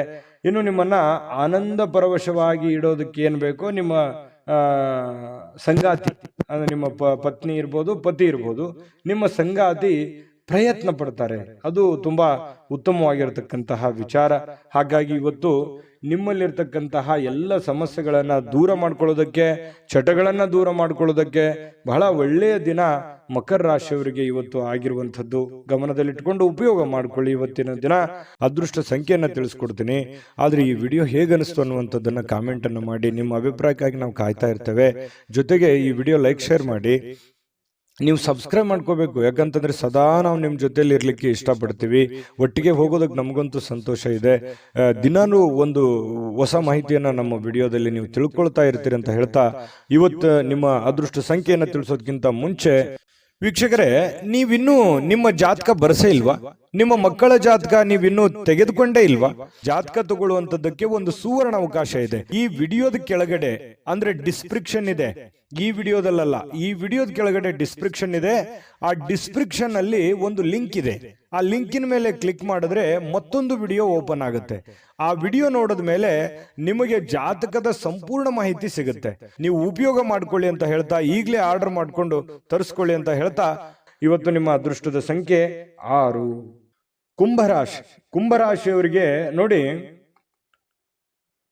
ಇನ್ನು ನಿಮ್ಮನ್ನ ಆನಂದ ಪರವಶವಾಗಿ ಇಡೋದಕ್ಕೆ ಏನ್ ಬೇಕೋ ನಿಮ್ಮ ಸಂಗಾತಿ, ಅಂದ್ರೆ ನಿಮ್ಮ ಪತ್ನಿ ಇರ್ಬೋದು, ಪತಿ ಇರ್ಬೋದು, ನಿಮ್ಮ ಸಂಗಾತಿ ಪ್ರಯತ್ನ ಪಡ್ತಾರೆ. ಅದು ತುಂಬಾ ಉತ್ತಮವಾಗಿರತಕ್ಕಂತಹ ವಿಚಾರ. ಹಾಗಾಗಿ ಇವತ್ತು ನಿಮ್ಮಲ್ಲಿರ್ತಕ್ಕಂತಹ ಎಲ್ಲ ಸಮಸ್ಯೆಗಳನ್ನ ದೂರ ಮಾಡ್ಕೊಳ್ಳೋದಕ್ಕೆ, ಚಟಗಳನ್ನ ದೂರ ಮಾಡ್ಕೊಳ್ಳೋದಕ್ಕೆ ಬಹಳ ಒಳ್ಳೆಯ ದಿನ ಮಕರ ರಾಶಿಯವರಿಗೆ ಇವತ್ತು ಆಗಿರುವಂಥದ್ದು. ಗಮನದಲ್ಲಿಟ್ಕೊಂಡು ಉಪಯೋಗ ಮಾಡ್ಕೊಳ್ಳಿ. ಇವತ್ತಿನ ದಿನ ಅದೃಷ್ಟ ಸಂಖ್ಯೆಯನ್ನ ತಿಳಿಸ್ಕೊಡ್ತೀನಿ. ಆದ್ರೆ ಈ ವಿಡಿಯೋ ಹೇಗನಿಸ್ತು ಅನ್ನುವಂಥದ್ದನ್ನ ಕಾಮೆಂಟ್ ಅನ್ನು ಮಾಡಿ. ನಿಮ್ಮ ಅಭಿಪ್ರಾಯಕ್ಕಾಗಿ ನಾವು ಕಾಯ್ತಾ ಇರ್ತೇವೆ. ಜೊತೆಗೆ ಈ ವಿಡಿಯೋ ಲೈಕ್, ಶೇರ್ ಮಾಡಿ. ನೀವು ಸಬ್ಸ್ಕ್ರೈಬ್ ಮಾಡ್ಕೋಬೇಕು. ಯಾಕಂತಂದ್ರೆ ಸದಾ ನಾವು ನಿಮ್ಮ ಜೊತೆಲಿ ಇರ್ಲಿಕ್ಕೆ ಇಷ್ಟಪಡ್ತೀವಿ. ಒಟ್ಟಿಗೆ ಹೋಗೋದಕ್ಕೆ ನಮಗಂತೂ ಸಂತೋಷ ಇದೆ. ದಿನಾನು ಒಂದು ಹೊಸ ಮಾಹಿತಿಯನ್ನ ನಮ್ಮ ವಿಡಿಯೋದಲ್ಲಿ ನೀವು ತಿಳ್ಕೊಳ್ತಾ ಇರ್ತೀರಿ ಅಂತ ಹೇಳ್ತಾ, ಇವತ್ತು ನಿಮ್ಮ ಅದೃಷ್ಟ ಸಂಖ್ಯೆಯನ್ನು ತಿಳಿಸೋದಕ್ಕಿಂತ ಮುಂಚೆ ವೀಕ್ಷಕರೇ, ನೀವಿನ್ನೂ ನಿಮ್ಮ ಜಾತಕ ಬರಸೇ ಇಲ್ವಾ? ನಿಮ್ಮ ಮಕ್ಕಳ ಜಾತಕ ನೀವಿನ್ನೂ ತೆಗೆದುಕೊಂಡೇ ಇಲ್ವಾ? ಜಾತಕ ತಗೊಳ್ಳುವಂತದ್ದಕ್ಕೆ ಒಂದು ಸುವರ್ಣ ಅವಕಾಶ ಇದೆ. ಈ ವಿಡಿಯೋದ ಕೆಳಗಡೆ, ಅಂದ್ರೆ ಡಿಸ್ಕ್ರಿಪ್ಷನ್ ಇದೆ, ಈ ವಿಡಿಯೋದಲ್ಲ, ಈ ವಿಡಿಯೋದ ಕೆಳಗಡೆ ಡಿಸ್ಕ್ರಿಪ್ಷನ್ ಇದೆ. ಆ ಡಿಸ್ಕ್ರಿಪ್ಷನ್ ಅಲ್ಲಿ ಒಂದು ಲಿಂಕ್ ಇದೆ. ಆ ಲಿಂಕಿನ ಮೇಲೆ ಕ್ಲಿಕ್ ಮಾಡಿದ್ರೆ ಮತ್ತೊಂದು ವಿಡಿಯೋ ಓಪನ್ ಆಗುತ್ತೆ. ಆ ವಿಡಿಯೋ ನೋಡಿದ ಮೇಲೆ ನಿಮಗೆ ಜಾತಕದ ಸಂಪೂರ್ಣ ಮಾಹಿತಿ ಸಿಗುತ್ತೆ. ನೀವು ಉಪಯೋಗ ಮಾಡ್ಕೊಳ್ಳಿ ಅಂತ ಹೇಳ್ತಾ, ಈಗಲೇ ಆರ್ಡರ್ ಮಾಡ್ಕೊಂಡು ತರಿಸ್ಕೊಳ್ಳಿ ಅಂತ ಹೇಳ್ತಾ, ಇವತ್ತು ನಿಮ್ಮ ಅದೃಷ್ಟದ ಸಂಖ್ಯೆ 6. ಕುಂಭರಾಶಿ. ಕುಂಭರಾಶಿಯವರಿಗೆ ನೋಡಿ,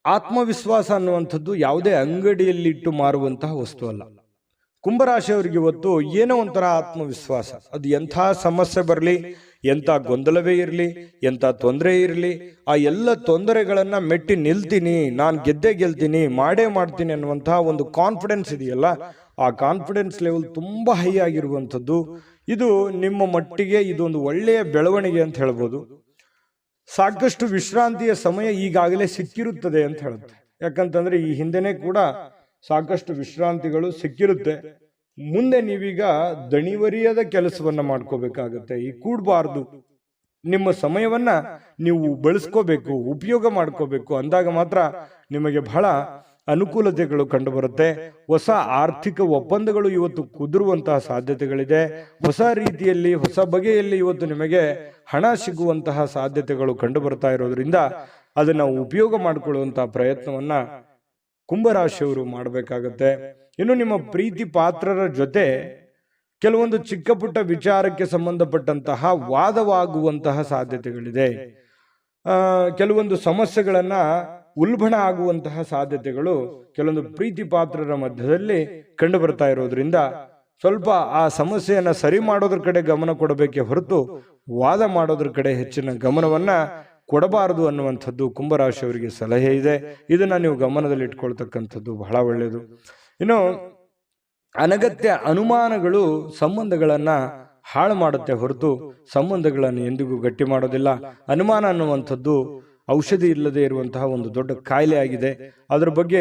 ಆತ್ಮವಿಶ್ವಾಸ ಅನ್ನುವಂಥದ್ದು ಯಾವುದೇ ಅಂಗಡಿಯಲ್ಲಿ ಇಟ್ಟು ಮಾರುವಂತಹ ವಸ್ತು ಅಲ್ಲ. ಕುಂಭರಾಶಿಯವರಿಗೆ ಇವತ್ತು ಏನೋ ಒಂಥರ ಆತ್ಮವಿಶ್ವಾಸ. ಅದು ಎಂಥ ಸಮಸ್ಯೆ ಬರಲಿ, ಎಂಥ ಗೊಂದಲವೇ ಇರಲಿ, ಎಂಥ ತೊಂದರೆ ಇರಲಿ, ಆ ಎಲ್ಲ ತೊಂದರೆಗಳನ್ನ ಮೆಟ್ಟಿ ನಿಲ್ತೀನಿ, ನಾನು ಗೆದ್ದೇ ಗೆಲ್ತೀನಿ, ಮಾಡೇ ಮಾಡ್ತೀನಿ ಅನ್ನುವಂತಹ ಒಂದು ಕಾನ್ಫಿಡೆನ್ಸ್ ಇದೆಯಲ್ಲ, ಆ ಕಾನ್ಫಿಡೆನ್ಸ್ ಲೆವೆಲ್ ತುಂಬಾ ಹೈ ಆಗಿರುವಂಥದ್ದು. ಇದು ನಿಮ್ಮ ಮಟ್ಟಿಗೆ ಇದೊಂದು ಒಳ್ಳೆಯ ಬೆಳವಣಿಗೆ ಅಂತ ಹೇಳ್ಬೋದು. ಸಾಕಷ್ಟು ವಿಶ್ರಾಂತಿಯ ಸಮಯ ಈಗಾಗಲೇ ಸಿಕ್ಕಿರುತ್ತದೆ ಅಂತ ಹೇಳುತ್ತೆ. ಯಾಕಂತಂದ್ರೆ ಈ ಹಿಂದೆನೆ ಕೂಡ ಸಾಕಷ್ಟು ವಿಶ್ರಾಂತಿಗಳು ಸಿಕ್ಕಿರುತ್ತೆ. ಮುಂದೆ ನೀವೀಗ ದಣಿವರಿಯದ ಕೆಲಸವನ್ನ ಮಾಡ್ಕೋಬೇಕಾಗತ್ತೆ. ಈ ಕೂಡಬಾರ್ದು. ನಿಮ್ಮ ಸಮಯವನ್ನ ನೀವು ಬಳಸ್ಕೋಬೇಕು, ಉಪಯೋಗ ಮಾಡ್ಕೋಬೇಕು. ಅಂದಾಗ ಮಾತ್ರ ನಿಮಗೆ ಬಹಳ ಅನುಕೂಲತೆಗಳು ಕಂಡು ಬರುತ್ತೆ. ಹೊಸ ಆರ್ಥಿಕ ಒಪ್ಪಂದಗಳು ಇವತ್ತು ಕುದುರುವಂತಹ ಸಾಧ್ಯತೆಗಳಿದೆ. ಹೊಸ ರೀತಿಯಲ್ಲಿ, ಹೊಸ ಬಗೆಯಲ್ಲಿ ಇವತ್ತು ನಿಮಗೆ ಹಣ ಸಿಗುವಂತಹ ಸಾಧ್ಯತೆಗಳು ಕಂಡು ಬರ್ತಾ ಇರೋದ್ರಿಂದ ಅದನ್ನ ಉಪಯೋಗ ಮಾಡಿಕೊಳ್ಳುವಂತಹ ಪ್ರಯತ್ನವನ್ನ ಕುಂಭರಾಶಿಯವರು ಮಾಡಬೇಕಾಗತ್ತೆ. ಇನ್ನು ನಿಮ್ಮ ಪ್ರೀತಿ ಪಾತ್ರರ ಜೊತೆ ಕೆಲವೊಂದು ಚಿಕ್ಕ ಪುಟ್ಟ ವಿಚಾರಕ್ಕೆ ಸಂಬಂಧಪಟ್ಟಂತಹ ವಾದವಾಗುವಂತಹ ಸಾಧ್ಯತೆಗಳಿದೆ. ಕೆಲವೊಂದು ಸಮಸ್ಯೆಗಳನ್ನ ಉಲ್ಬಣ ಆಗುವಂತಹ ಸಾಧ್ಯತೆಗಳು ಕೆಲವೊಂದು ಪ್ರೀತಿ ಪಾತ್ರರ ಮಧ್ಯದಲ್ಲಿ ಕಂಡು ಬರ್ತಾ ಇರೋದ್ರಿಂದ ಸ್ವಲ್ಪ ಆ ಸಮಸ್ಯೆಯನ್ನ ಸರಿ ಮಾಡೋದ್ರ ಕಡೆ ಗಮನ ಕೊಡಬೇಕೆ ಹೊರತು ವಾದ ಮಾಡೋದ್ರ ಕಡೆ ಹೆಚ್ಚಿನ ಗಮನವನ್ನ ಕೊಡಬಾರದು ಅನ್ನುವಂಥದ್ದು ಕುಂಭರಾಶಿಯವರಿಗೆ ಸಲಹೆ ಇದೆ. ಇದನ್ನ ನೀವು ಗಮನದಲ್ಲಿ ಇಟ್ಕೊಳ್ತಕ್ಕಂಥದ್ದು ಬಹಳ ಒಳ್ಳೆಯದು. ಇನ್ನು ಅನಗತ್ಯ ಅನುಮಾನಗಳು ಸಂಬಂಧಗಳನ್ನ ಹಾಳು ಮಾಡುತ್ತೆ ಹೊರತು ಸಂಬಂಧಗಳನ್ನು ಎಂದಿಗೂ ಗಟ್ಟಿ ಮಾಡೋದಿಲ್ಲ. ಅನುಮಾನ ಅನ್ನುವಂಥದ್ದು ಔಷಧಿ ಇಲ್ಲದೆ ಇರುವಂತಹ ಒಂದು ದೊಡ್ಡ ಕಾಯಿಲೆ ಆಗಿದೆ. ಅದ್ರ ಬಗ್ಗೆ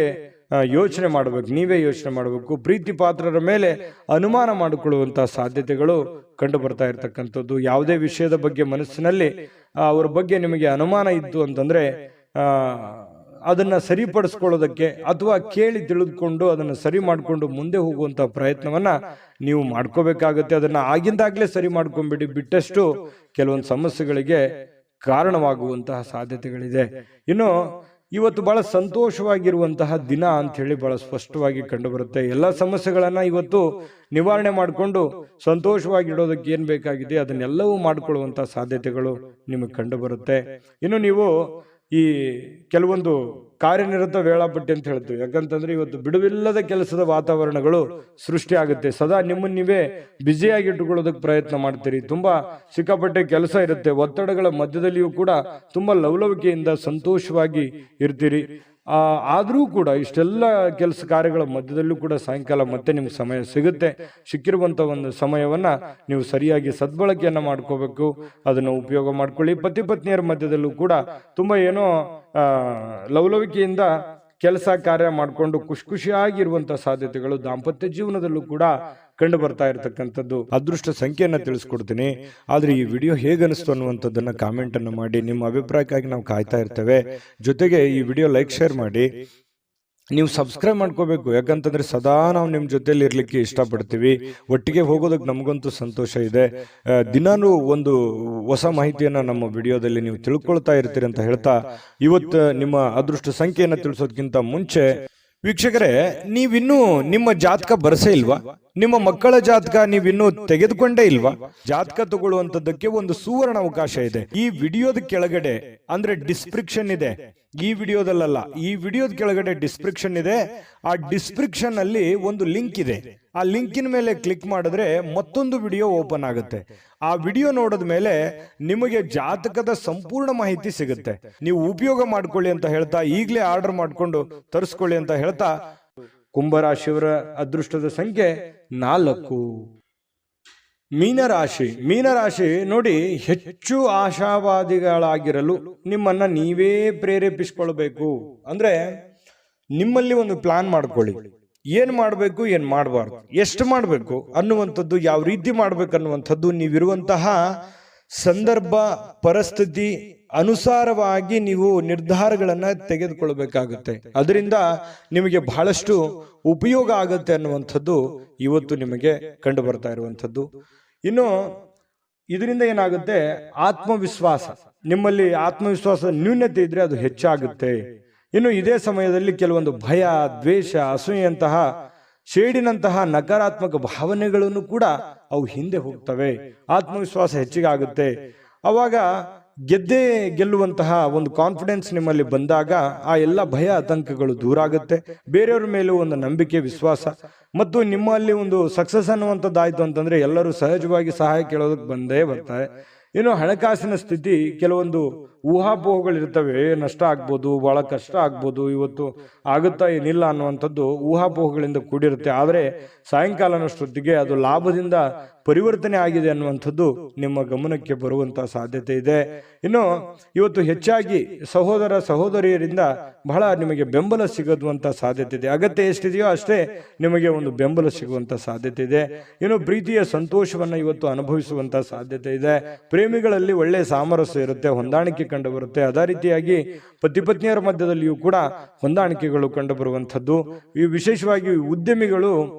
ಯೋಚನೆ ಮಾಡಬೇಕು, ನೀವೇ ಯೋಚನೆ ಮಾಡಬೇಕು. ಪ್ರೀತಿ ಪಾತ್ರರ ಮೇಲೆ ಅನುಮಾನ ಮಾಡಿಕೊಳ್ಳುವಂತಹ ಸಾಧ್ಯತೆಗಳು ಕಂಡು ಬರ್ತಾ ಇರತಕ್ಕಂಥದ್ದು. ಯಾವುದೇ ವಿಷಯದ ಬಗ್ಗೆ ಮನಸ್ಸಿನಲ್ಲಿ ಅವರ ಬಗ್ಗೆ ನಿಮಗೆ ಅನುಮಾನ ಇತ್ತು ಅಂತಂದ್ರೆ ಅದನ್ನ ಸರಿಪಡಿಸ್ಕೊಳ್ಳೋದಕ್ಕೆ ಅಥವಾ ಕೇಳಿ ತಿಳಿದುಕೊಂಡು ಅದನ್ನ ಸರಿ ಮಾಡಿಕೊಂಡು ಮುಂದೆ ಹೋಗುವಂತಹ ಪ್ರಯತ್ನವನ್ನ ನೀವು ಮಾಡ್ಕೋಬೇಕಾಗತ್ತೆ. ಅದನ್ನ ಆಗಿಂದಾಗ್ಲೇ ಸರಿ ಮಾಡ್ಕೊಂಡ್ಬಿಡಿ. ಬಿಟ್ಟಷ್ಟು ಕೆಲವೊಂದು ಸಮಸ್ಯೆಗಳಿಗೆ ಕಾರಣವಾಗುವಂತಹ ಸಾಧ್ಯತೆಗಳಿದೆ. ಇನ್ನು ಇವತ್ತು ಬಹಳ ಸಂತೋಷವಾಗಿರುವಂತಹ ದಿನ ಅಂತ ಹೇಳಿ ಬಹಳ ಸ್ಪಷ್ಟವಾಗಿ ಕಂಡು ಬರುತ್ತೆ. ಎಲ್ಲ ಸಮಸ್ಯೆಗಳನ್ನ ಇವತ್ತು ನಿವಾರಣೆ ಮಾಡಿಕೊಂಡು ಸಂತೋಷವಾಗಿಡೋದಕ್ಕೆ ಏನ್ ಬೇಕಾಗಿದೆ ಅದನ್ನೆಲ್ಲವೂ ಮಾಡಿಕೊಳ್ಳುವಂತಹ ಸಾಧ್ಯತೆಗಳು ನಿಮಗೆ ಕಂಡು ಬರುತ್ತೆ. ಇನ್ನು ನೀವು ಈ ಕೆಲವೊಂದು ಕಾರ್ಯನಿರತ ವೇಳಾಪಟ್ಟಿ ಅಂತ ಹೇಳ್ತೀವಿ. ಯಾಕಂತಂದ್ರೆ ಇವತ್ತು ಬಿಡುವಿಲ್ಲದ ಕೆಲಸದ ವಾತಾವರಣಗಳು ಸೃಷ್ಟಿ ಆಗುತ್ತೆ. ಸದಾ ನಿಮ್ಮನ್ನ ನೀವೇ ಬ್ಯುಸಿಯಾಗಿ ಇಟ್ಟುಕೊಳ್ಳೋದಕ್ಕೆ ಪ್ರಯತ್ನ ಮಾಡ್ತೀರಿ. ತುಂಬಾ ಸಿಕ್ಕಾಪಟ್ಟೆ ಕೆಲಸ ಇರುತ್ತೆ. ಒತ್ತಡಗಳ ಮಧ್ಯದಲ್ಲಿಯೂ ಕೂಡ ತುಂಬಾ ಲವಲವಿಕೆಯಿಂದ ಸಂತೋಷವಾಗಿ ಇರ್ತೀರಿ. ಆದರೂ ಕೂಡ ಇಷ್ಟೆಲ್ಲ ಕೆಲಸ ಕಾರ್ಯಗಳ ಮಧ್ಯದಲ್ಲೂ ಕೂಡ ಸಾಯಂಕಾಲ ಮತ್ತೆ ನಿಮ್ಗೆ ಸಮಯ ಸಿಗುತ್ತೆ. ಸಿಕ್ಕಿರುವಂಥ ಒಂದು ಸಮಯವನ್ನು ನೀವು ಸರಿಯಾಗಿ ಸದ್ಬಳಕೆಯನ್ನು ಮಾಡ್ಕೋಬೇಕು, ಅದನ್ನು ಉಪಯೋಗ ಮಾಡ್ಕೊಳ್ಳಿ. ಪತಿ ಪತ್ನಿಯರ ಮಧ್ಯದಲ್ಲೂ ಕೂಡ ತುಂಬ ಏನೋ ಲವಲವಿಕೆಯಿಂದ ಕೆಲಸ ಕಾರ್ಯ ಮಾಡಿಕೊಂಡು ಖುಷಿಯಾಗಿರುವಂಥ ಸಾಧ್ಯತೆಗಳು ದಾಂಪತ್ಯ ಜೀವನದಲ್ಲೂ ಕೂಡ ಕಂಡು ಬರ್ತಾ ಇರತಕ್ಕಂಥದ್ದು. ಅದೃಷ್ಟ ಸಂಖ್ಯೆಯನ್ನು ತಿಳಿಸ್ಕೊಡ್ತೀನಿ. ಆದರೆ ಈ ವಿಡಿಯೋ ಹೇಗನಿಸ್ತು ಅನ್ನುವಂಥದ್ದನ್ನು ಕಾಮೆಂಟನ್ನು ಮಾಡಿ. ನಿಮ್ಮ ಅಭಿಪ್ರಾಯಕ್ಕಾಗಿ ನಾವು ಕಾಯ್ತಾ ಇರ್ತೇವೆ. ಜೊತೆಗೆ ಈ ವಿಡಿಯೋ ಲೈಕ್ ಶೇರ್ ಮಾಡಿ. ನೀವು ಸಬ್ಸ್ಕ್ರೈಬ್ ಮಾಡ್ಕೋಬೇಕು, ಯಾಕಂತಂದ್ರೆ ಸದಾ ನಾವು ನಿಮ್ಮ ಜೊತೆಲಿ ಇರ್ಲಿಕ್ಕೆ ಇಷ್ಟಪಡ್ತೀವಿ. ಒಟ್ಟಿಗೆ ಹೋಗೋದಕ್ಕೆ ನಮಗಂತೂ ಸಂತೋಷ ಇದೆ. ದಿನಾನೂ ಒಂದು ಹೊಸ ಮಾಹಿತಿಯನ್ನು ನಮ್ಮ ವಿಡಿಯೋದಲ್ಲಿ ನೀವು ತಿಳ್ಕೊಳ್ತಾ ಇರ್ತೀರಿ ಅಂತ ಹೇಳ್ತಾ, ಇವತ್ತು ನಿಮ್ಮ ಅದೃಷ್ಟ ಸಂಖ್ಯೆಯನ್ನು ತಿಳಿಸೋದಕ್ಕಿಂತ ಮುಂಚೆ ವೀಕ್ಷಕರೇ, ನೀವಿನ್ನೂ ನಿಮ್ಮ ಜಾತಕ ಬರಸೇ ಇಲ್ವಾ? ನಿಮ್ಮ ಮಕ್ಕಳ ಜಾತಕ ನೀವಿನ್ನೂ ತೆಗೆದುಕೊಂಡೇ ಇಲ್ವಾ? ಜಾತಕ ತಗೊಳ್ಳುವಂತದ್ದಕ್ಕೆ ಒಂದು ಸುವರ್ಣ ಅವಕಾಶ ಇದೆ. ಈ ವಿಡಿಯೋದ ಕೆಳಗಡೆ ಅಂದ್ರೆ ಡಿಸ್ಕ್ರಿಪ್ಷನ್ ಇದೆ. ಈ ವಿಡಿಯೋದಲ್ಲ, ಈ ವಿಡಿಯೋದ ಕೆಳಗಡೆ ಡಿಸ್ಕ್ರಿಪ್ಷನ್ ಇದೆ. ಆ ಡಿಸ್ಕ್ರಿಪ್ಷನ್ ಅಲ್ಲಿ ಒಂದು ಲಿಂಕ್ ಇದೆ. ಆ ಲಿಂಕಿನ ಮೇಲೆ ಕ್ಲಿಕ್ ಮಾಡಿದ್ರೆ ಮತ್ತೊಂದು ವಿಡಿಯೋ ಓಪನ್ ಆಗುತ್ತೆ. ಆ ವಿಡಿಯೋ ನೋಡಿದ ಮೇಲೆ ನಿಮಗೆ ಜಾತಕದ ಸಂಪೂರ್ಣ ಮಾಹಿತಿ ಸಿಗುತ್ತೆ. ನೀವು ಉಪಯೋಗ ಮಾಡ್ಕೊಳ್ಳಿ ಅಂತ ಹೇಳ್ತಾ, ಈಗಲೇ ಆರ್ಡರ್ ಮಾಡ್ಕೊಂಡು ತರಿಸ್ಕೊಳ್ಳಿ ಅಂತ ಹೇಳ್ತಾ, ಕುಂಭರಾಶಿಯವರ ಅದೃಷ್ಟದ ಸಂಖ್ಯೆ 4. ಮೀನರಾಶಿ ನೋಡಿ, ಹೆಚ್ಚು ಆಶಾವಾದಿಗಳಾಗಿರಲು ನಿಮ್ಮನ್ನ ನೀವೇ ಪ್ರೇರೇಪಿಸಿಕೊಳ್ಬೇಕು. ಅಂದ್ರೆ ನಿಮ್ಮಲ್ಲಿ ಒಂದು ಪ್ಲಾನ್ ಮಾಡ್ಕೊಳ್ಳಿ. ಏನ್ ಮಾಡಬೇಕು, ಏನ್ ಮಾಡಬಾರ್ದು, ಎಷ್ಟು ಮಾಡಬೇಕು ಅನ್ನುವಂಥದ್ದು, ಯಾವ ರೀತಿ ಮಾಡ್ಬೇಕು ಅನ್ನುವಂಥದ್ದು ನೀವಿರುವಂತಹ ಸಂದರ್ಭ ಪರಿಸ್ಥಿತಿ ಅನುಸಾರವಾಗಿ ನೀವು ನಿರ್ಧಾರಗಳನ್ನು ತೆಗೆದುಕೊಳ್ಬೇಕಾಗುತ್ತೆ. ಅದರಿಂದ ನಿಮಗೆ ಬಹಳಷ್ಟು ಉಪಯೋಗ ಆಗುತ್ತೆ ಅನ್ನುವಂಥದ್ದು ಇವತ್ತು ನಿಮಗೆ ಕಂಡು ಬರ್ತಾ ಇರುವಂಥದ್ದು. ಇನ್ನು ಇದರಿಂದ ಏನಾಗುತ್ತೆ, ಆತ್ಮವಿಶ್ವಾಸ, ನಿಮ್ಮಲ್ಲಿ ಆತ್ಮವಿಶ್ವಾಸ ನ್ಯೂನತೆ ಇದ್ರೆ ಅದು ಹೆಚ್ಚಾಗುತ್ತೆ. ಇನ್ನು ಇದೇ ಸಮಯದಲ್ಲಿ ಕೆಲವೊಂದು ಭಯ, ದ್ವೇಷ, ಅಸೂಯೆಯಂತಹ ಶೇಡಿನಂತಹ ನಕಾರಾತ್ಮಕ ಭಾವನೆಗಳನ್ನು ಕೂಡ ಅವು ಹಿಂದೆ ಹೋಗ್ತವೆ. ಆತ್ಮವಿಶ್ವಾಸ ಹೆಚ್ಚಿಗೆ ಆಗುತ್ತೆ. ಅವಾಗ ಗೆಲ್ಲುವಂತಹ ಒಂದು ಕಾನ್ಫಿಡೆನ್ಸ್ ನಿಮ್ಮಲ್ಲಿ ಬಂದಾಗ ಆ ಎಲ್ಲ ಭಯ ಆತಂಕಗಳು ದೂರ ಆಗುತ್ತೆ. ಬೇರೆಯವ್ರ ಮೇಲೂ ಒಂದು ನಂಬಿಕೆ, ವಿಶ್ವಾಸ ಮತ್ತು ನಿಮ್ಮಲ್ಲಿ ಒಂದು ಸಕ್ಸಸ್ ಅನ್ನುವಂಥದ್ದಾಯ್ತು ಅಂತಂದ್ರೆ ಎಲ್ಲರೂ ಸಹಜವಾಗಿ ಸಹಾಯ ಕೇಳೋದಕ್ಕೆ ಬಂದೇ ಬರ್ತಾರೆ. ಇನ್ನು ಹಣಕಾಸಿನ ಸ್ಥಿತಿ, ಕೆಲವೊಂದು ಊಹಾಪೋಹಗಳಿರ್ತವೆ. ನಷ್ಟ ಆಗ್ಬೋದು, ಬಹಳ ಕಷ್ಟ ಆಗ್ಬೋದು, ಇವತ್ತು ಆಗುತ್ತಾ ಏನಿಲ್ಲ ಅನ್ನುವಂಥದ್ದು ಊಹಾಪೋಹಗಳಿಂದ ಕೂಡಿರುತ್ತೆ. ಆದರೆ ಸಾಯಂಕಾಲನಷ್ಟೊತ್ತಿಗೆ ಅದು ಲಾಭದಿಂದ ಪರಿವರ್ತನೆ ಆಗಿದೆ ಅನ್ನುವಂಥದ್ದು ನಿಮ್ಮ ಗಮನಕ್ಕೆ ಬರುವಂತಹ ಸಾಧ್ಯತೆ ಇದೆ. ಇನ್ನು ಇವತ್ತು ಹೆಚ್ಚಾಗಿ ಸಹೋದರ ಸಹೋದರಿಯರಿಂದ ಬಹಳ ನಿಮಗೆ ಬೆಂಬಲ ಸಿಗುವಂತ ಸಾಧ್ಯತೆ ಇದೆ. ಅಗತ್ಯ ಎಷ್ಟಿದೆಯೋ ಅಷ್ಟೇ ನಿಮಗೆ ಒಂದು ಬೆಂಬಲ ಸಿಗುವಂತ ಸಾಧ್ಯತೆ ಇದೆ. ಇನ್ನು ಪ್ರೀತಿಯ ಸಂತೋಷವನ್ನ ಇವತ್ತು ಅನುಭವಿಸುವಂತ ಸಾಧ್ಯತೆ ಇದೆ. ಪ್ರೇಮಿಗಳಲ್ಲಿ ಒಳ್ಳೆ ಸಾಮರಸ್ಯ ಇರುತ್ತೆ, ಹೊಂದಾಣಿಕೆ ಕಂಡು ಬರುತ್ತೆ. ಅದೇ ರೀತಿಯಾಗಿ ಪತಿ ಪತ್ನಿಯರ ಮಧ್ಯದಲ್ಲಿಯೂ ಕೂಡ ಹೊಂದಾಣಿಕೆಗಳು ಕಂಡು ಬರುವಂಥದ್ದು. ಈ ವಿಶೇಷವಾಗಿ ಉದ್ಯಮಿಗಳು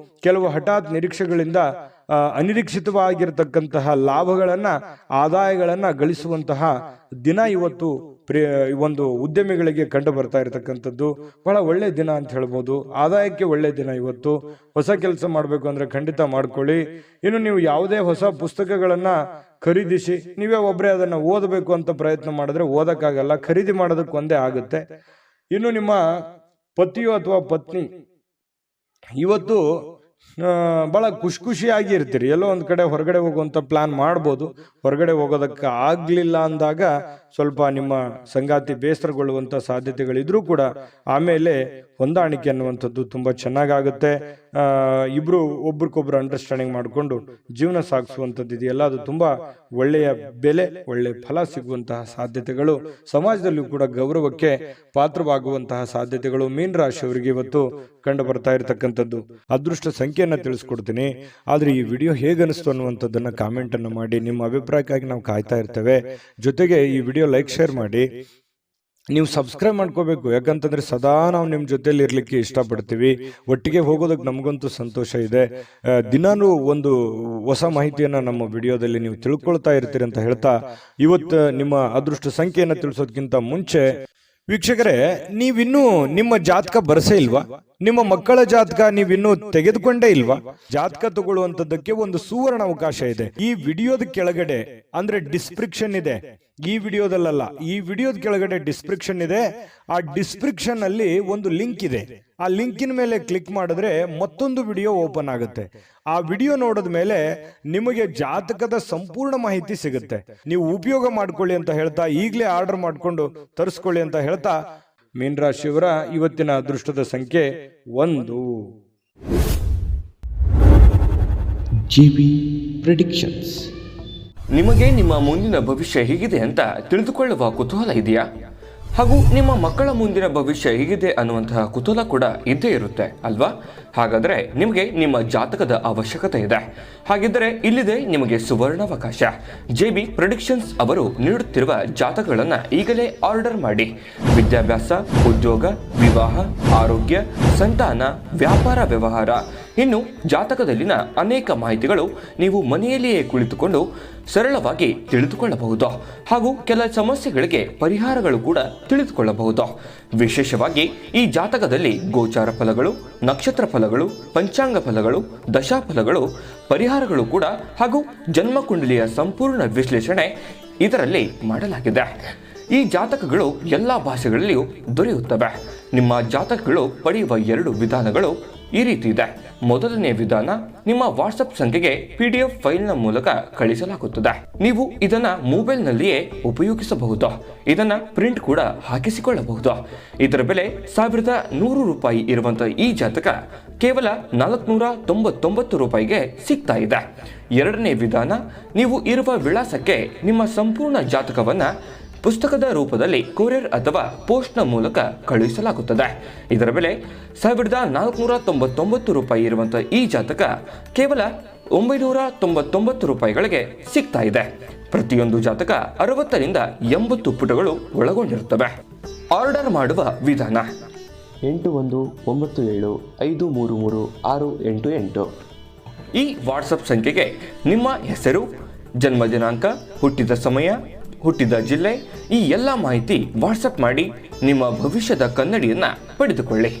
ಕೆಲವು ಹಠಾತ್ ನಿರೀಕ್ಷೆಗಳಿಂದ ಅನಿರೀಕ್ಷಿತವಾಗಿರತಕ್ಕಂತಹ ಲಾಭಗಳನ್ನ, ಆದಾಯಗಳನ್ನ ಗಳಿಸುವಂತಹ ದಿನ ಇವತ್ತು ಒಂದು ಉದ್ಯಮಿಗಳಿಗೆ ಕಂಡು ಬರ್ತಾ ಇರತಕ್ಕಂಥದ್ದು. ಬಹಳ ಒಳ್ಳೆ ದಿನ ಅಂತ ಹೇಳ್ಬೋದು. ಆದಾಯಕ್ಕೆ ಒಳ್ಳೆ ದಿನ ಇವತ್ತು. ಹೊಸ ಕೆಲಸ ಮಾಡಬೇಕು ಅಂದ್ರೆ ಖಂಡಿತ ಮಾಡ್ಕೊಳ್ಳಿ. ಇನ್ನು ನೀವು ಯಾವುದೇ ಹೊಸ ಪುಸ್ತಕಗಳನ್ನ ಖರೀದಿಸಿ ನೀವೇ ಒಬ್ಬರೇ ಅದನ್ನ ಓದಬೇಕು ಅಂತ ಪ್ರಯತ್ನ ಮಾಡಿದ್ರೆ ಓದಕ್ಕಾಗಲ್ಲ, ಖರೀದಿ ಮಾಡೋದಕ್ಕೆ ಒಂದೇ ಆಗುತ್ತೆ. ಇನ್ನು ನಿಮ್ಮ ಪತಿಯು ಅಥವಾ ಪತ್ನಿ ಇವತ್ತು ಬಹಳ ಖುಷಿಯಾಗಿ ಇರ್ತೀರಿ. ಎಲ್ಲೋ ಒಂದ್ ಕಡೆ ಹೊರಗಡೆ ಹೋಗುವಂತ ಪ್ಲಾನ್ ಮಾಡ್ಬೋದು. ಹೊರಗಡೆ ಹೋಗೋದಕ್ಕೆ ಆಗ್ಲಿಲ್ಲ ಅಂದಾಗ ಸ್ವಲ್ಪ ನಿಮ್ಮ ಸಂಗಾತಿ ಬೇಸರಗೊಳ್ಳುವಂತ ಸಾಧ್ಯತೆಗಳಿದ್ರೂ ಕೂಡ ಆಮೇಲೆ ಹೊಂದಾಣಿಕೆ ಅನ್ನುವಂಥದ್ದು ತುಂಬಾ ಚೆನ್ನಾಗಾಗುತ್ತೆ. ಇಬ್ರು ಒಬ್ರಿಗೊಬ್ರು ಅಂಡರ್ಸ್ಟ್ಯಾಂಡಿಂಗ್ ಮಾಡಿಕೊಂಡು ಜೀವನ ಸಾಗಿಸುವಂಥದ್ದು ಇದೆಯಲ್ಲ, ಅದು ತುಂಬಾ ಒಳ್ಳೆಯ ಬೆಲೆ, ಒಳ್ಳೆ ಫಲ ಸಿಗುವಂತಹ ಸಾಧ್ಯತೆಗಳು, ಸಮಾಜದಲ್ಲೂ ಕೂಡ ಗೌರವಕ್ಕೆ ಪಾತ್ರವಾಗುವಂತಹ ಸಾಧ್ಯತೆಗಳು ಮೀನ ರಾಶಿಯವರಿಗೆ ಇವತ್ತು ಕಂಡು ಬರ್ತಾ ಇರತಕ್ಕಂಥದ್ದು. ಅದೃಷ್ಟ ಸಂಖ್ಯೆಯನ್ನು ತಿಳಿಸ್ಕೊಡ್ತೀನಿ. ಆದ್ರೆ ಈ ವಿಡಿಯೋ ಹೇಗನಿಸ್ತು ಅನ್ನುವಂಥದ್ದನ್ನ ಕಾಮೆಂಟ್ ಅನ್ನು ಮಾಡಿ. ನಿಮ್ಮ ಅಭಿಪ್ರಾಯಕ್ಕಾಗಿ ನಾವು ಕಾಯ್ತಾ ಇರ್ತೇವೆ. ಜೊತೆಗೆ ಈ ವಿಡಿಯೋ ಲೈಕ್ ಶೇರ್ ಮಾಡಿ. ನೀವು ಸಬ್ಸ್ಕ್ರೈಬ್ ಮಾಡ್ಕೋಬೇಕು, ಯಾಕಂತಂದ್ರೆ ಸದಾ ನಾವು ನಿಮ್ಮ ಜೊತೆಲಿ ಇರ್ಲಿಕ್ಕೆ ಇಷ್ಟಪಡ್ತೀವಿ. ಒಟ್ಟಿಗೆ ಹೋಗೋದಕ್ಕೆ ನಮಗಂತೂ ಸಂತೋಷ ಇದೆ. ದಿನಾನೂ ಒಂದು ಹೊಸ ಮಾಹಿತಿಯನ್ನ ನಮ್ಮ ವಿಡಿಯೋದಲ್ಲಿ ನೀವು ತಿಳ್ಕೊಳ್ತಾ ಇರ್ತೀರಿ ಅಂತ ಹೇಳ್ತಾ, ಇವತ್ತು ನಿಮ್ಮ ಅದೃಷ್ಟ ಸಂಖ್ಯೆಯನ್ನು ತಿಳಿಸೋದಕ್ಕಿಂತ ಮುಂಚೆ ವೀಕ್ಷಕರೇ, ನೀವಿನ್ನೂ ನಿಮ್ಮ ಜಾತಕ ಬರಸೇ ಇಲ್ವಾ? ನಿಮ್ಮ ಮಕ್ಕಳ ಜಾತಕ ನೀವಿನ್ನೂ ತೆಗೆದುಕೊಂಡೇ ಇಲ್ವಾ? ಜಾತಕ ತಗೊಳ್ಳುವಂತದ್ದಕ್ಕೆ ಒಂದು ಸುವರ್ಣ ಅವಕಾಶ ಇದೆ. ಈ ವಿಡಿಯೋದ ಕೆಳಗಡೆ ಅಂದ್ರೆ ಡಿಸ್ಕ್ರಿಪ್ಷನ್ ಇದೆ. ಈ ವಿಡಿಯೋದಲ್ಲ, ಈ ವಿಡಿಯೋದ ಕೆಳಗಡೆ ಡಿಸ್ಕ್ರಿಪ್ಷನ್ ಇದೆ. ಆ ಡಿಸ್ಕ್ರಿಪ್ಷನ್ ಅಲ್ಲಿ ಒಂದು ಲಿಂಕ್ ಇದೆ. ಆ ಲಿಂಕಿನ ಮೇಲೆ ಕ್ಲಿಕ್ ಮಾಡಿದ್ರೆ ಮತ್ತೊಂದು ವಿಡಿಯೋ ಓಪನ್ ಆಗುತ್ತೆ. ಆ ವಿಡಿಯೋ ನೋಡಿದ ಮೇಲೆ ನಿಮಗೆ ಜಾತಕದ ಸಂಪೂರ್ಣ ಮಾಹಿತಿ ಸಿಗುತ್ತೆ. ನೀವು ಉಪಯೋಗ ಮಾಡ್ಕೊಳ್ಳಿ ಅಂತ ಹೇಳ್ತಾ, ಈಗಲೇ ಆರ್ಡರ್ ಮಾಡ್ಕೊಂಡು ತರಿಸ್ಕೊಳ್ಳಿ ಅಂತ ಹೇಳ್ತಾ, ಮೀನರಾಶಿಯವರ ಇವತ್ತಿನ ಅದೃಷ್ಟದ ಸಂಖ್ಯೆ 1. JB predictions. ನಿಮಗೆ ನಿಮ್ಮ ಮುಂದಿನ ಭವಿಷ್ಯ ಹೇಗಿದೆ ಅಂತ ತಿಳಿದುಕೊಳ್ಳುವ ಕುತೂಹಲ ಇದೆಯಾ? ಹಾಗೂ ನಿಮ್ಮ ಮಕ್ಕಳ ಮುಂದಿನ ಭವಿಷ್ಯ ಹೇಗಿದೆ ಅನ್ನುವಂತಹ ಕುತೂಹಲ ಕೂಡ ಇದ್ದೇ ಇರುತ್ತೆ ಅಲ್ವಾ? ಹಾಗಾದರೆ ನಿಮಗೆ ನಿಮ್ಮ ಜಾತಕದ ಅವಶ್ಯಕತೆ ಇದೆ. ಹಾಗಿದ್ದರೆ ಇಲ್ಲಿದೆ ನಿಮಗೆ ಸುವರ್ಣಾವಕಾಶ. JB ಪ್ರೆಡಿಕ್ಷನ್ಸ್ ಅವರು ನೀಡುತ್ತಿರುವ ಜಾತಕಗಳನ್ನು ಈಗಲೇ ಆರ್ಡರ್ ಮಾಡಿ. ವಿದ್ಯಾಭ್ಯಾಸ, ಉದ್ಯೋಗ, ವಿವಾಹ, ಆರೋಗ್ಯ, ಸಂತಾನ, ವ್ಯಾಪಾರ ವ್ಯವಹಾರ, ಇನ್ನು ಜಾತಕದಲ್ಲಿನ ಅನೇಕ ಮಾಹಿತಿಗಳು ನೀವು ಮನೆಯಲ್ಲಿಯೇ ಕುಳಿತುಕೊಂಡು ಸರಳವಾಗಿ ತಿಳಿದುಕೊಳ್ಳಬಹುದು. ಹಾಗೂ ಕೆಲ ಸಮಸ್ಯೆಗಳಿಗೆ ಪರಿಹಾರಗಳು ಕೂಡ ತಿಳಿದುಕೊಳ್ಳಬಹುದು. ವಿಶೇಷವಾಗಿ ಈ ಜಾತಕದಲ್ಲಿ ಗೋಚಾರ ಫಲಗಳು, ನಕ್ಷತ್ರ ಫಲಗಳು, ಪಂಚಾಂಗ ಫಲಗಳು, ದಶಾಫಲಗಳು, ಪರಿಹಾರಗಳು ಕೂಡ ಹಾಗೂ ಜನ್ಮಕುಂಡಲಿಯ ಸಂಪೂರ್ಣ ವಿಶ್ಲೇಷಣೆ ಇದರಲ್ಲಿ ಮಾಡಲಾಗಿದೆ. ಈ ಜಾತಕಗಳು ಎಲ್ಲ ಭಾಷೆಗಳಲ್ಲಿಯೂ ದೊರೆಯುತ್ತವೆ. ನಿಮ್ಮ ಜಾತಕಗಳು ಪಡೆಯುವ 2 ವಿಧಾನಗಳು ಈ ರೀತಿ ಇದೆ. ಮೊದಲನೇ ವಿಧಾನ, ನಿಮ್ಮ ವಾಟ್ಸಪ್ ಸಂಖ್ಯೆಗೆ PDF ಫೈಲ್ನ ಮೂಲಕ ಕಳಿಸಲಾಗುತ್ತದೆ. ನೀವು ಇದನ್ನ ಮೊಬೈಲ್ನಲ್ಲಿಯೇ ಉಪಯೋಗಿಸಬಹುದು. ಇದನ್ನ ಪ್ರಿಂಟ್ ಕೂಡ ಹಾಕಿಸಿಕೊಳ್ಳಬಹುದು. ಇದರ ಬೆಲೆ 1100 ರೂಪಾಯಿ ಇರುವಂತಹ ಈ ಜಾತಕ ಕೇವಲ 499 ರೂಪಾಯಿಗೆ ಸಿಗ್ತಾ ಇದೆ. ಎರಡನೇ ವಿಧಾನ, ನೀವು ಇರುವ ವಿಳಾಸಕ್ಕೆ ನಿಮ್ಮ ಸಂಪೂರ್ಣ ಜಾತಕವನ್ನ ಪುಸ್ತಕದ ರೂಪದಲ್ಲಿ ಕೊರಿಯರ್ ಅಥವಾ ಪೋಸ್ಟ್ನ ಮೂಲಕ ಕಳುಹಿಸಲಾಗುತ್ತದೆ. ಇದರ ಬೆಲೆ 1499 ರೂಪಾಯಿ ಇರುವಂತಹ ಈ ಜಾತಕ ಕೇವಲ 999 ರೂಪಾಯಿಗಳಿಗೆ ಸಿಗ್ತಾ ಇದೆ. ಪ್ರತಿಯೊಂದು ಜಾತಕ 60ರಿಂದ 80 ಪುಟಗಳು ಒಳಗೊಂಡಿರುತ್ತವೆ. ಆರ್ಡರ್ ಮಾಡುವ ವಿಧಾನ: 8197533688. ಈ ವಾಟ್ಸಪ್ ಸಂಖ್ಯೆಗೆ ನಿಮ್ಮ ಹೆಸರು, ಜನ್ಮ ದಿನಾಂಕ, ಹುಟ್ಟಿದ ಸಮಯ, ಹುಟ್ಟಿದ ಜಿಲ್ಲೆ, ಈ ಎಲ್ಲ ಮಾಹಿತಿ ವಾಟ್ಸಪ್ ಮಾಡಿ ನಿಮ್ಮ ಭವಿಷ್ಯದ ಕನ್ನಡಿಯನ್ನ ಪಡೆದುಕೊಳ್ಳಿ.